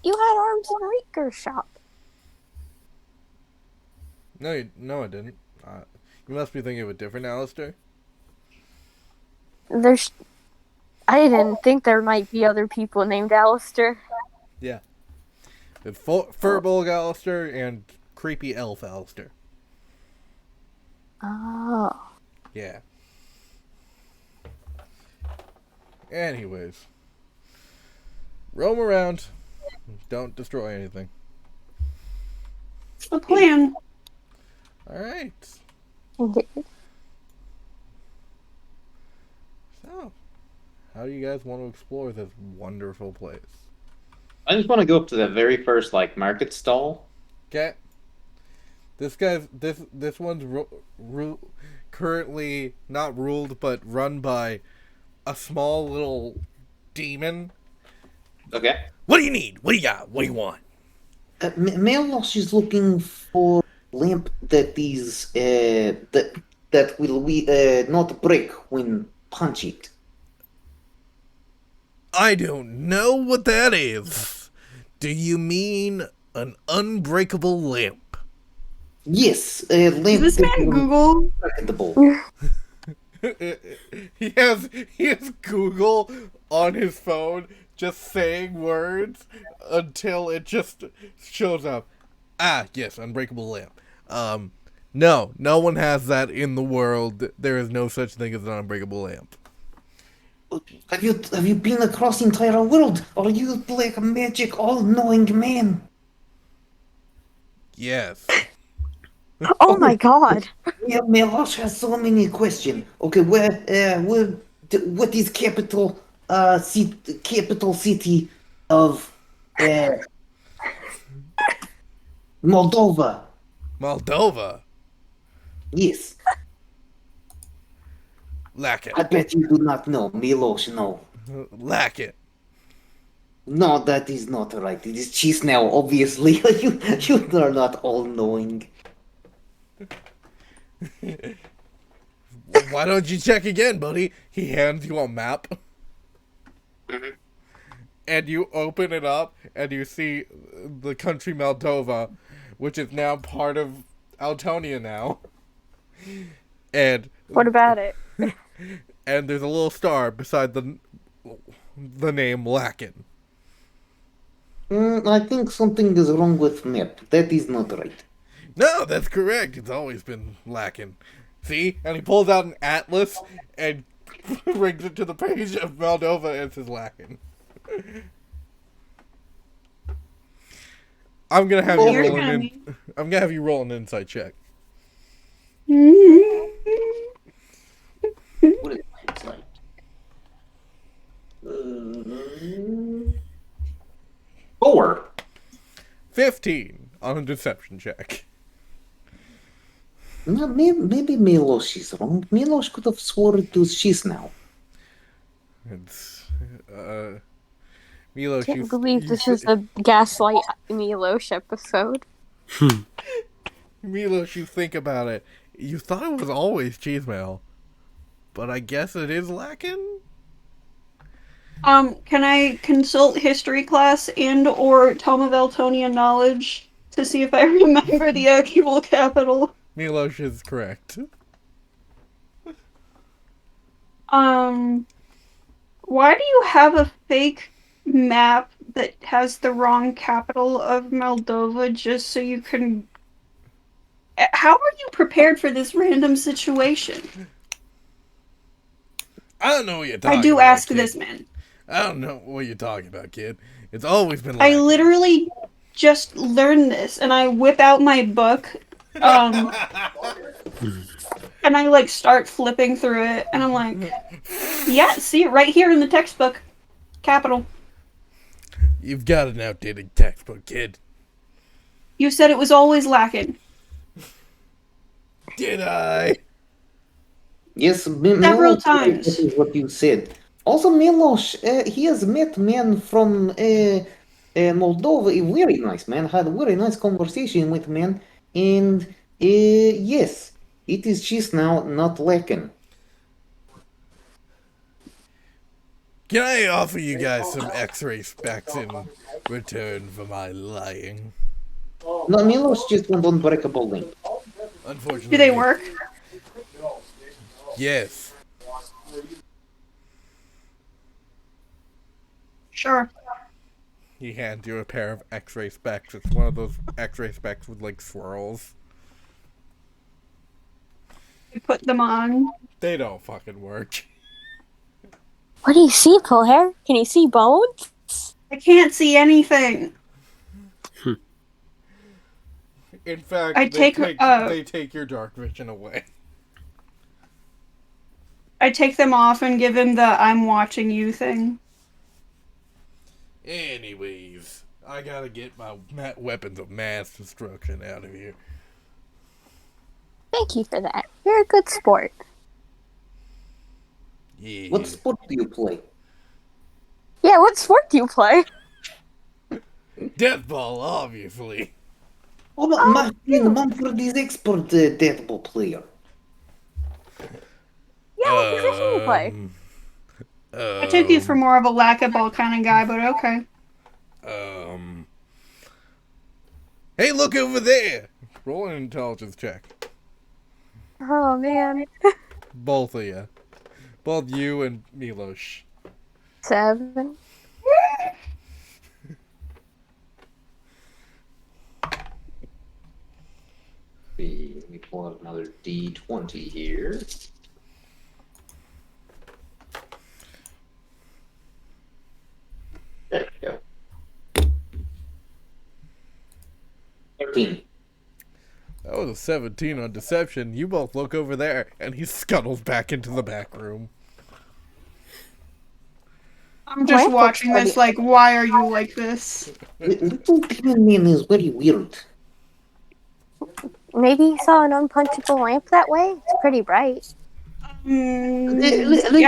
arms in Rieger's shop. No, I didn't. You must be thinking of a different Alistair. I didn't think there might be other people named Alistair. Yeah. It's Furbolg Alistair and Creepy Elf Alistair. Oh. Yeah. Anyways. Roam around. Don't destroy anything. It's the plan. Alright. So, how do you guys want to explore this wonderful place? I just want to go up to the very first market stall. Okay. This one's currently not ruled, but run by a small little demon. Okay. What do you need? What do you got? What do you want? Miloš is looking for lamp that is that will not break when punch it. I don't know what that is. Do you mean an unbreakable lamp? Yes, a lamp. Is this that man will Google? unbreakable. he has Google on his phone just saying words until it just shows up. Ah, yes, unbreakable lamp. No one has that in the world. There is no such thing as an unbreakable lamp. Have you been across the entire world? Are you like a magic all-knowing man? Yes. Oh my god. Yeah, Miloš has so many questions. Okay, what is capital city of Moldova? Moldova. Yes, Lack I it. bet you do not know. Miloš, no. Lack it. No, that is not right. It is cheese now, obviously. you are not all-knowing. Why don't you check again, buddy? He hands you a map. And you open it up, and you see the country Moldova, which is now part of Altonia now. And What about it? and there's a little star beside the name Lacken. I think something is wrong with map. That is not right. No, that's correct. It's always been Lacken. See? And he pulls out an atlas and brings it to the page of Moldova and says Lacken. I'm gonna have you You're roll gonna I'm gonna have you roll an insight check. What is it like? 4. 15 on a deception check. No, maybe Miloš is wrong. Miloš could have sworn it was cheese now. It's Miloš, Can't believe this is a Gaslight Miloš episode. Miloš, you think about it. You thought it was always cheese mail, but I guess it is Lacken. Can I consult history class and or Tome of Eltonia knowledge to see if I remember the actual capital? Miloš is correct. Why do you have a fake map that has the wrong capital of Moldova just so you can... How are you prepared for this random situation? I don't know what you're talking I do about, ask kid. this man. I don't know what you're talking about, kid. It's always been I like literally just learned this, and I whip out my book, and I like start flipping through it, and I'm like, yeah, see it right here in the textbook, capital. You've got an outdated textbook, kid. You said it was always lacking. Did I? Yes, Several Miloš, times. that is what you said. Also, Miloš, he has met men from Moldova. A very nice man. Had a very nice conversation with men, and yes, it is just now not lacking. Can I offer you guys some X-ray specs in return for my lying? No, Miloš just went unbreakable link. Unfortunately. Do they work? Yes. Sure. He hands you a pair of X-ray specs. It's one of those X-ray specs with like swirls. You put them on. They don't fucking work. What do you see, Pullhair? Can you see bones? I can't see anything. In fact, I they take, take your dark vision away. I take them off and give him the I'm watching you thing. Anyways, I gotta get my weapons of mass destruction out of here. Thank you for that. You're a good sport. Yeah. What sport do you play? Yeah, what sport do you play? Deathball, obviously. Oh, but Martin Mumford is expert deathball player. Yeah, what position do you play? I took you for more of a lackaball kind of guy, but okay. Hey, look over there! Roll an intelligence check. Oh, man. Both of you. Both you and Miloš. 7. Let me pull out another D20 here. There we go. 13. That was a 17 on deception. You both look over there, and he scuttles back into the back room. I'm just What? watching this like, why are you like this? Little demon man is very weird. Maybe you saw an unpunchable lamp that way? It's pretty bright. Yeah,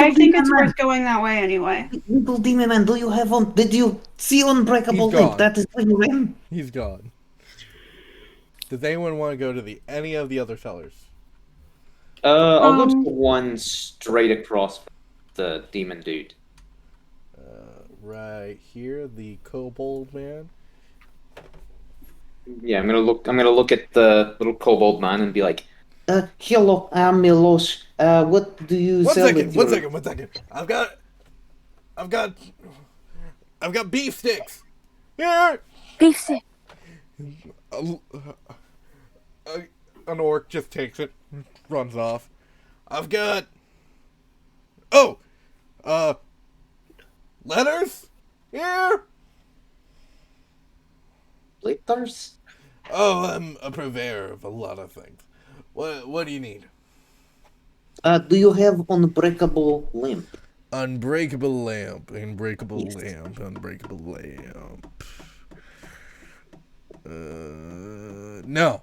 I think it's worth going that way anyway. Little demon man, do you have on? Did you see unbreakable He's link? gone. That is where you ran. He's gone. Does anyone want to go to any of the other cellars? I'll go to the one straight across the demon dude. Right here, the kobold man. Yeah, I'm gonna look at the little kobold man and be like, Hello, I'm Miloš. What do you One sell? second. I've got beef sticks. Here. Beef stick. An orc just takes it, runs off. I've got. Letters? Here? Letters? Oh, I'm a purveyor of a lot of things. What do you need? Do you have unbreakable lamp? Unbreakable lamp. Unbreakable Yes. lamp. Unbreakable lamp. No.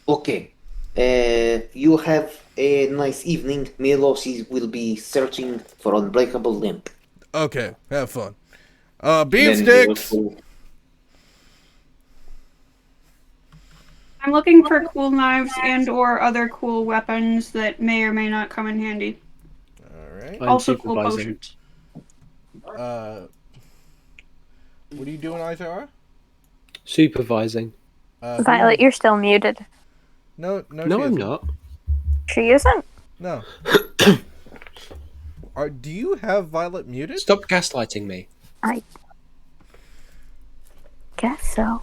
Okay. You have a nice evening. Miloš will be searching for unbreakable lamp. Okay, have fun. then Beef he sticks! will- I'm looking for cool knives and or other cool weapons that may or may not come in handy. Alright. I'm Also cool supervising. potions. What are you doing, Isara? Supervising. Violet, you're still muted. No, No, she I'm isn't. not. She isn't? No. Do you have Violet muted? Stop gaslighting me. I guess so.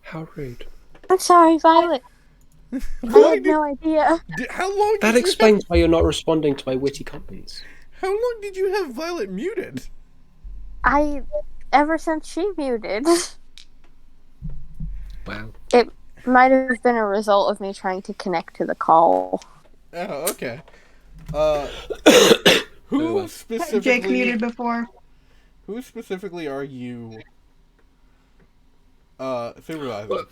How rude. I'm sorry, Violet. I had no idea. How long? That did explains why you're not responding to my witty comments. How long did you have Violet muted? Ever since she muted. Wow. It might have been a result of me trying to connect to the call. Oh, okay. Oh, Who well. specifically? Jake muted before. Who specifically are you? Supervising.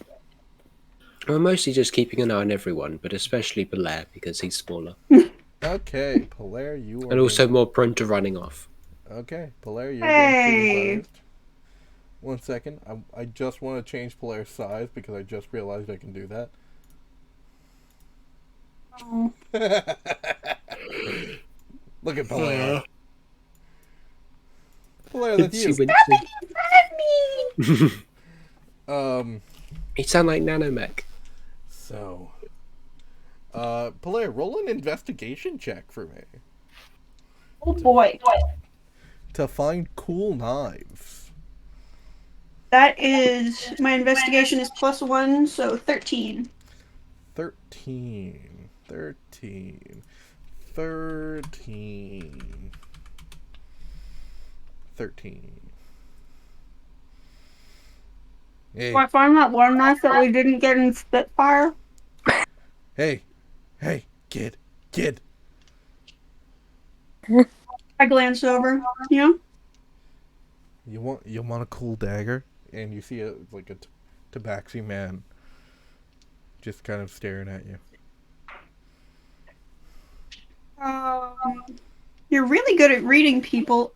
We're mostly just keeping an eye on everyone, but especially Belair because he's smaller. Okay, Polaire, you are. And also more prone to running off. Okay, Polaire, you're Hey. being supervised. 1 second. I just want to change Polaire's size because I just realized I can do that. Oh. Look at Polaire. Polaire, that's She you. went You sound like Nanomech. So, Polaire, roll an investigation check for me Oh boy. to find cool knives. That is, my investigation is +1, so 13. 13. Hey, Do I find that one knife that we didn't get in Spitfire? hey, kid. I glance over, you know? You want a cool dagger? And you see a tabaxi man just kind of staring at you. You're really good at reading people.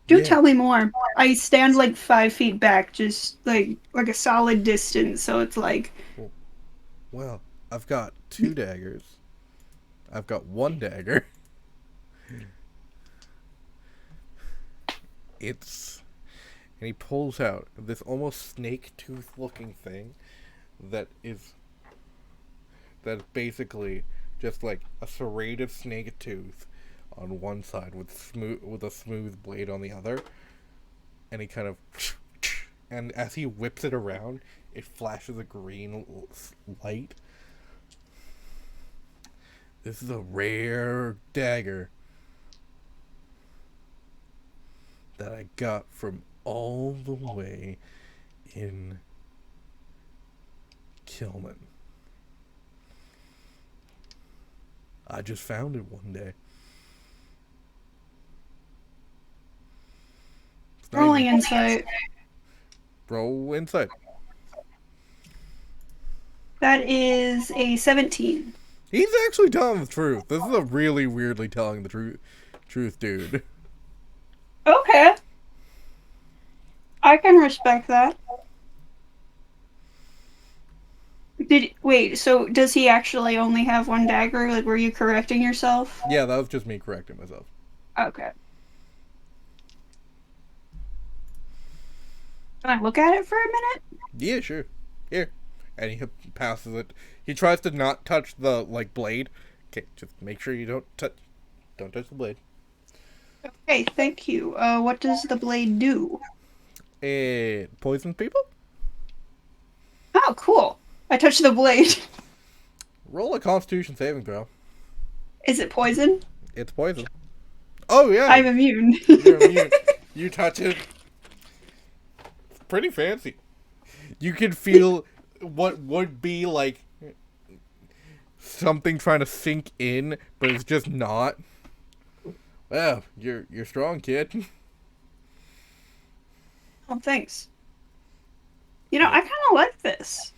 Do Yeah. tell me more. I stand like 5 feet back, just like a solid distance, so it's like, Well, I've got 2 daggers. I've got 1 dagger. And he pulls out this almost snake tooth looking thing that is basically just like a serrated snake tooth on one side with a smooth blade on the other. And he kind of, and as he whips it around, it flashes a green light. This is a rare dagger that I got from all the way in Kilman. I just found it one day. It's not rolling even- insight. Roll insight. That is a 17. He's actually telling the truth. This is a really weirdly telling the truth dude. Okay. I can respect that. Wait, so does he actually only have 1 dagger? Like, were you correcting yourself? Yeah, that was just me correcting myself. Okay. Can I look at it for a minute? Yeah, sure. Here. And he passes it. He tries to not touch the, blade. Okay, just make sure you don't touch the blade. Okay, thank you. What does the blade do? It poisons people? Oh, cool. I touched the blade. Roll a Constitution saving throw. Is it poison? It's poison. Oh, yeah. I'm immune. You're immune. You touch it. It's pretty fancy. You can feel what would be like something trying to sink in, but it's just not. Well, you're strong, kid. Oh, thanks. You know, I kind of like this.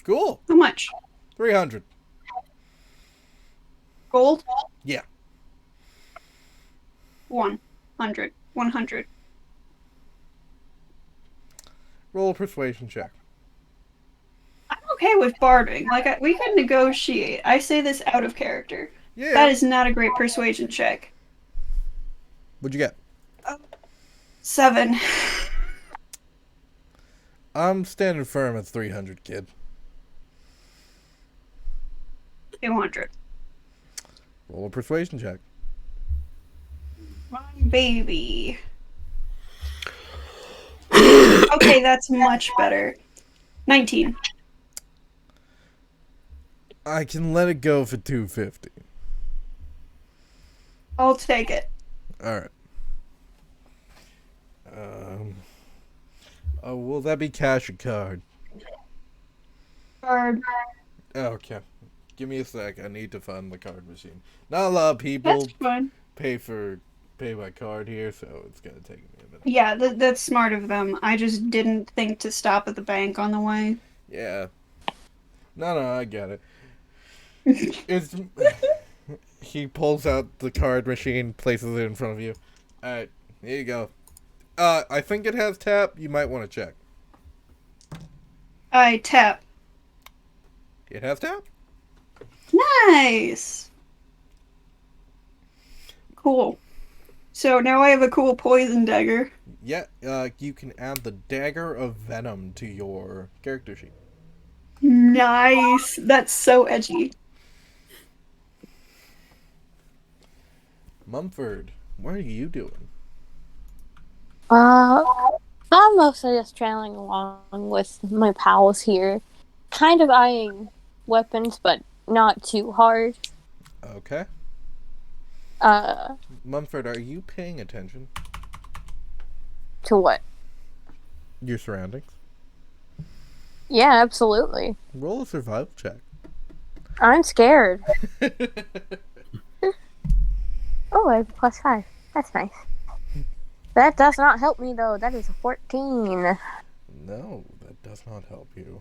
Cool. How much? 300. Gold? Yeah. 100. 100. Roll a persuasion check. I'm okay with bartering. Like, we can negotiate. I say this out of character. Yeah. That is not a great persuasion check. What'd you get? 7. I'm standing firm at 300, kid. 200. Roll a persuasion check. My baby. Okay, that's much better. 19. I can let it go for 250. I'll take it. Alright. Oh, will that be cash or card? Card. Okay. Give me a sec. I need to find the card machine. Not a lot of people That's fine. pay by card here, so it's gonna take me a minute. Yeah, that's smart of them. I just didn't think to stop at the bank on the way. Yeah. No, I get it. It's he pulls out the card machine, places it in front of you. Alright, here you go. I think it has tap. You might want to check. I tap. It has tap? Nice! Cool. So now I have a cool poison dagger. Yeah, you can add the Dagger of Venom to your character sheet. Nice! That's so edgy. Mumford, what are you doing? I'm mostly just trailing along with my pals here. Kind of eyeing weapons, but not too hard. Okay. Mumford, are you paying attention? To what? Your surroundings? Yeah, absolutely. Roll a survival check. I'm scared. Oh, I have a +5. That's nice. That does not help me, though. That is a 14. No, that does not help you.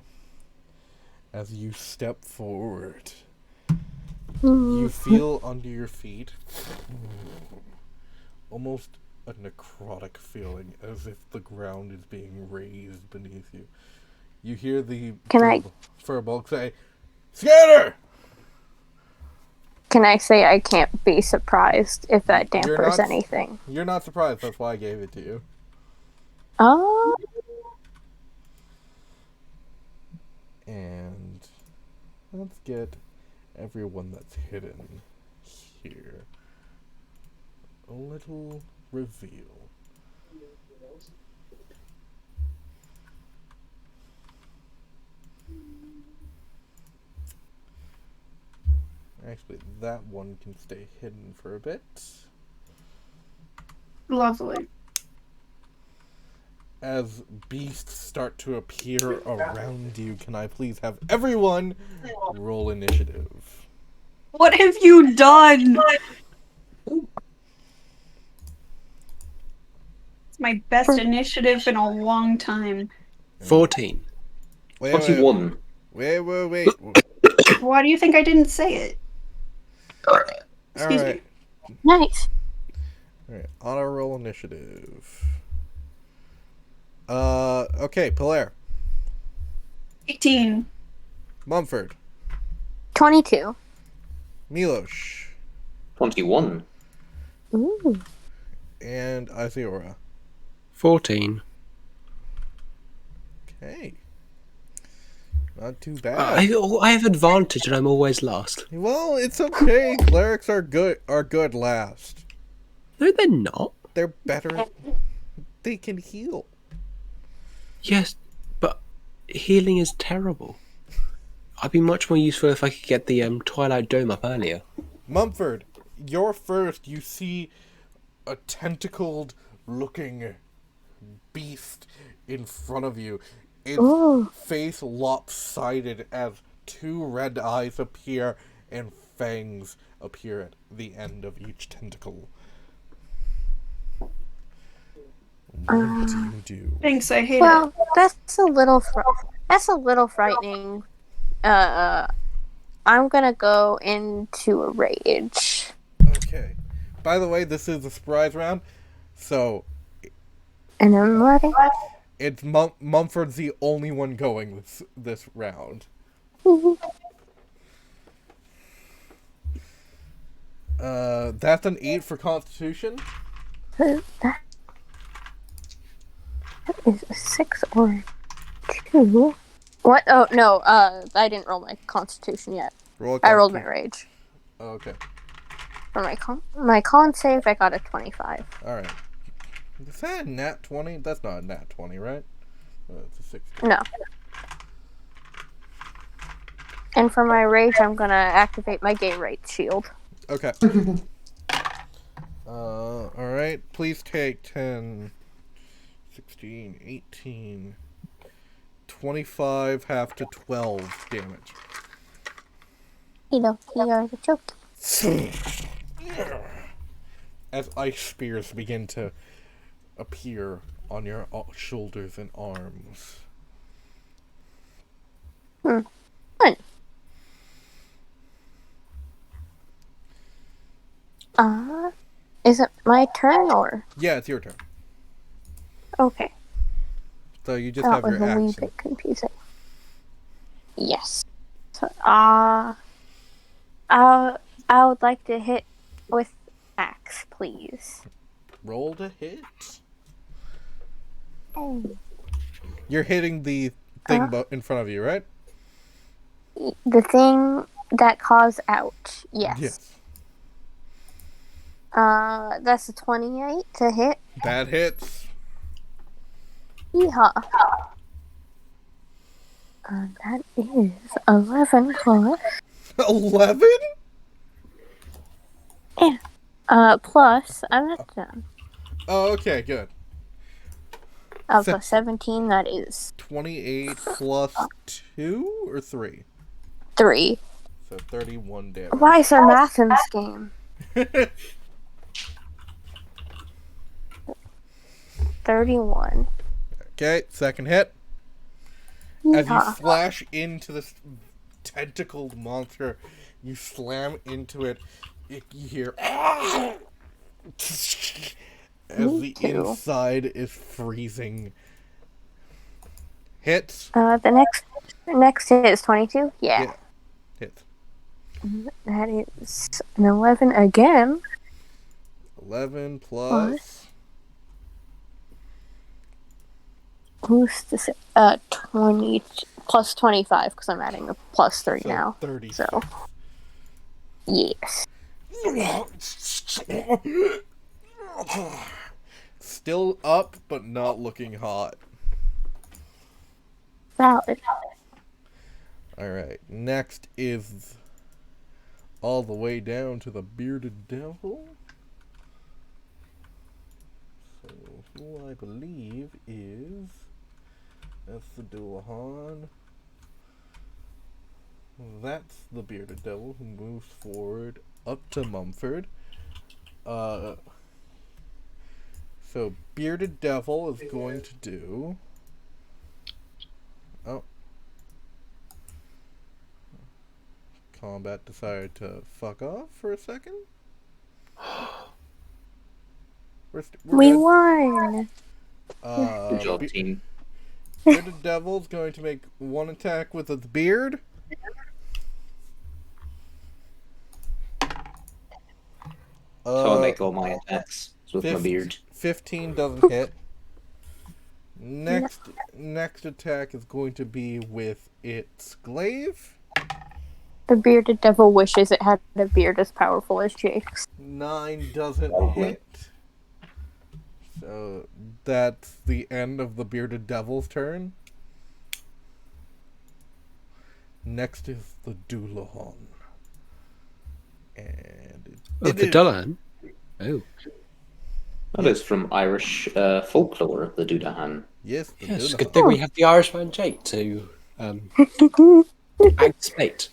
As you step forward, you feel under your feet almost a necrotic feeling, as if the ground is being raised beneath you. You hear the Furbolg say, "Scatter!" Can I say I can't be surprised if that dampers anything? You're not surprised, that's why I gave it to you. Oh. And let's get everyone that's hidden here. A little reveal. Actually, that one can stay hidden for a bit. Lovely. As beasts start to appear around you, can I please have everyone roll initiative? What have you done? It's my best initiative in a long time. 14. Wait. 21. Wait. Why do you think I didn't say it? Excuse me. Nice. Alright, auto roll initiative. Okay, Polaire. 18. Mumford. 22. Miloš. 21. Ooh. And Isiora. 14. Okay. Not too bad. I have advantage and I'm always last. Well, it's okay. Clerics are good last. No, they're not. They're better. They can heal. Yes, but healing is terrible. I'd be much more useful if I could get the Twilight Dome up earlier. Mumford, you're first. You see a tentacled looking beast in front of you. Its face lopsided as two red eyes appear and fangs appear at the end of each tentacle. What do you do? Thanks, I hate Well, it. that's a little frightening. I'm gonna go into a rage. Okay. By the way, this is a surprise round, so And I'm ready. it's Mumford's the only one going this round. That's an 8 for Constitution. Is a 6 or 2? What? Oh, no, I didn't roll my constitution yet. I rolled my rage. Oh, okay. For my con save, I got a 25. Alright. Is that a nat 20? That's not a nat 20, right? It's a 16. No. And for my rage, I'm gonna activate my gay rate shield. Okay. Alright. Please take 10, 16, 18, 25, half to 12 damage. You know, you are the joke. As ice spears begin to appear on your shoulders and arms. Fun. Is it my turn or? Yeah, it's your turn. Okay. So you just That have was your a wee action. bit confusing. Yes. So, I would like to hit with axe, please. Roll to hit. Oh. You're hitting the thing in front of you, right? The thing that caused ouch. Yes. That's a 28 to hit. That hits. Yeehaw. That is 11 plus. 11? Yeah. Plus, I'm not done. Oh, okay, good. Plus 17, that is 28 plus 2 or 3? 3. So 31 damage. Why is there math in this game? 31. Okay, second hit. As you slash into this tentacled monster, you slam into it, you hear as the inside is freezing. Hits. The next hit is 22. Yeah. Hits. That is an 11 again. 11 plus. Who's this? 20 plus 25 because I'm adding a plus 3 So now. 30. So, yes. Still up, but not looking hot. Valid. Alright, next is all the way down to the bearded devil. So, who I believe is... That's the Dullahan. That's the bearded devil who moves forward up to Mumford. So, bearded devil is going to do... Oh. Combat decided to fuck off for a second. We won! Good job, team. Bearded Devil's going to make one attack with its beard. So I make all my attacks with my beard. 15 doesn't hit. Next attack is going to be with its glaive. The bearded devil wishes it had a beard as powerful as Jake's. 9 doesn't hit. So that's the end of the bearded devil's turn. Next is the Dullahan. And the Dullahan? Oh. That is from Irish folklore, the Dullahan. Yes, the Yes, Dullahan. good thing we have the Irishman Jake to anticipate.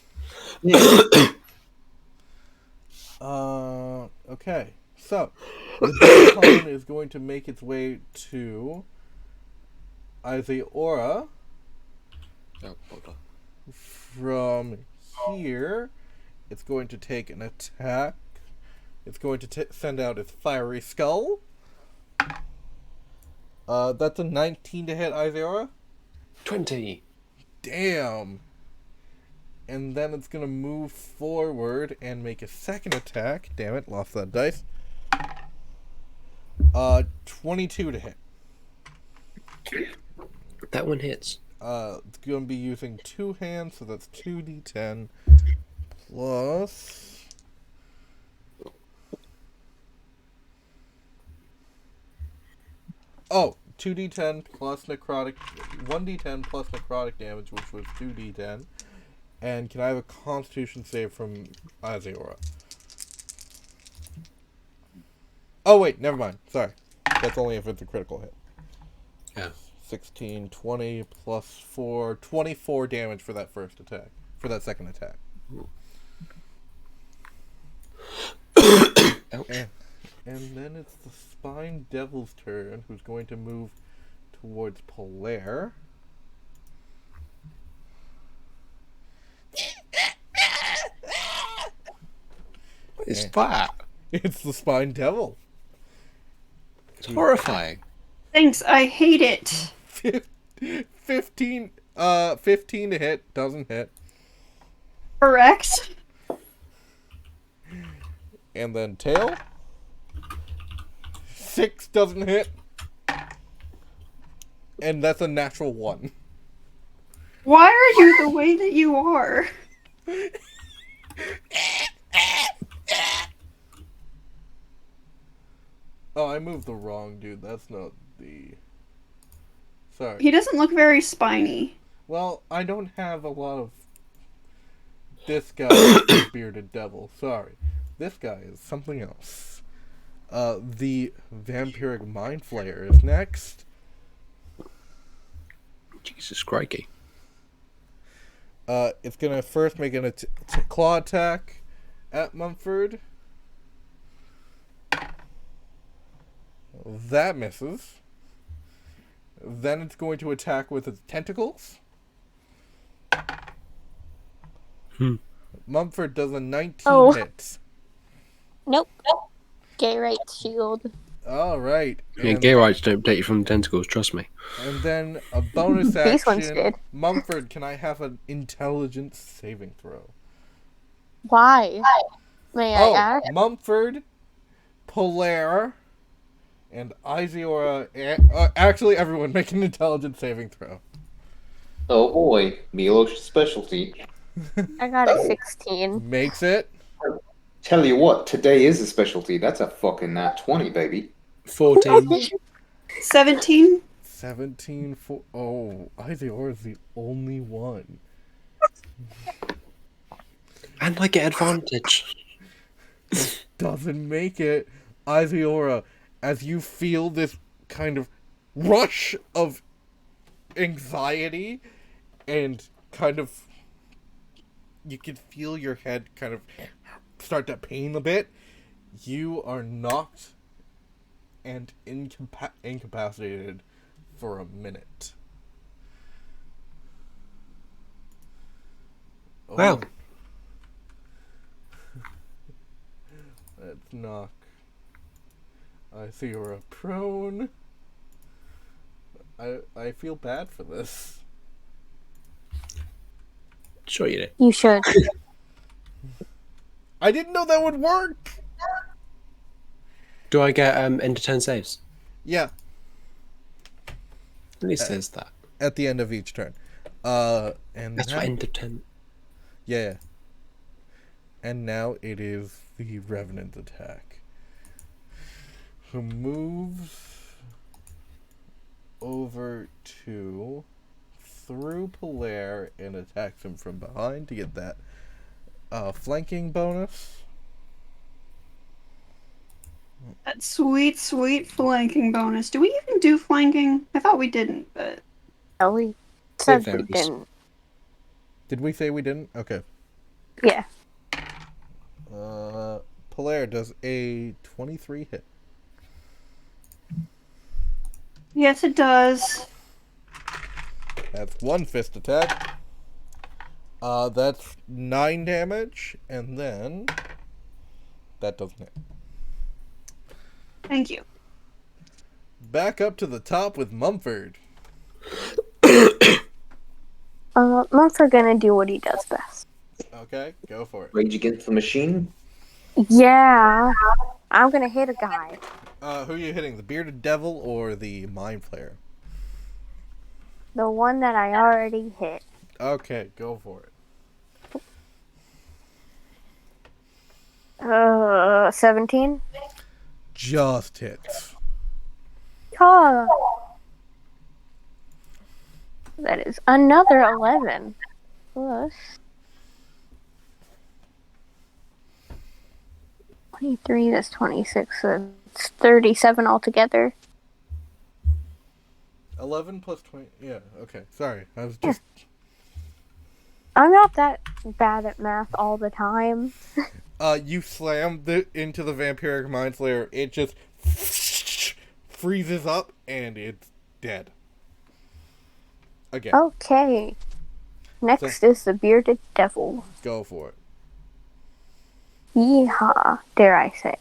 Okay. So, the Dullahan is going to make its way to Iseora. Oh, hold on. From here, it's going to take an attack. It's going to send out its fiery skull. That's a 19 to hit Iseora. 20. Damn. And then it's going to move forward and make a second attack. Damn it, lost that dice. 22 to hit. That one hits. It's going to be using 2 hands, so that's 2d10 plus... Oh, 2d10 plus necrotic... 1d10 plus necrotic damage, which was 2d10. And can I have a constitution save from Aziora? Oh, wait, never mind. Sorry. That's only if it's a critical hit. Yeah. 16, 20 plus 4, 24 damage for that first attack. For that second attack. Ouch. And then it's the Spine Devil's turn, who's going to move towards Polaire. What is that? It's the Spine Devil. It's horrifying. Thanks, I hate it. 15 to hit, doesn't hit. Correct. And then tail. 6 doesn't hit. And that's a natural 1. Why are you the way that you are? Oh, I moved the wrong dude. That's not the... Sorry. He doesn't look very spiny. Well, I don't have a lot of this guy, bearded devil. Sorry. This guy is something else. The vampiric mind flayer is next. Jesus crikey. It's gonna first make an claw attack at Mumford. That misses. Then it's going to attack with its tentacles. Mumford does a 19 hits. Nope. Gay rights shield. Alright. Yeah, gay rights don't protect you from the tentacles, trust me. And then a bonus These ones action. did. Mumford, can I have an intelligence saving throw? Why? May I ask? Mumford, Polaire, and Iziora. Actually, everyone make an intelligence saving throw. Oh boy, Miloš's specialty. I got a 16. Makes it. Tell you what, today is a specialty. That's a fucking nat 20, baby. 14. 17? 17 for... Oh, Iziora is the only one. And I get advantage. Doesn't make it. Iziora, as you feel this kind of rush of anxiety and kind of... You can feel your head kind of start to pain a bit. You are knocked and incapacitated for a minute. Wow. Let's knock. I see you're a prone. I feel bad for this. Sure you do. You should. I didn't know that would work. Do I get end of turn saves? Yeah, At least there's that. at the end of each turn. And That's now, what end of turn. yeah. And now it is the Revenant attack. Who moves over to through Polaire and attacks him from behind to get that flanking bonus. That sweet, sweet flanking bonus. Do we even do flanking? I thought we didn't, but... Oh, we said we varies. didn't. Did we say we didn't? Okay. Yeah. Polaire does a 23 hit. Yes, it does. That's one fist attack. That's 9 damage, and then that doesn't hit. Thank you. Back up to the top with Mumford. Mumford gonna do what he does best. Okay, go for it. Rage Against the Machine. Yeah. I'm gonna hit a guy. Who are you hitting? The Bearded Devil or the Mind Flayer? The Mind Flayer. Okay. Mind Flayer. Mind Flayer. The one that I already hit. Okay, go for it. 17. Just hits. Ah. That is another 11. Plus 23, that's 26, so it's 37 altogether. 11 plus 20. Yeah, okay. Sorry. I was just. I'm not that bad at math all the time. You slam into the vampiric mind flayer. It just freezes up and it's dead. Again. Okay. Next is the bearded devil. Go for it. Yeehaw, dare I say.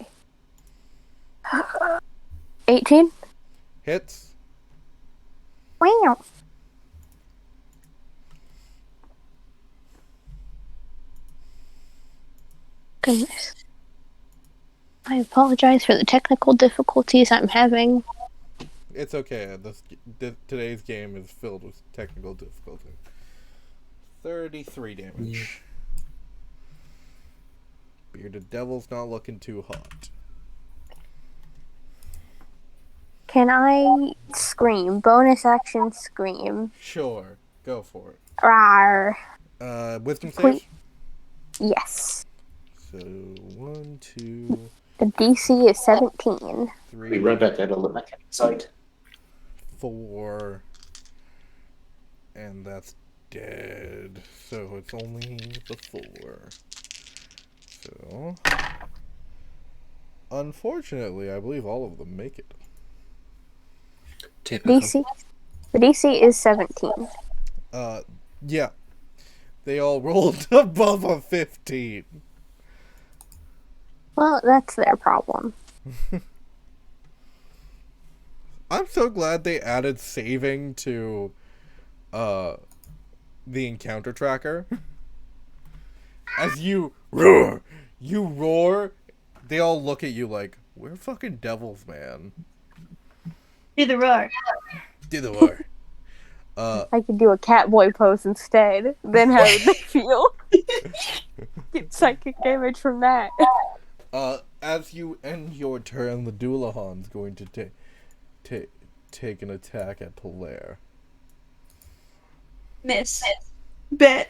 18? Hits. Wow. Goodness. I apologize for the technical difficulties I'm having. It's okay. Today's game is filled with technical difficulty. 33 damage. Yeah. Bearded devil's not looking too hot. Can I scream? Bonus action scream. Sure. Go for it. Rawr. Wisdom Wait. save? Yes. So, 1, 2, The DC is 17. 3, We read that a little bit inside. 4, and that's dead. So it's only the 4. So, unfortunately, I believe all of them make it. Typical. DC. The DC is 17. Yeah. They all rolled above a 15. Well, that's their problem. I'm so glad they added saving to the encounter tracker. As you roar, they all look at you like, we're fucking devils, man. Do the roar. Do the roar. I could do a catboy pose instead. Then how would they feel? Get psychic damage from that. As you end your turn, the Dullahan's going to take an attack at Polaire. Miss. Bet.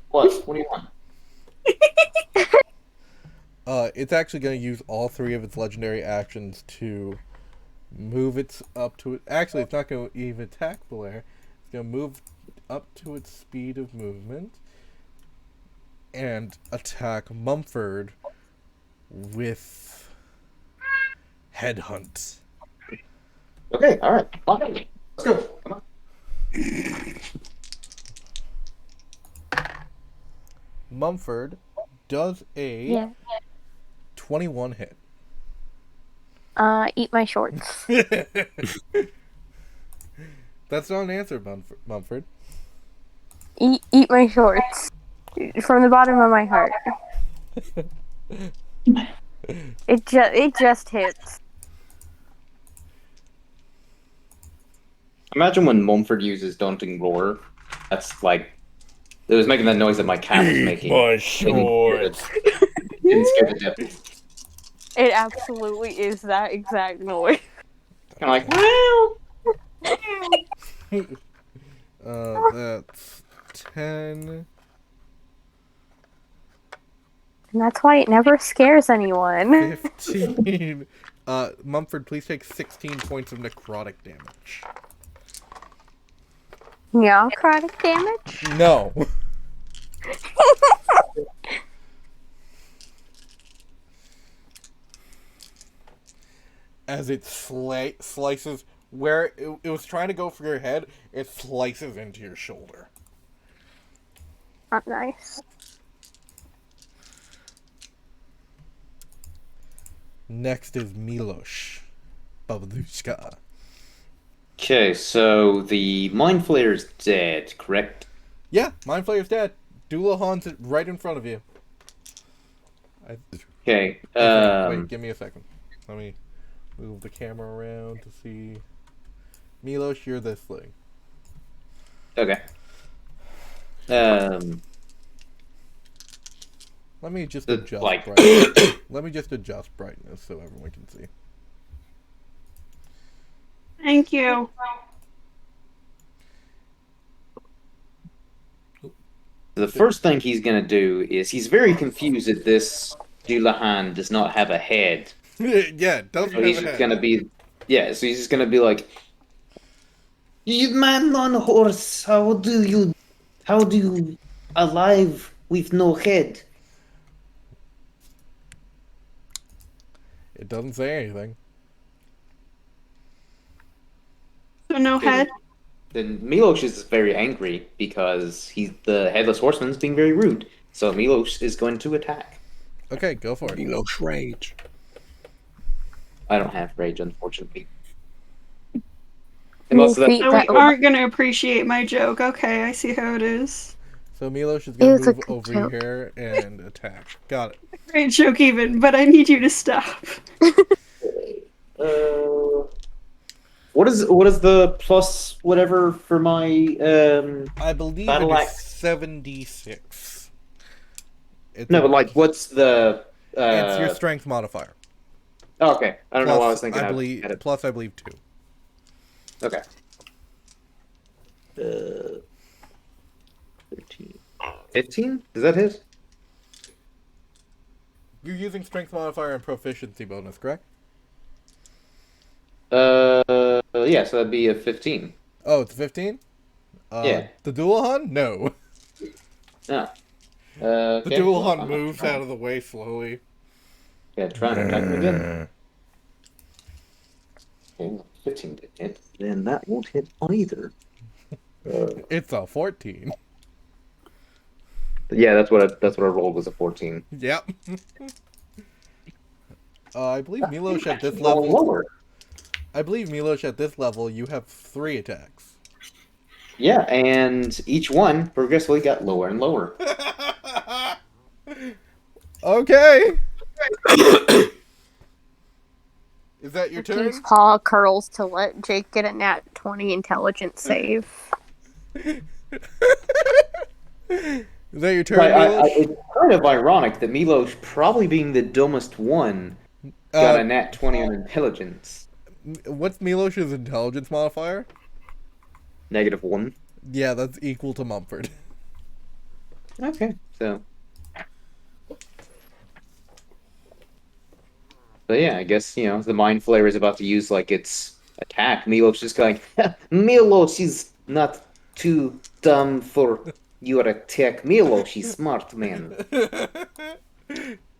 What? What do you want? It's actually going to use all 3 of its legendary actions to move up to it. Actually, it's not going to even attack Polaire. It's going to move up to its speed of movement and attack Mumford with Headhunt. Okay, alright. Okay. Let's go. Come on. Mumford does a 21 hit. Eat my shorts. That's not an answer, Mumford. Eat my shorts. From the bottom of my heart. It just hits. Imagine when Mumford uses Daunting Roar. That's like... It was making that noise that my cat was making. My shorts. Didn't scare the devil. It absolutely is that exact noise. Kind of like... That's 10. And that's why it never scares anyone. 15. Mumford, please take 16 points of necrotic damage. Yeah, necrotic damage? No. As it slices where it was trying to go for your head, it slices into your shoulder. Not nice. Next is Miloš. Babalushka. Okay, so the Mind Flayer's dead, correct? Yeah, Mind Flayer's dead. Dullahan's right in front of you. Okay. Wait, give me a second. Let me move the camera around to see. Miloš, you're this thing. Okay. Let me just The- adjust like- brightness. Let me just adjust brightness so everyone can see. Thank you. The first thing he's gonna do is he's very confused that this Dullahan does not have a head. Yeah, it doesn't So have he's a just head. gonna be, yeah. So he's just gonna be like, You man on horse, how do you alive with no head? It doesn't say anything. So no head. then Miloš is very angry because the headless horseman's being very rude. So Miloš is going to attack. Okay, go for it. Miloš rage. I don't have rage, unfortunately. Your Unless that, feet So that we aren't gonna appreciate my joke. Okay, I see how it is. So Miloš is It gonna was a move good over joke. here and attack. Got it. Great joke, even, but I need you to stop. what is the plus whatever for my I believe Battle it is axe. 76. It's no, but like what's the it's your strength modifier. oh, okay. I don't know what I was Plus, thinking. I believe had it. plus I believe 2. Okay. 13. 15? Is that his? You're using strength modifier and proficiency bonus, correct? Yeah, so that'd be a 15. Oh, it's 15? Yeah. The Dullahan? No. Yeah. The Dullahan moves out of the way slowly. Yeah, trying to attack him again. Okay, 15 didn't hit. Then that won't hit either. It's a 14. Yeah, that's what I rolled was a 14. Yep. I believe Miloš at this Rolling level. lower. I believe Miloš at this level, you have 3 attacks. Yeah, and each one progressively got lower and lower. Okay. Is that your turn? King's paw curls to let Jake get a nat 20 intelligence save. Is that your turn, Right, Miloš? it's kind of ironic that Miloš, probably being the dumbest one, got a nat 20 on intelligence. What's Miloš's intelligence modifier? -1. Yeah, that's equal to Mumford. Okay, so. But yeah, I guess, the Mind Flayer is about to use, like, its attack. Miloš just going, Miloš is not too dumb for your attack. Miloš is smart, man.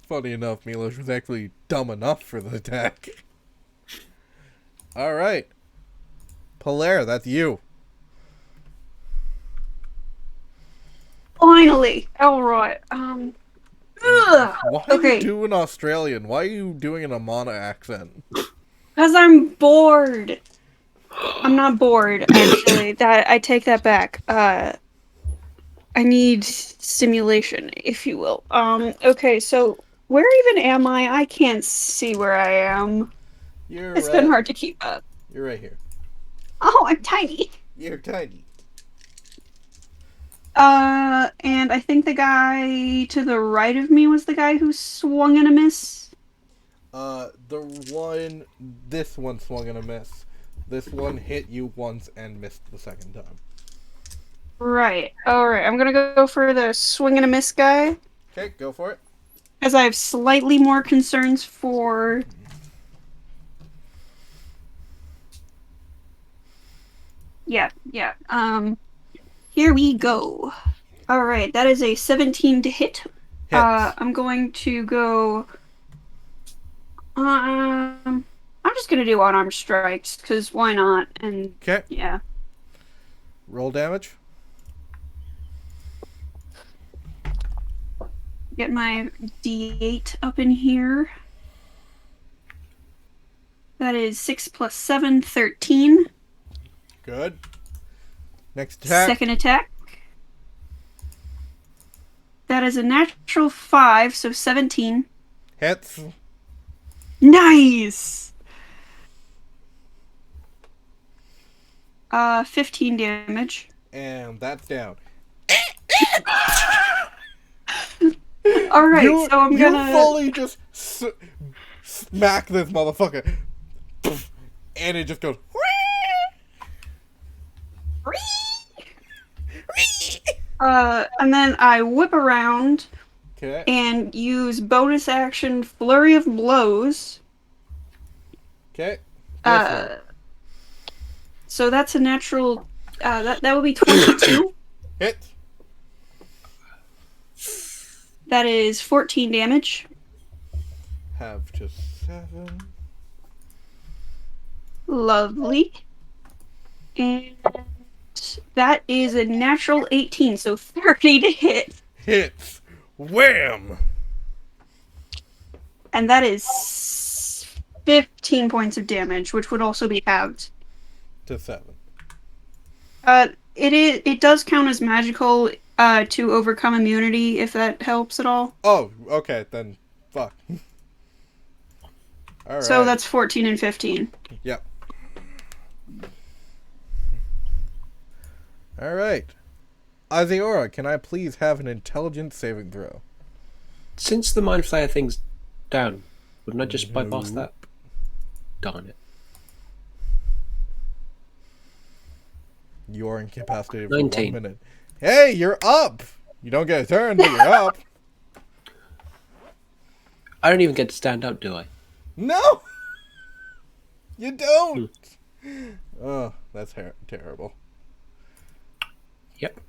Funny enough, Miloš was actually dumb enough for the attack. Alright. Polaire, that's you. Finally, alright. Ugh. Why are Okay. you doing Australian? Why are you doing an Amana accent? Because I'm bored. I'm not bored, actually. That I take that back. I need stimulation, if you will. Okay, so where even am I? I can't see where I am. It's been hard to keep up. You're right here. Oh, I'm tiny. You're tiny. And I think the guy to the right of me was the guy who swung and a miss. This one swung and a miss. This one hit you once and missed the second time. Right. Alright, I'm gonna go for the swing and a miss guy. Okay, go for it. Because I have slightly more concerns for... Yeah. Here we go. Alright, that is a 17 to hit. Hits. I'm going to go... I'm just gonna do unarmed strikes, because why not? And, Okay, yeah. roll damage. Get my D8 up in here. That is 6 plus 7, 13. Good. Next attack. Second attack. That is a natural 5, so 17. Hits. Nice! 15 damage. And that's down. Alright, so I'm you gonna... fully just smack this motherfucker. And it just goes... and then I whip around Okay. and use bonus action Flurry of Blows. Okay. Go for it. So that's a natural... that would be 22. Hit. That is 14 damage. Have to 7. Lovely. And that is a natural 18, so 30 to hit. Hits. Wham! And that is 15 points of damage, which would also be halved. To 7. It does count as magical to overcome immunity, if that helps at all. Oh, okay, then fuck. Alright. So that's 14 and 15. Yep. Alright. Aziora, can I please have an intelligence saving throw? Since the Mind Flayer thing's down, wouldn't I just bypass Nope. that? Darn it. You're incapacitated for 19. 1 minute. Hey, you're up! You don't get a turn, but you're up. I don't even get to stand up, do I? No! You don't! Oh, that's terrible. Yep.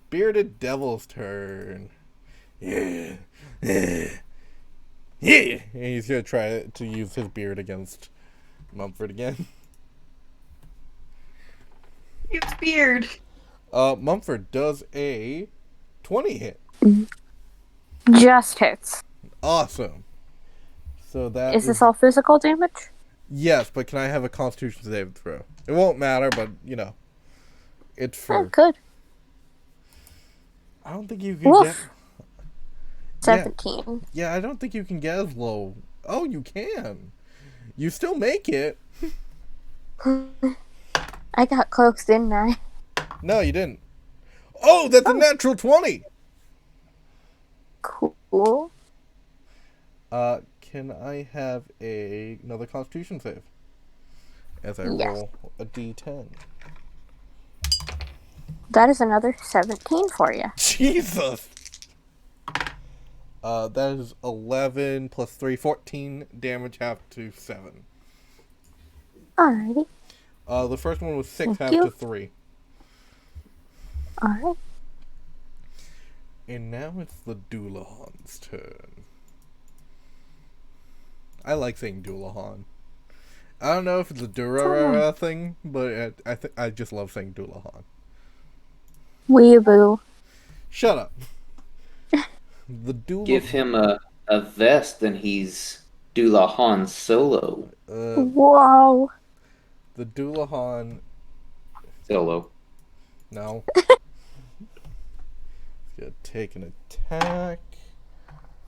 Bearded Devil's turn. Yeah. Yeah. And he's gonna try to use his beard against Mumford again. Use beard. Mumford does a 20 hit. Just hits. Awesome. So that Is this all physical damage? Yes, but can I have a Constitution save throw? It won't matter, but you know, it's for. Oh, good. I don't think you can Woof. get. 17. Yeah, I don't think you can get as low. Oh, you can. You still make it. I got close, didn't I? No, you didn't. Oh, that's a natural 20. Cool. Can I have another Constitution save? As I Yes. roll a D10. That is another 17 for you. Jesus. That is 11 plus 3, 14 damage, half to 7. Alrighty. The first one was 6, Thank half you. to 3. Alright. And now it's the Dullahan's turn. I like saying Dullahan. I don't know if it's a Durarara thing, but I just love saying Dullahan. Weeaboo. Shut up. The Dullahan. Give him a vest and he's Dullahan Solo. Whoa. The Dullahan. Solo. No. He's gonna take an attack.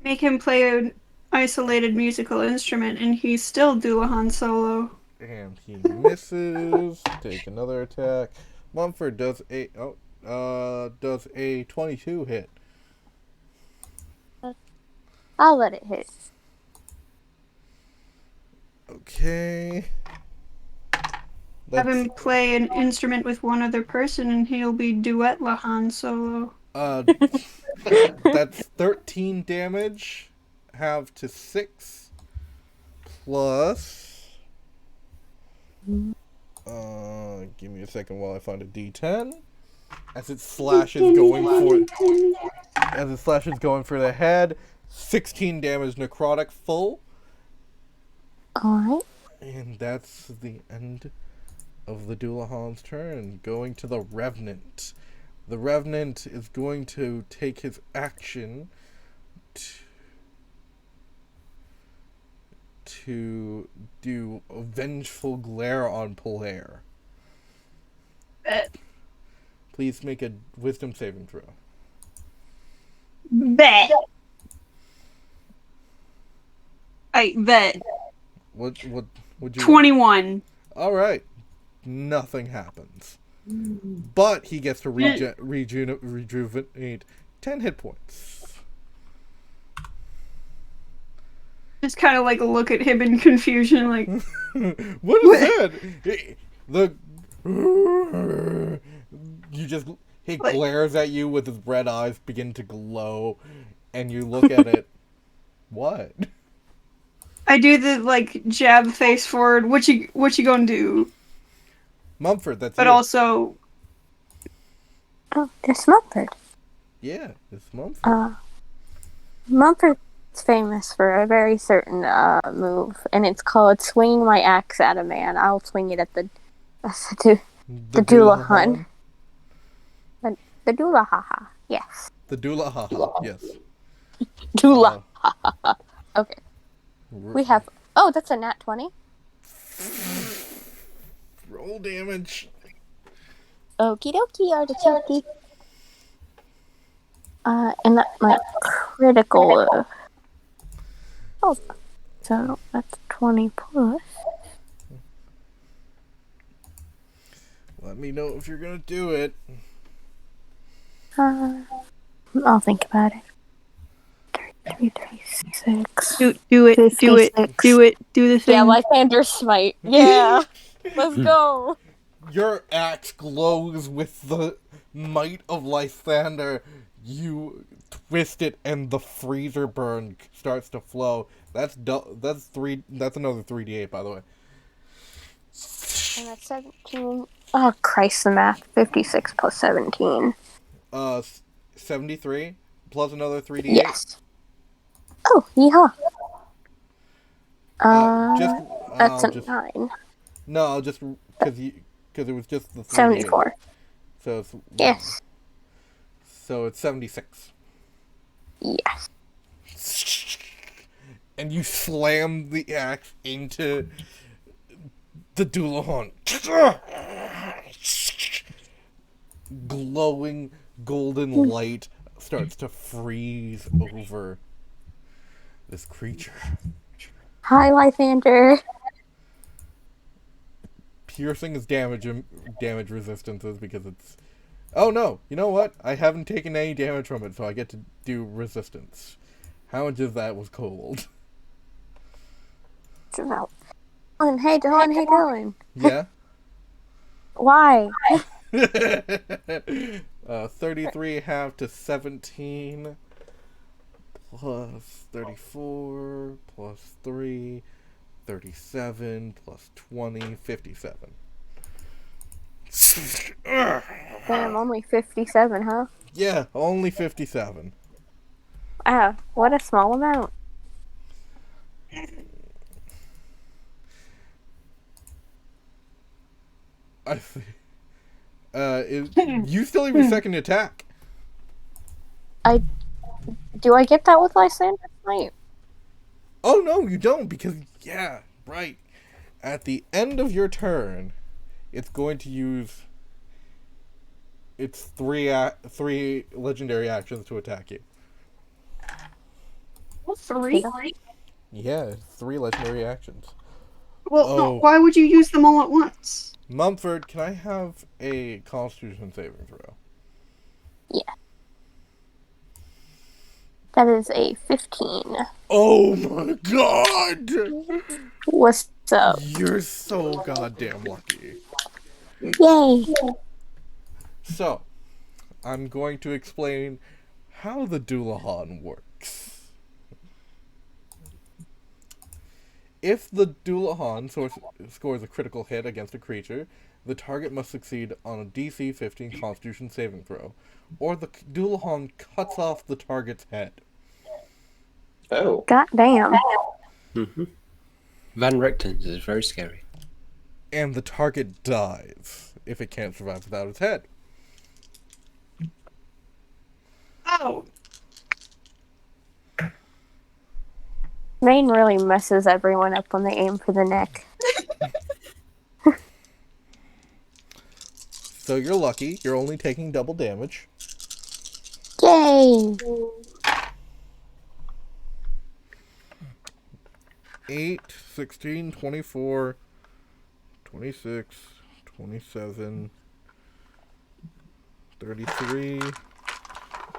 Make him play an isolated musical instrument, and he's still Dullahan Solo. And he misses. Take another attack. Mumford does a 22 hit. I'll let it hit. Okay. Have him play an instrument with one other person, and he'll be Duet Lahan Solo. That's 13 damage. Have to 6 plus. Give me a second while I find a D10. As it slashes going for the head, 16 damage necrotic full. Alright. And that's the end of the Dullahan's turn. Going to the Revenant. The Revenant is going to take his action to do a vengeful glare on Polaire. Please make a wisdom saving throw. Bet. I bet. What would you? 21. All right. Nothing happens. But he gets to rejuvenate 10 hit points. Just kind of like look at him in confusion, like, What is that? He glares at you with his red eyes begin to glow, and you look at it. What? I do the like jab face forward. What you gonna do? Mumford, that's But you. also, Oh, it's Mumford. Yeah, it's Mumford. Mumford's famous for a very certain move, and it's called swinging my axe at a man. I'll swing it at the Dullahan. The Dullaha, yes. The Dullaha, yes. Dullaha. Okay. We have... Oh, that's a nat 20. Roll damage. Okie dokie, artichoke. And that's my critical. Oh, so that's 20 plus. Let me know if you're gonna do it. I'll think about it. 36. do it, 56. do the thing. Yeah, Lysander's smite. Yeah. Let's go. Your axe glows with the might of Lysander. You twist it, and the freezer burn starts to flow. That's three. That's another 3d8, by the way. And that's 17. Oh, Christ, the math. 56 plus 17. 73 plus another 3d8. Yes. Oh, yeehaw. That's a 9. No, I'll just because it was just the 3d8. 74. So it's Yes. So it's 76. Yes. And you slam the axe into the Dullahan. Glowing golden light starts to freeze over this creature. Hi, Lysander. Piercing is damage resistances because it's... Oh no, you know what? I haven't taken any damage from it, so I get to do resistance. How much of that was cold? Dylan, hey Dylan. Yeah? Why? 33 half to 17 plus 34 plus 3, 37 plus 20, 57. Damn, only 57, huh? Yeah, only 57. Ah, what a small amount. You still have your second attack. Do I get that with Lysander Smite? Oh no, you don't, because yeah, right. At the end of your turn, it's going to use its three legendary actions to attack you. 3? Yeah, 3 legendary actions. Well, no, why would you use them all at once? Mumford, can I have a Constitution saving throw? Yeah. That is a 15. Oh my god! What's up? You're so goddamn lucky. Yay! So, I'm going to explain how the Dullahan works. If the Dullahan scores a critical hit against a creature, the target must succeed on a DC 15 Constitution saving throw, or the Dullahan cuts off the target's head. Oh. God damn. Mm-hmm. Van Richten's is very scary. And the target dies if it can't survive without its head. Oh. Maine really messes everyone up when they aim for the neck. So you're lucky. You're only taking double damage. Yay! 8, 16, 24, 26, 27, 33.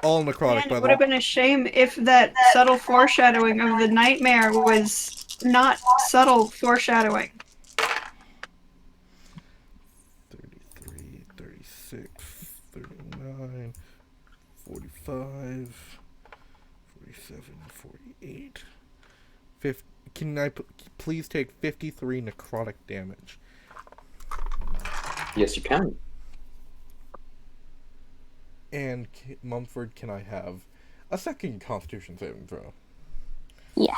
All necrotic, And by it the would have way. been a shame if that subtle foreshadowing of the nightmare was not subtle foreshadowing. 33, 36, 39, 45, 47, 48. 50. Can I please take 53 necrotic damage? Yes, you can. And Mumford, can I have a second Constitution saving throw? Yeah.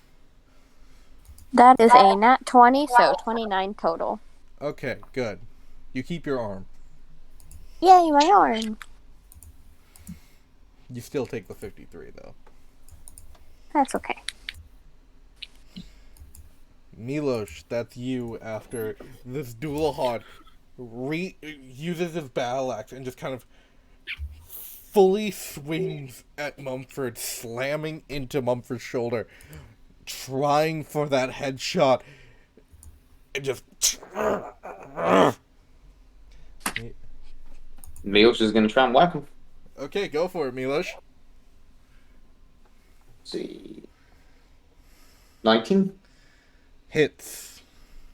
That is a nat 20, so 29 total. Okay, good. You keep your arm. Yay, my arm. You still take the 53, though. That's okay. Miloš, that's you after this Dullahan uses his battle axe and just kind of fully swings at Mumford, slamming into Mumford's shoulder, trying for that headshot, and just... Miloš is going to try and whack him. Okay, go for it, Miloš. See. 19? Hits.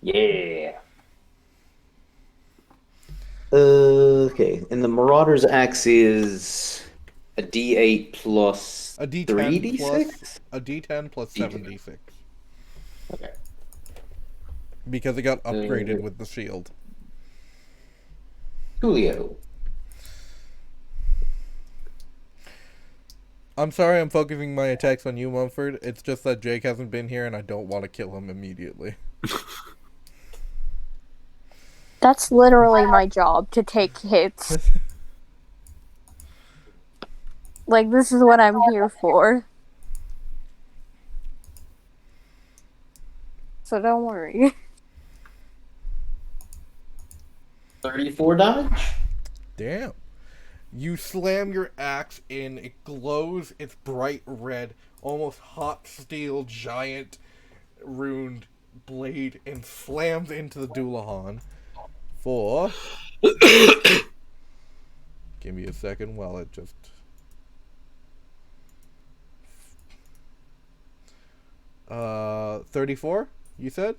Yeah. Okay, and the Marauder's axe is a D8 plus A D10 3d6? plus a D10 plus D10. 7d6. Okay. Because it got upgraded with the shield. Julio. I'm sorry I'm focusing my attacks on you, Mumford. It's just that Jake hasn't been here and I don't want to kill him immediately. That's literally my job, to take hits. Like, this is what I'm here for. So don't worry. 34 damage? Damn. You slam your axe in, it glows, it's bright red, almost hot steel, giant, runed blade, and slams into the Dullahan for... Give me a second while it just... 34, you said?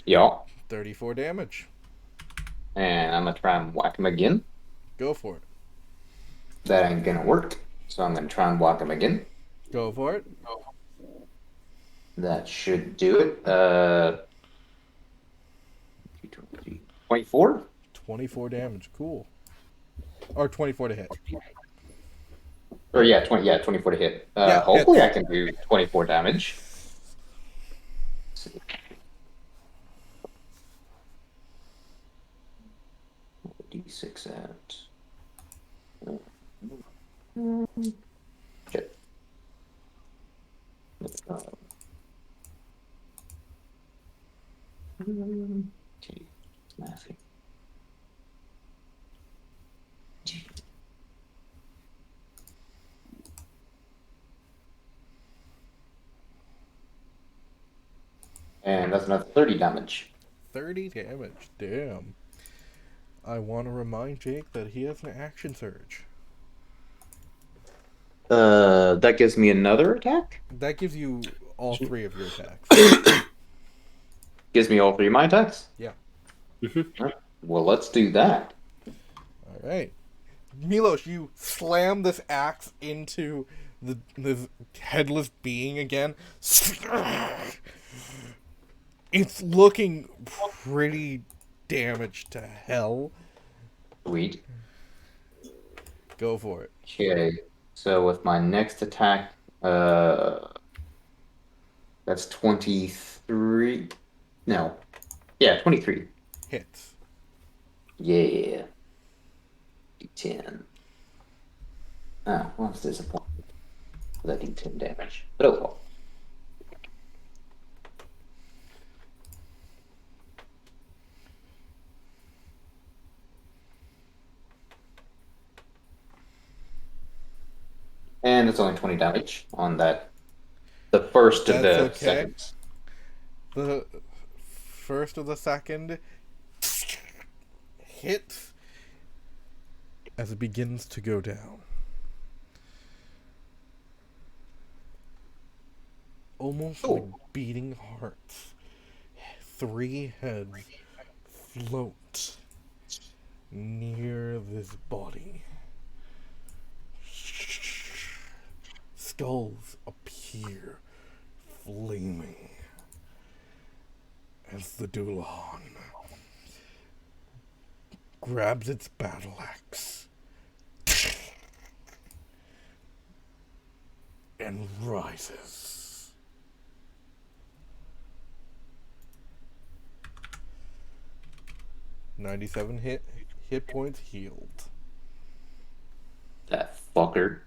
Yeah. 34 damage. And I'm going to try and whack him again. Go for it. That ain't going to work. So I'm going to try and whack him again. Go for it. That should do it. 24? 24 damage. Cool. Or 24 to hit. Or yeah, 24 to hit. Yeah, hopefully hits. I can do 24 damage. Let's see. D6 at... Shit. Okay, it's mathing. And that's another 30 damage. 30 damage. Damn. I want to remind Jake that he has an action surge. That gives me another attack? That gives you all 3 of your attacks. Gives me all 3 of my attacks? Yeah. Alright. Well, let's do that. Alright. Miloš, you slam this axe into this headless being again. It's looking pretty damaged to hell. Sweet. Go for it. Okay, so with my next attack, that's 23. No. Yeah, 23. Hits. Yeah. D10. Ah, well, that's disappointing. That D10 damage. But oh well. And it's only 20 damage on that. The first of That's the okay. seconds. The first of the second hits as it begins to go down. Almost like beating hearts. 3 heads float near this body. Skulls appear, flaming, as the Dullahan grabs its battle axe and rises. "97 hit points healed." That fucker.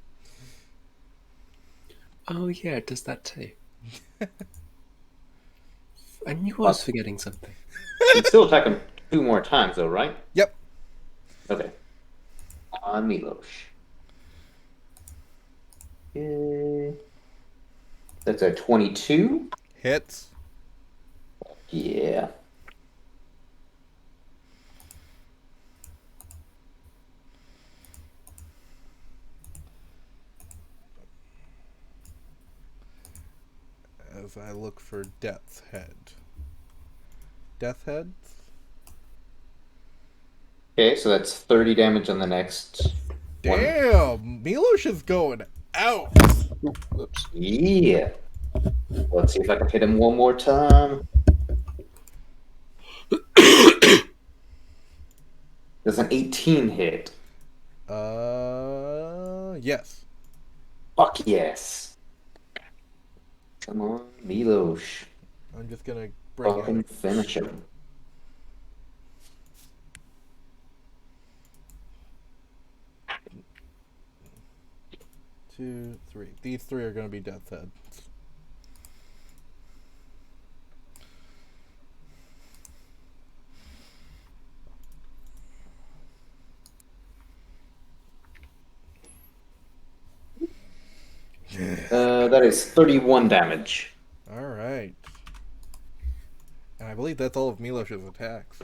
Oh yeah, it does that too. I knew I was forgetting something. You can still attack him 2 more times, though, right? Yep. Okay. On Miloš. That's a 22. Hits. Yeah. As I look for Death's Head. Death Heads? Okay, so that's 30 damage on the next one. Damn! Miloš is going out! Oops. Yeah. Let's see if I can hit him one more time. There's an 18 hit. Yes. Fuck yes. Come on, Miloš. I'm just gonna bring Fucking in finish him. two, three. These 3 are gonna be Death's Heads. That is 31 damage. Alright. And I believe that's all of Miloš's attacks.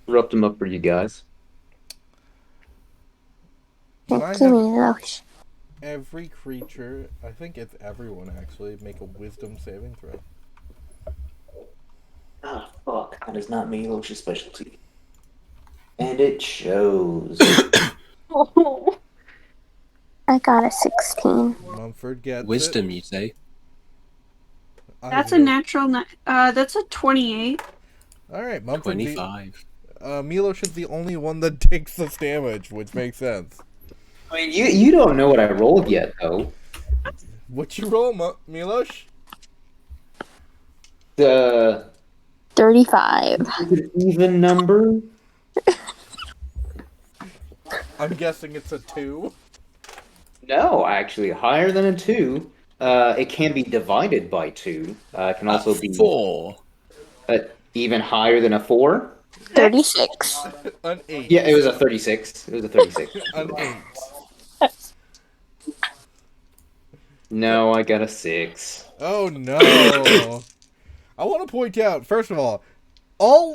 Roughed him up for you guys. Can I Thank you, have Miloš. every creature, I think it's everyone actually, make a wisdom saving throw? Ah, fuck. That is not Miloš's specialty. And it shows. I got a 16. Mumford gets Wisdom, it. you say? That's a Ivy- natural. That's a 28. Alright, Mumford. 25. Miloš is the only one that takes this damage, which makes sense. I mean, you don't know what I rolled yet, though. What you roll, Miloš? The 35. even number? I'm guessing it's a 2. No, actually, higher than a 2. It can be divided by 2. It can also be 4. even higher than a 4. 36. An 8. Yeah, it was a 36. It was a 36. An 8. No, I got a 6. Oh no. I want to point out, first of all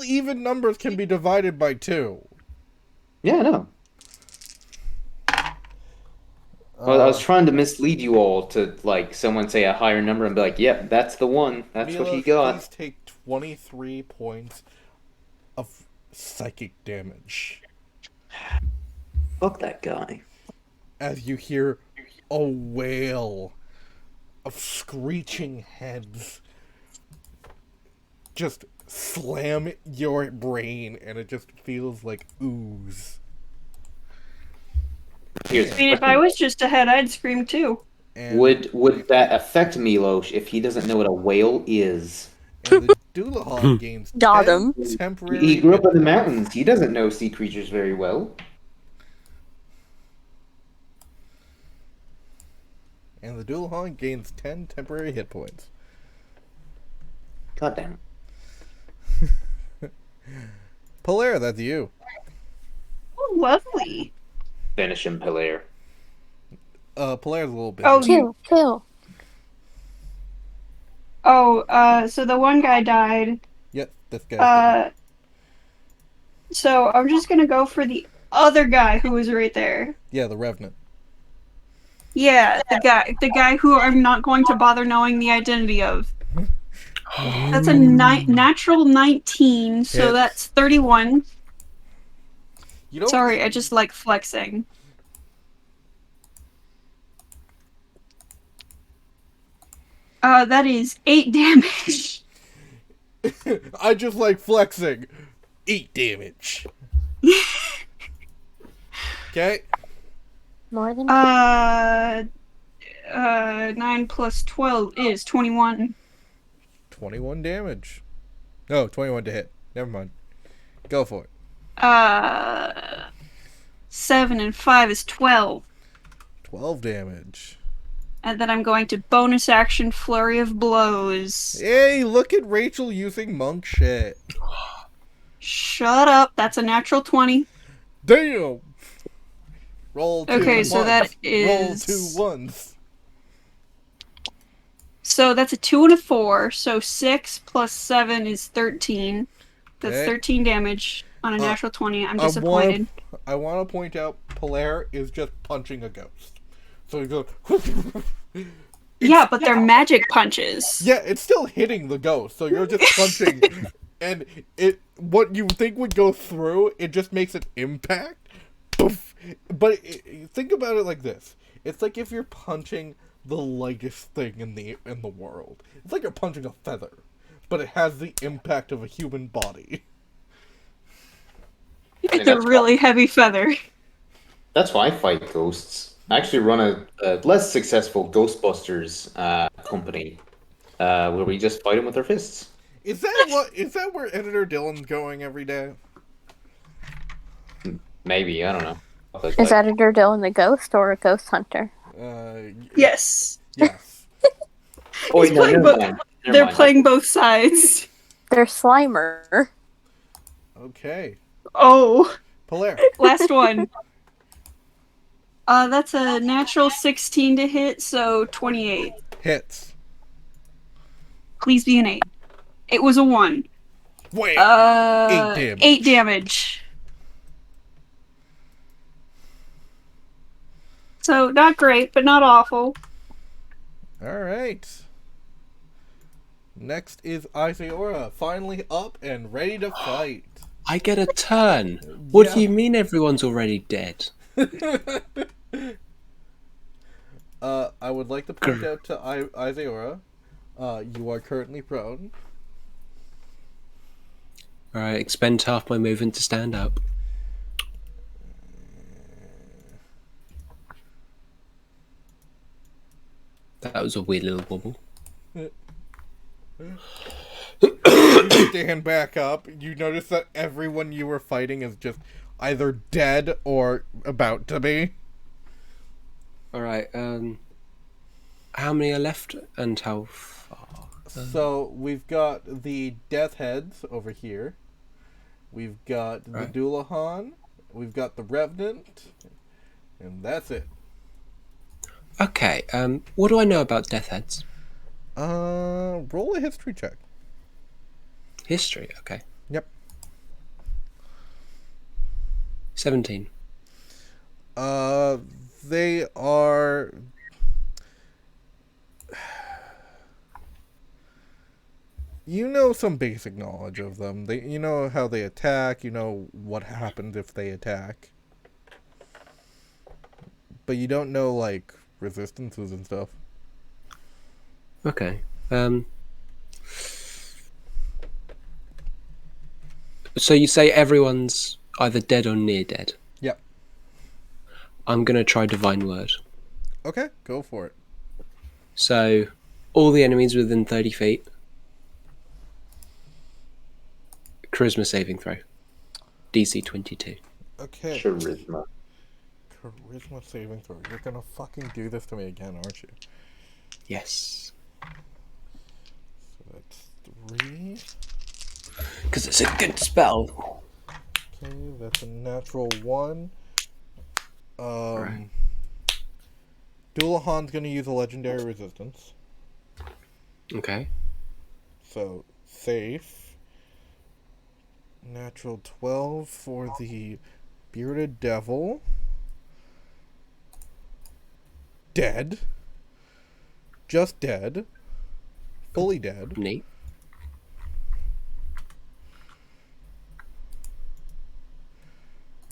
even numbers can be divided by 2. Yeah, I know. Well, I was trying to mislead you all to, like, someone say a higher number and be like, yep, that's the one. That's what he Miloš, got. please take 23 points of psychic damage Fuck that guy. as you hear a wail of screeching heads just slam your brain, and it just feels like ooze. Here's I mean, if I was just ahead, I'd scream too. And, would that affect Miloš if he doesn't know what a whale is? and the Dullahan gains Got 10 him. temporary He grew up hit in the points. mountains. He doesn't know sea creatures very well. And the Dullahan gains 10 temporary hit points. God damn. Polaire, that's you. Oh, lovely. Finish him, Hilaire. Polair's a little busy. Oh, Kill. So the one guy died. Yep, this guy's dead. So I'm just gonna go for the other guy who was right there. Yeah, the Revenant. Yeah, the guy who I'm not going to bother knowing the identity of. That's a natural 19, so Hits. that's 31. You don't. Sorry, I just like flexing. That is 8 damage. I just like flexing. 8 damage. Okay. More than 9 plus 12 is 21. 21 damage. No, 21 to hit. Never mind. Go for it. 7 and 5 is 12. 12 damage. And then I'm going to bonus action Flurry of Blows. Hey, look at Rachel using monk shit. Shut up, that's a natural 20. Damn! Roll 2 Okay, ones. so that Roll is... 2 ones. So that's a 2 and a 4, so 6 plus 7 is 13. That's Okay. 13 damage on a natural 20. I'm disappointed. I want to point out, Polaire is just punching a ghost. So he goes... Yeah, but they're magic punches. Yeah, it's still hitting the ghost, so you're just punching, and what you think would go through, it just makes an impact. Poof. But think about it like this: it's like if you're punching the lightest thing in the world. It's like you're punching a feather, but it has the impact of a human body. It's a really heavy feather. That's why I fight ghosts. I actually run a less successful Ghostbusters company where we just fight them with our fists. Is that where Editor Dylan's going every day? Maybe, I don't know. Is Editor Dylan the ghost or a ghost hunter? Yes. Yes. Oh, He's playing They're playing both sides. They're Slimer. Okay. Oh. Polaire. Last one. That's a natural 16 to hit, so 28. Hits. Please be an 8. It was a 1. Wait. 8 damage. 8 damage. So, not great, but not awful. Alright. Next is Isiora, finally up and ready to fight. I get a turn. What Yeah. do you mean everyone's already dead? I would like to point out to Isiora, you are currently prone. Alright, expend half my movement to stand up. That was a weird little wobble. You stand back up. You notice that everyone you were fighting is just either dead or about to be. Alright, how many are left and how far? So we've got the Death Heads over here. We've got the Right. Dullahan. We've got the Revenant. And that's it. Okay, what do I know about Death Heads? Roll a history check. History, okay. Yep. 17. They are... You know some basic knowledge of them. You know how they attack, you know what happens if they attack. But you don't know, like, resistances and stuff. Okay. So you say everyone's either dead or near dead. Yep. I'm gonna try Divine Word. Okay, go for it. So, all the enemies within 30 feet. Charisma saving throw. DC 22. Okay. Charisma. Charisma saving throw. You're gonna fucking do this to me again, aren't you? Yes. So that's 3. Because it's a good spell. Okay, that's a natural 1. Right. Dullahan's going to use a legendary resistance. Okay. So, safe. Natural 12 for the bearded devil. Dead. Just dead. Fully dead. Neat.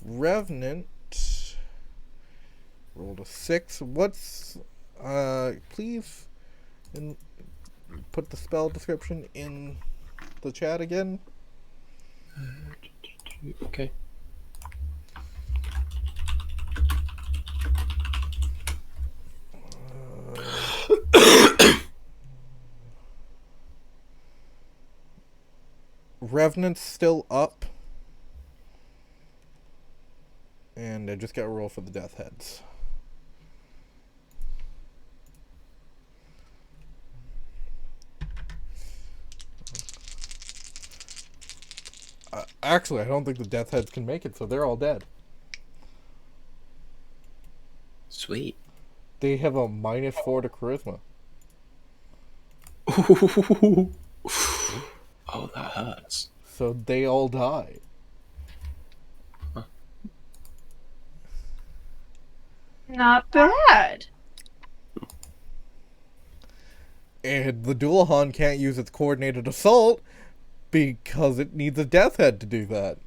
Revenant rolled a 6. What's please put the spell description in the chat again. Okay. Revenant's still up. And I just got a roll for the death heads. Actually, I don't think the death heads can make it, so they're all dead. Sweet. They have a -4 to charisma. Oh, that hurts. So they all die. Not bad. And the Dullahan can't use its coordinated assault because it needs a death head to do that.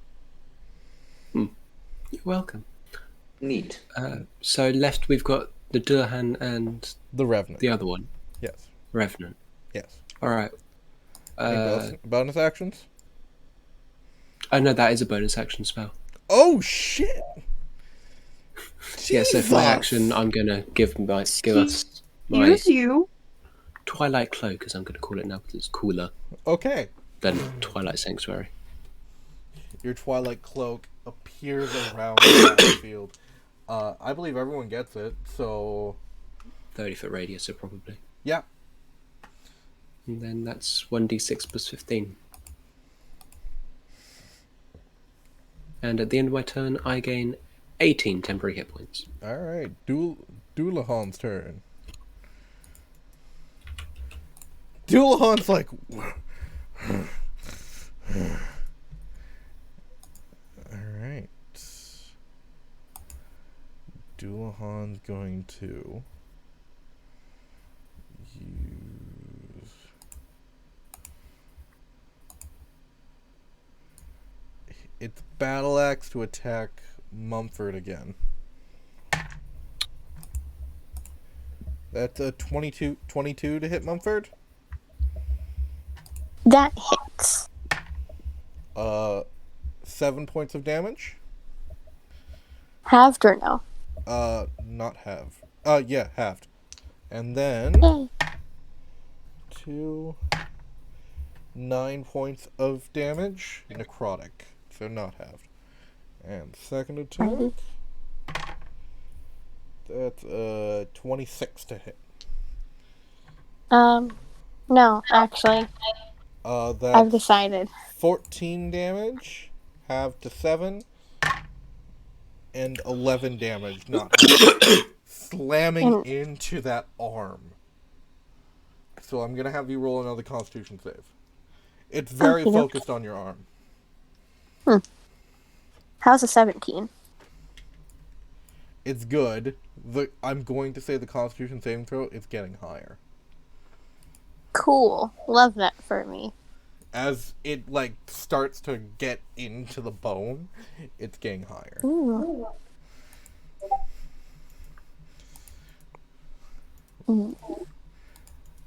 You're welcome. Neat. So left we've got the Dullahan and The Revenant. the other one, Yes. Revenant. Yes. All right. Any bonus actions? Oh no, that is a bonus action spell. Oh shit! Yeah, so for my Jesus! action, I'm gonna give us my Use you. Twilight Cloak, as I'm gonna call it now, because it's cooler Okay. than Twilight Sanctuary. Your Twilight Cloak appears around the battlefield. I believe everyone gets it, so 30-foot radius, so probably. yeah. And then that's 1d6 plus 15. And at the end of my turn, I gain 18 temporary hit points. Alright, Dullahan's turn. Dullahan's like... Alright. Dullahan's going to use... its battle axe to attack Mumford again. That's a 22 to hit Mumford. That hits. 7 points of damage. Halved or no? Not halved. Yeah, halved. And then Yay. 9 points of damage. Necrotic. So not halved. And second attack. Righty. That's 26 to hit. No, actually, I've That's decided. 14 damage, halved to 7, and 11 damage, not halved. Slamming into that arm. So I'm gonna have you roll another Constitution save. It's very Okey-doke. focused on your arm. How's a 17? It's good. I'm going to say the Constitution saving throw is getting higher. Cool. Love that for me. As it starts to get into the bone, it's getting higher. Ooh.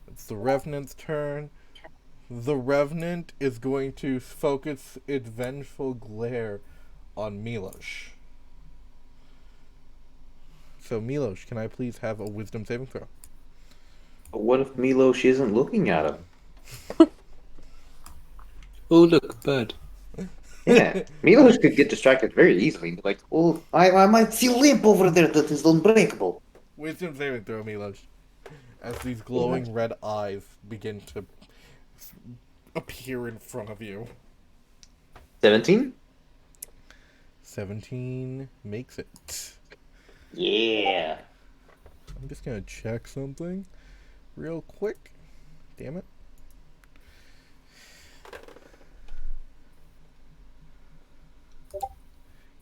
It's the Revenant's turn. The Revenant is going to focus its vengeful glare on Miloš. So Miloš, can I please have a wisdom saving throw? But what if Miloš isn't looking at him? Oh, look, a bird. Yeah, Miloš could get distracted very easily. Like, oh, I might see a lamp over there that is unbreakable. Wisdom saving throw, Miloš. As these glowing red eyes begin to appear in front of you. 17? 17 makes it. Yeah. I'm just gonna check something real quick. Damn it.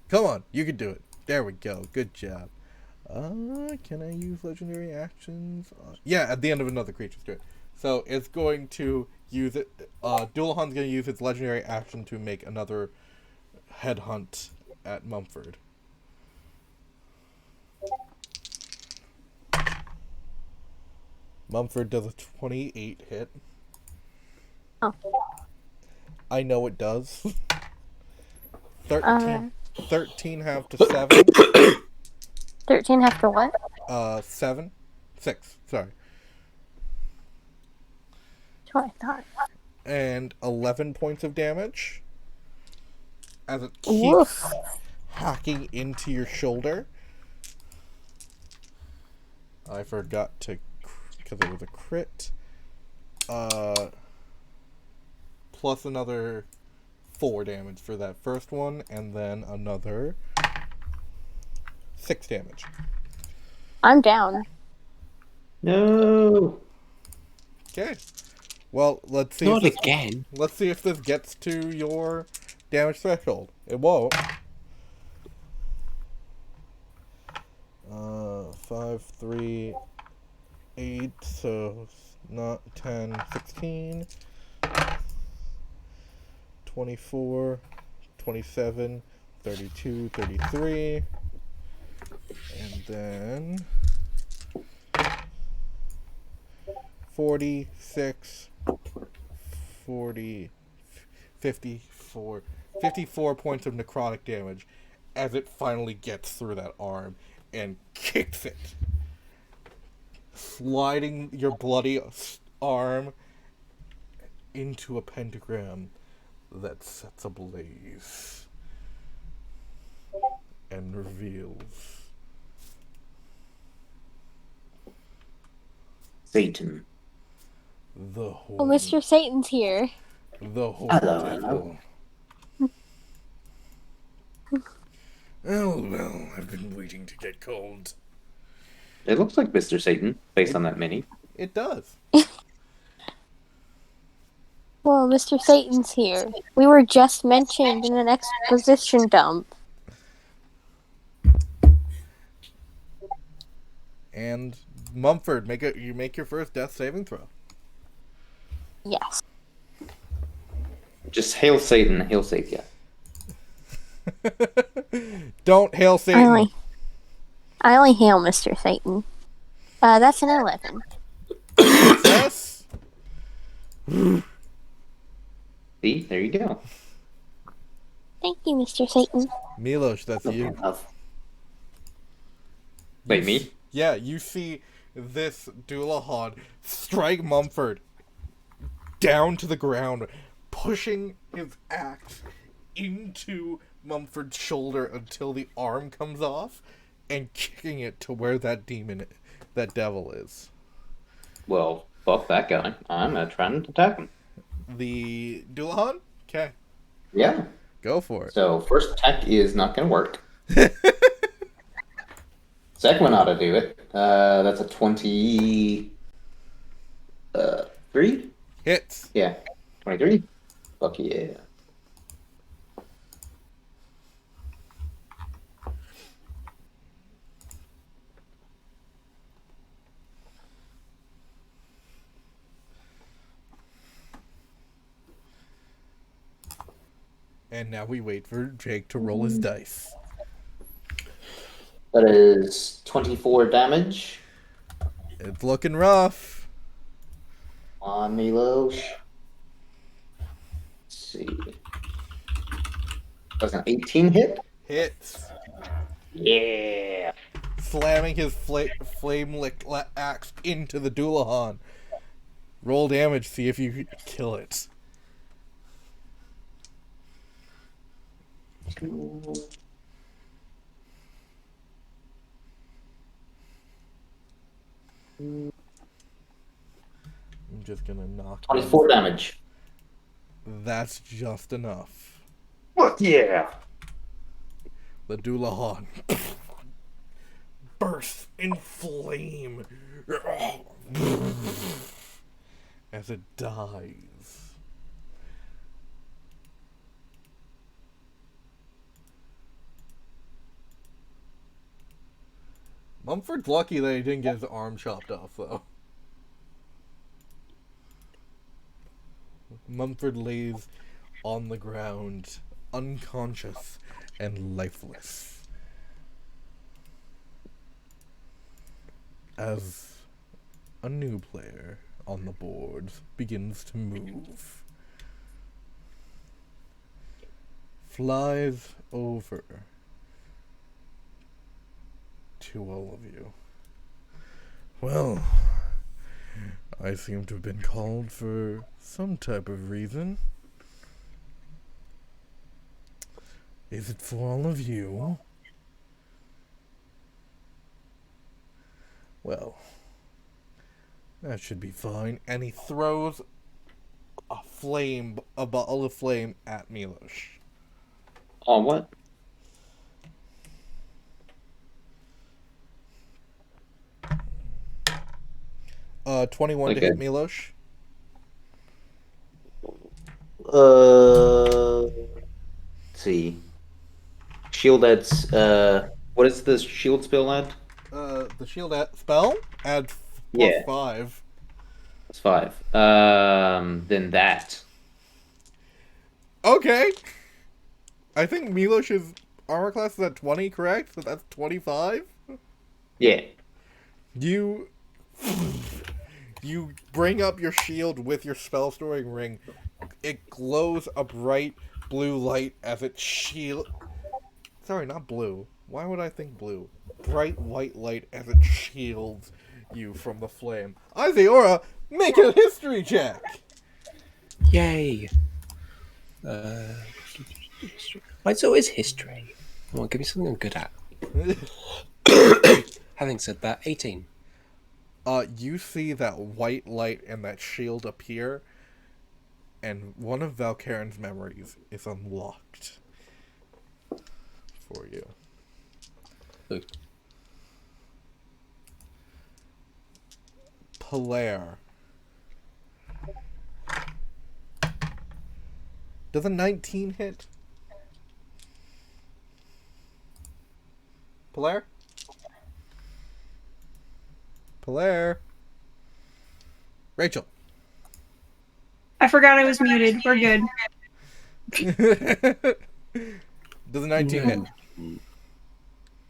Come on, you can do it. There we go. Good job. Can I use legendary actions? Yeah, at the end of another creature's turn. So it's going to use it. Dullahan's going to use its legendary action to make another headhunt at Mumford. Mumford does a 28 hit. Oh. I know it does. 13 half to 7. 13 half to what? 7. 6, sorry. That's what I thought. And 11 points of damage. As it keeps Woof. hacking into your shoulder. I forgot to, because it was a crit. Plus another 4 damage for that first one, and then another 6 damage. I'm down. No. Okay. Well, let's see. Not if this, again. let's see if this gets to your damage threshold. It won't. 5, 3, 8, so not 10, 16, 24, 27, 32, 33, and then 46, 40, 54, 54 points of necrotic damage as it finally gets through that arm and kicks it, sliding your bloody arm into a pentagram that sets ablaze and reveals Satan. the whole. Oh, Mr. Satan's here. The whole Hello, devil. Oh, well, I've been waiting to get cold. It looks like Mr. Satan, based on that mini. It does. Well, Mr. Satan's here. We were just mentioned in an exposition dump. And Mumford, you make your first death saving throw. Yes. Just hail Satan, he'll save you. Don't hail Satan. I only hail Mr. Satan. That's an 11. Success. See, there you go. Thank you, Mr. Satan. Miloš, that's you. Wait, me? Yeah, you see this Dullahan strike Mumford down to the ground, pushing his axe into Mumford's shoulder until the arm comes off, and kicking it to where that devil is. Well, fuck that guy. I'm trying to attack him. The Dullahan? Okay, Yeah. go for it. So, first attack is not going to work. Second one ought to do it. That's a 23? Hits. Yeah, 23. Fuck yeah. And now we wait for Jake to roll his dice. That is 24 damage It's looking rough. on Miloš. Let's see. That's an 18 hit. Hits. Yeah. Slamming his flame-licked axe into the Dullahan. Roll damage, see if you kill it. I'm just gonna knock 24 damage. That's just enough. Fuck yeah. The Dullahan bursts in flame as it dies. Mumford's lucky that he didn't get his arm chopped off, though. Mumford lays on the ground, unconscious and lifeless, as a new player on the board begins to move. Flies over to all of you. Well, I seem to have been called for some type of reason. Is it for all of you? Well, that should be fine. And he throws a bottle of flame at Miloš. Oh, what? Uh, 21 to hit Miloš. Let's see. Shield adds, what is the shield spell add? The shield spell adds Yeah. +5. That's 5. Then that. Okay. I think Miloš's armor class is at 20, correct? So that's 25? Yeah. You bring up your shield with your spell storing ring. It glows a bright blue light as it Sorry, not blue. Why would I think blue? Bright white light as it shields you from the flame. Iziora, make a history check! Yay! Right, so is history. Come on, give me something I'm good at. Having said that, 18. You see that white light and that shield appear, and one of Valkaren's memories is unlocked for you. Ooh. Polaire. Does a 19 hit? Polaire? Polaire? Rachel. I forgot I was muted. We're good. Does a 19 hit?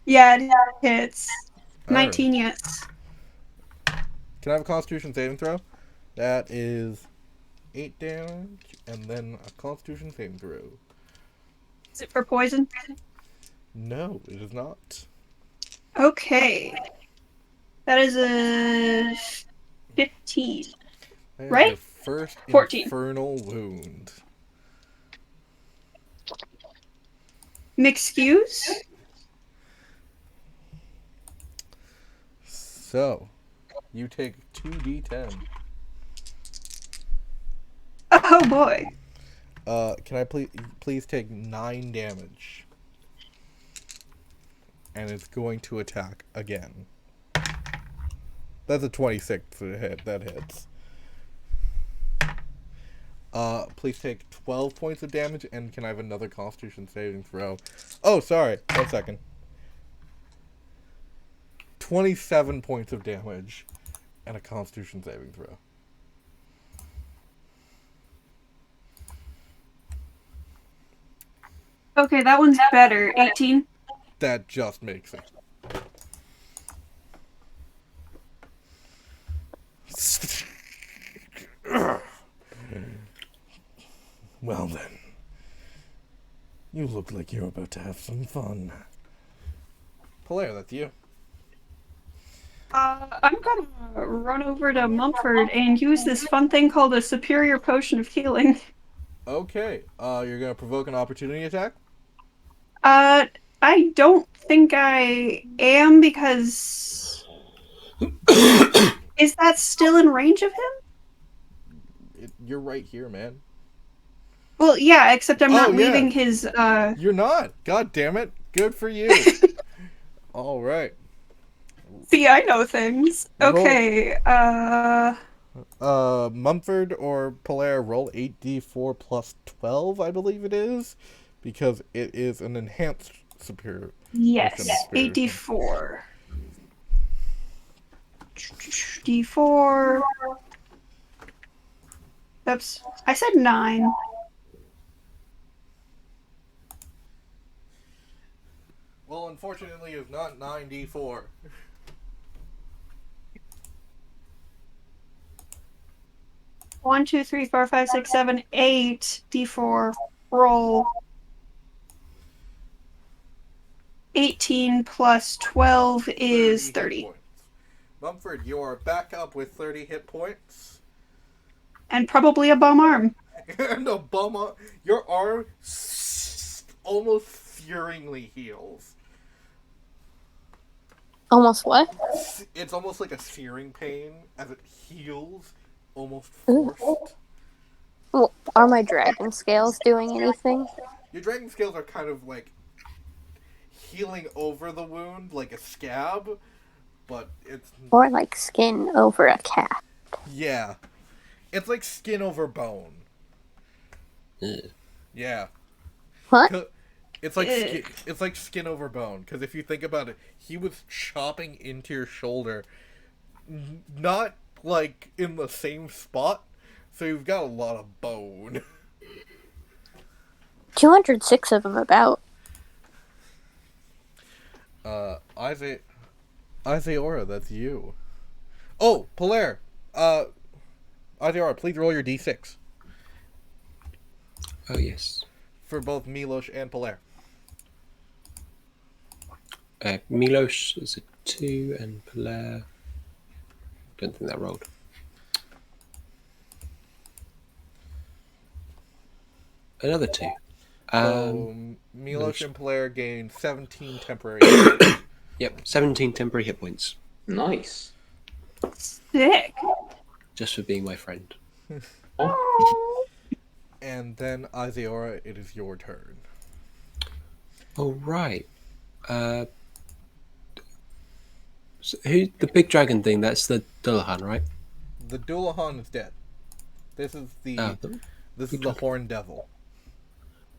Yeah, it hits. Alright. 19, yes. Can I have a Constitution saving throw? That is 8 damage, and then a Constitution saving throw. Is it for poison? No, it is not. Okay. That is a 15. That is Right? your first 14. infernal wound. M'excuse? So, you take 2d10. Oh boy. Can I please take 9 damage? And it's going to attack again. That's a 26 to hit. That hits. Please take 12 points of damage, and can I have another Constitution saving throw? Oh, sorry. 1 second. 27 points of damage, and a Constitution saving throw. Okay, that one's better. 18. That just makes it. Well then. You look like you're about to have some fun. Polaire, that's you. I'm gonna run over to Mumford and use this fun thing called a superior potion of healing. Okay. You're gonna provoke an opportunity attack? I don't think I am because... Is that still in range of him? You're right here, man. Well, yeah, except I'm not Oh, yeah. leaving his, You're not. God damn it. Good for you. All right. See, I know things. Roll. Okay, Mumford or Polaire, roll 8d4 plus 12, I believe it is, because it is an enhanced superior. yes, Superior. 8d4. D4. Oops, I said 9. Well, unfortunately, it's not 9d4. One, 2, 3, 4, 5, 6, 7, 8. D4. Roll. 18 plus 12 is 30. Points. Mumford, you're back up with 30 hit points. And probably a bum arm. And a bum on your arm almost searingly heals. Almost what? It's almost like a searing pain as it heals, almost forced. Well, are my dragon scales doing anything? Your dragon scales are kind of like healing over the wound, like a scab, but it's Or like skin over a cat? yeah, it's like skin over bone. Ugh. Yeah. What? It's like skin over bone. Because if you think about it, he was chopping into your shoulder, not like in the same spot. So you've got a lot of bone. 206 of them about. Isaiora, that's you. Oh, Polaire. Isaiora, please roll your d6 Oh, yes. for both Miloš and Polaire. Miloš is a 2 and Polaire. Don't think that rolled. Another 2. So Miloš and Polaire gain 17 temporary. Yep, 17 temporary hit points. Nice. Sick. Just for being my friend. And then Isaiora, it is your turn. Oh, right. So who the big dragon thing? That's the Dullahan, right? The Dullahan is dead. This is the this is the dragon. Horned Devil.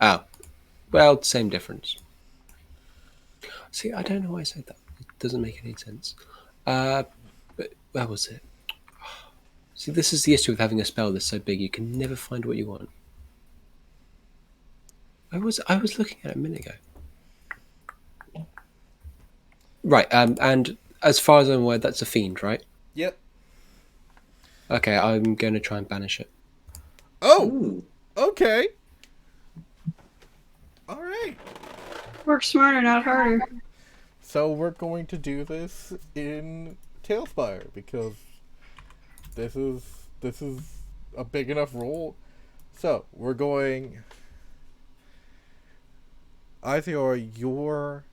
Oh, well, same difference. See, I don't know why I said that. It doesn't make any sense. But where was it? See, this is the issue with having a spell that's so big. You can never find what you want. I was looking at it a minute ago. Right, and as far as I'm aware, that's a fiend, right? Yep. Okay, I'm going to try and banish it. Oh, Ooh. okay. All right. Work smarter, not harder. So we're going to do this in Tailspire because this is a big enough roll. So we're going. Isaiora, your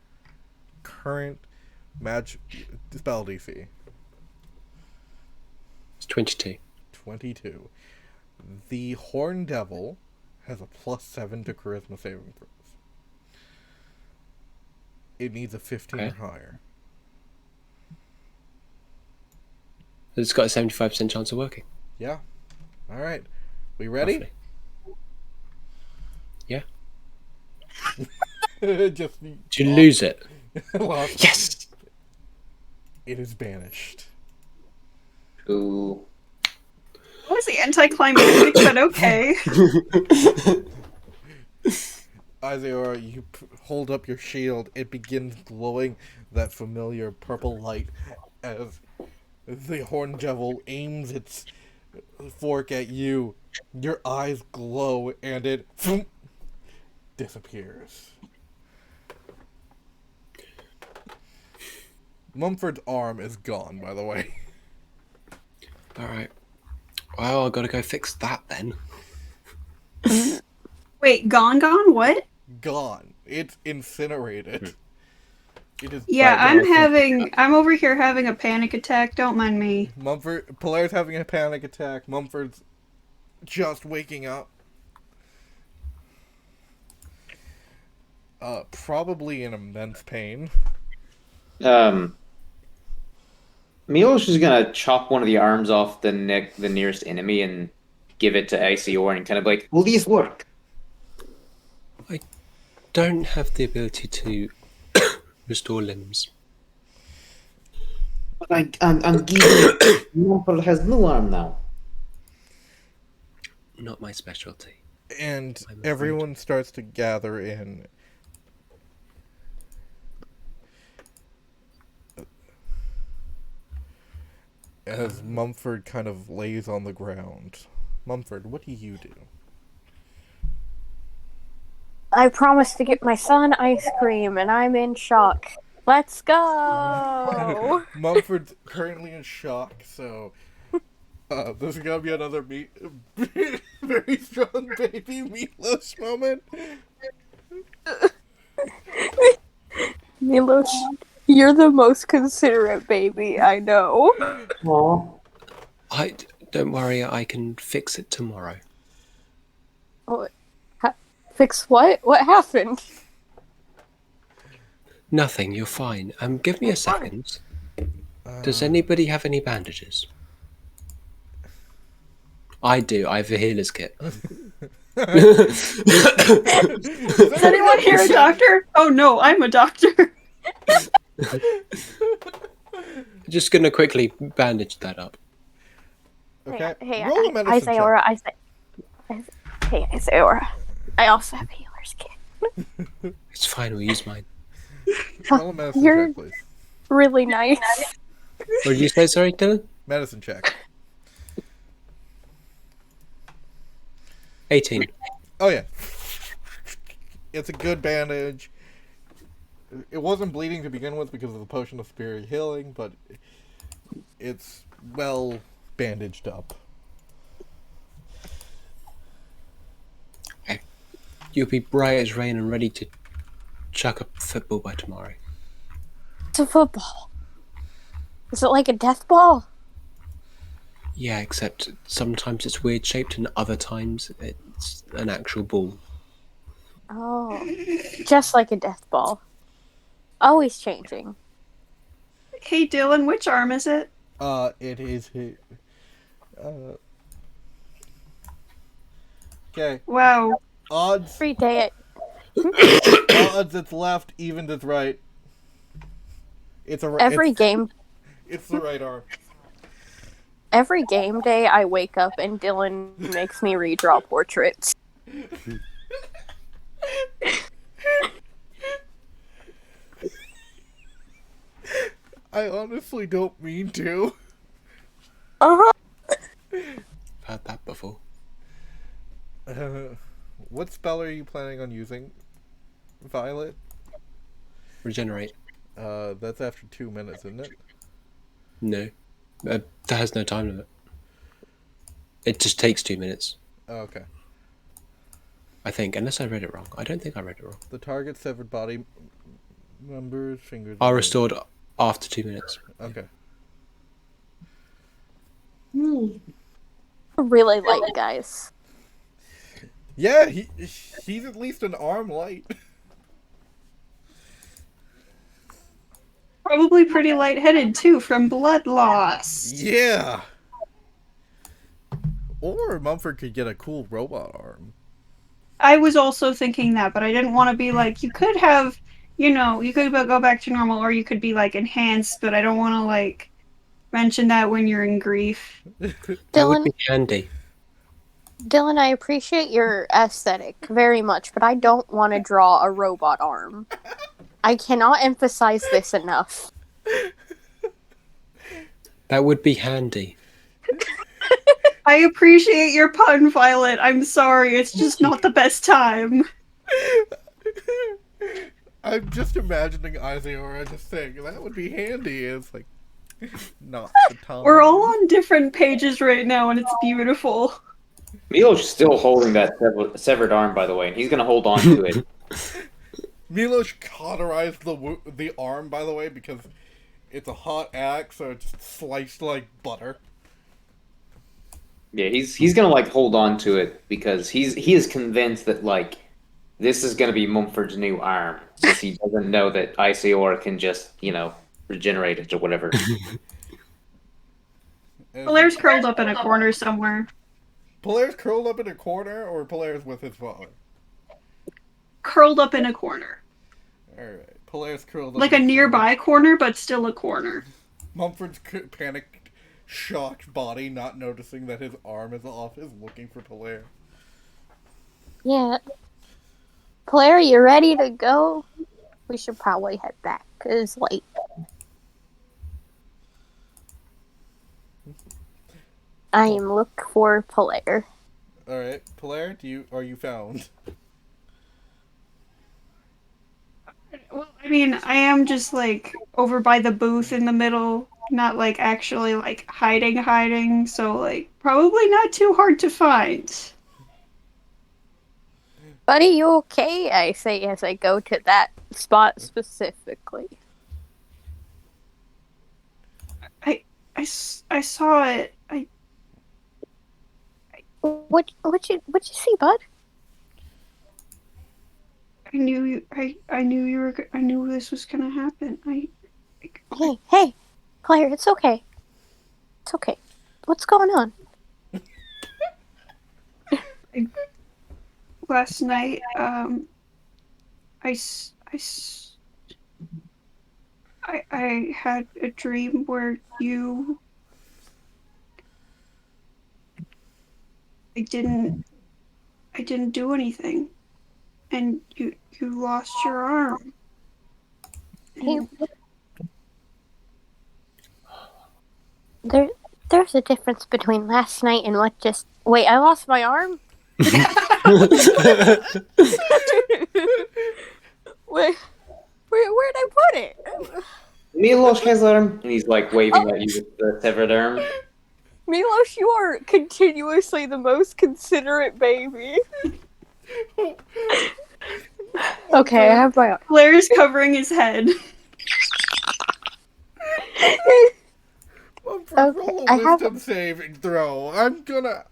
current spell DC It's 22. 22. The Horned Devil has a +7 to Charisma saving throws. It needs a 15 or higher. It's got a 75% chance of working. Yeah. All right. We ready? Roughly. Yeah. Just Did you lose it? lost. Yes! It is banished. Ooh. That was the anticlimactic, but okay. Isaiora, you hold up your shield. It begins glowing that familiar purple light as the Horned Devil aims its fork at you. Your eyes glow and it disappears. Mumford's arm is gone, by the way. Alright. Well, I've got to go fix that then. Wait, gone? What? Gone. It's incinerated. It is. Yeah, Right, I'm over here having a panic attack. Don't mind me. Polaire's having a panic attack. Mumford's just waking up. Um, Probably in immense pain. Miloš is gonna chop one of the arms off the nearest enemy, and give it to Iceor, and kind of like, Will this work? Don't have the ability to restore limbs. But I'm giving Mumford has no arm now. Not my specialty. And I'm afraid. everyone starts to gather in. As Mumford kind of lays on the ground. Mumford, what do you do? I promised to get my son ice cream, and I'm in shock. Let's go! Mumford's currently in shock, so this is gonna be another very strong baby Miloš moment. Miloš, you're the most considerate baby I know. Aw. Don't worry, I can fix it tomorrow. Fix what? What happened? Nothing, you're fine. Give me a second. Does anybody have any bandages? I do. I have a healer's kit. Is anyone here a doctor? Oh no, I'm a doctor. Just gonna quickly bandage that up. Okay. Hey, Roll a medicine check. Hey, Iseora. I also have a healer's kit. It's fine, we'll use mine. Roll a medicine You're- check, please. Really nice. What did you say, sorry, Dylan? Medicine check. 18. Oh yeah. It's a good bandage. It wasn't bleeding to begin with because of the potion of superior healing, but it's well bandaged up. You'll be bright as rain and ready to chuck a football by tomorrow. It's a football. Is it like a death ball? Yeah, except sometimes it's weird shaped and other times it's an actual ball. Oh. Just like a death ball. Always changing. Hey Dylan, which arm is it? It is. Okay. Wow. Odds. Every day Odds. It's left. Evens. It's right. It's a. every game It's the right arm. every game day I wake up and Dylan makes me redraw portraits. I honestly don't mean to. Uh-huh. I've heard that before. What spell are you planning on using, Violet? Regenerate. That's after 2 minutes, isn't it? No. That has no time limit. It just takes 2 minutes, Oh, okay. I think, unless I read it wrong. I don't think I read it wrong. The target severed body members, fingers. Are and restored after 2 minutes. toes. Okay. Really light, guys. Yeah, he's at least an arm light. Probably pretty lightheaded too from blood loss. Yeah. Or Mumford could get a cool robot arm. I was also thinking that, but I didn't want to be like, you could have, you could go back to normal, or you could be like enhanced, but I don't want to like mention that when you're in grief. That would Dylan, be handy. Dylan, I appreciate your aesthetic very much, but I don't want to draw a robot arm. I cannot emphasize this enough. That would be handy. I appreciate your pun, Violet. I'm sorry, it's just not the best time. I'm just imagining Iseora just saying that would be handy. It's like not the time. We're all on different pages right now, and it's beautiful. Milo's still holding that severed arm, by the way, and he's gonna hold on to it. Miloš cauterized the arm, by the way, because it's a hot axe, so it's sliced like butter. Yeah, he's gonna like hold on to it because he is convinced that like this is gonna be Mumford's new arm, since he doesn't know that Iseor can just regenerate it or whatever. Valaire's curled up in a corner somewhere. Polaire's curled up in a corner, or Polaire's with his father? Curled up in a corner. Alright. Polaire's curled up Like in a nearby corner, but still a corner. Mumford's panicked, shocked body, not noticing that his arm is off, is looking for Polaire. Yeah. Polaire, you ready to go? We should probably head back, 'cause it's late. I am looking for Polaire. Alright, Polaire, are you found? Well, I mean, I am just like over by the booth in the middle, not like actually like hiding, so like probably not too hard to find. Buddy, you okay? I say as I go to that spot specifically. I saw it. What'd you see, bud? I knew this was gonna happen. Hey, Claire, it's okay. It's okay. What's going on? Last night, I had a dream where I didn't do anything, and you lost your arm. Hey, there's a difference between last night and what just. Wait, I lost my arm? Wait, where'd I put it? Miloš has arm. And he's like waving at you with the severed arm. Miloš, you are continuously the most considerate baby. Okay, I have my arm. Blair's covering his head. Roll a wisdom saving throw. I'm gonna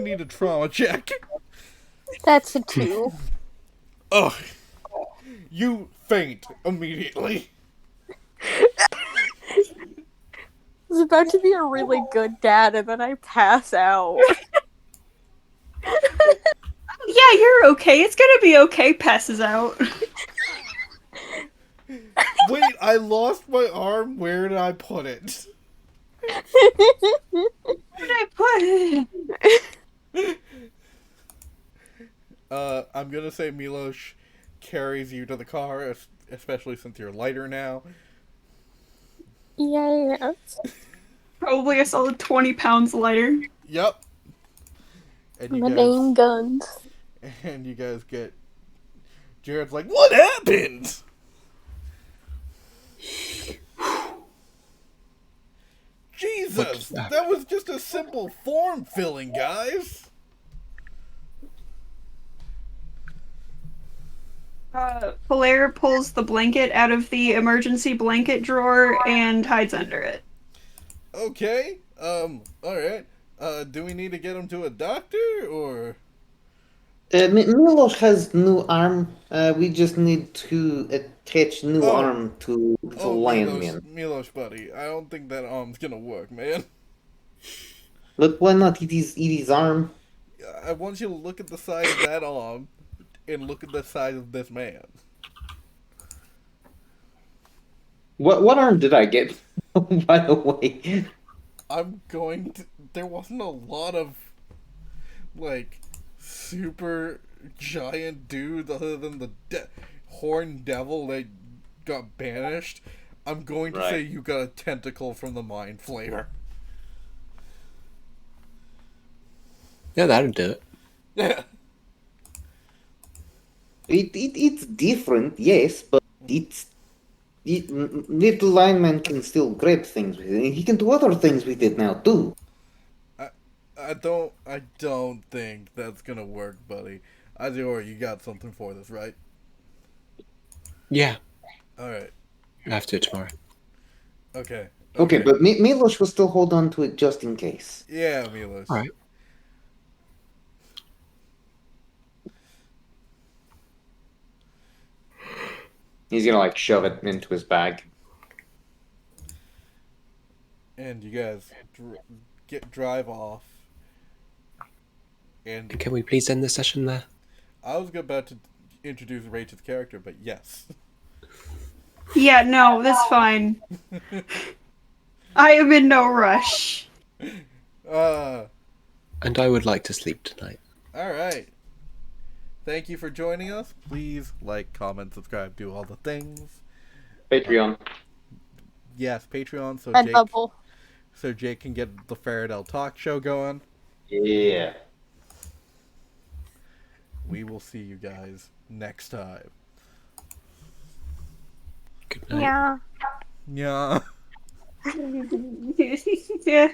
need a trauma check. That's a 2. Ugh. You faint immediately. I was about to be a really good dad, and then I pass out. Yeah, you're okay. It's gonna be okay. Passes out. Wait, I lost my arm. Where did I put it? Where did I put it? I'm gonna say Miloš carries you to the car, especially since you're lighter now. Yeah. Probably a solid 20 pounds lighter. Yep. And My dang guns. And you guys get... Jared's like, what happened? Jesus, that was just a simple form filling, guys. Polaire pulls the blanket out of the emergency blanket drawer and hides under it. Okay, alright. Do we need to get him to a doctor, or...? Miloš has new arm. We just need to attach new arm to the lion man. Miloš, buddy, I don't think that arm's gonna work, man. Look, why not? It is arm. I want you to look at the size of that arm and look at the size of this man. What arm did I get, by the way? There wasn't a lot of, like, super giant dudes other than the horned devil that got banished. I'm going to say you got a tentacle from the Mind Flayer. Yeah, that'll do it. Yeah. It's different, yes, but little lineman can still grab things with it. He can do other things with it now too. I don't think that's gonna work, buddy. Azure, you got something for this, right? Yeah. Alright. I have to do it tomorrow. Okay, but Miloš will still hold on to it just in case. Yeah, Miloš. Alright. He's gonna like shove it into his bag. And you guys drive off. And Can we please end the session there? I was about to introduce Rachel's character, but yes. Yeah, no, that's fine. I am in no rush. And I would like to sleep tonight. Alright. Thank you for joining us. Please like, comment, subscribe, do all the things. Patreon. Yes, Patreon, And Bubble. so Jake can get the Faradell talk show going. Yeah. We will see you guys next time. Good night. Yeah. Yeah. Yeah.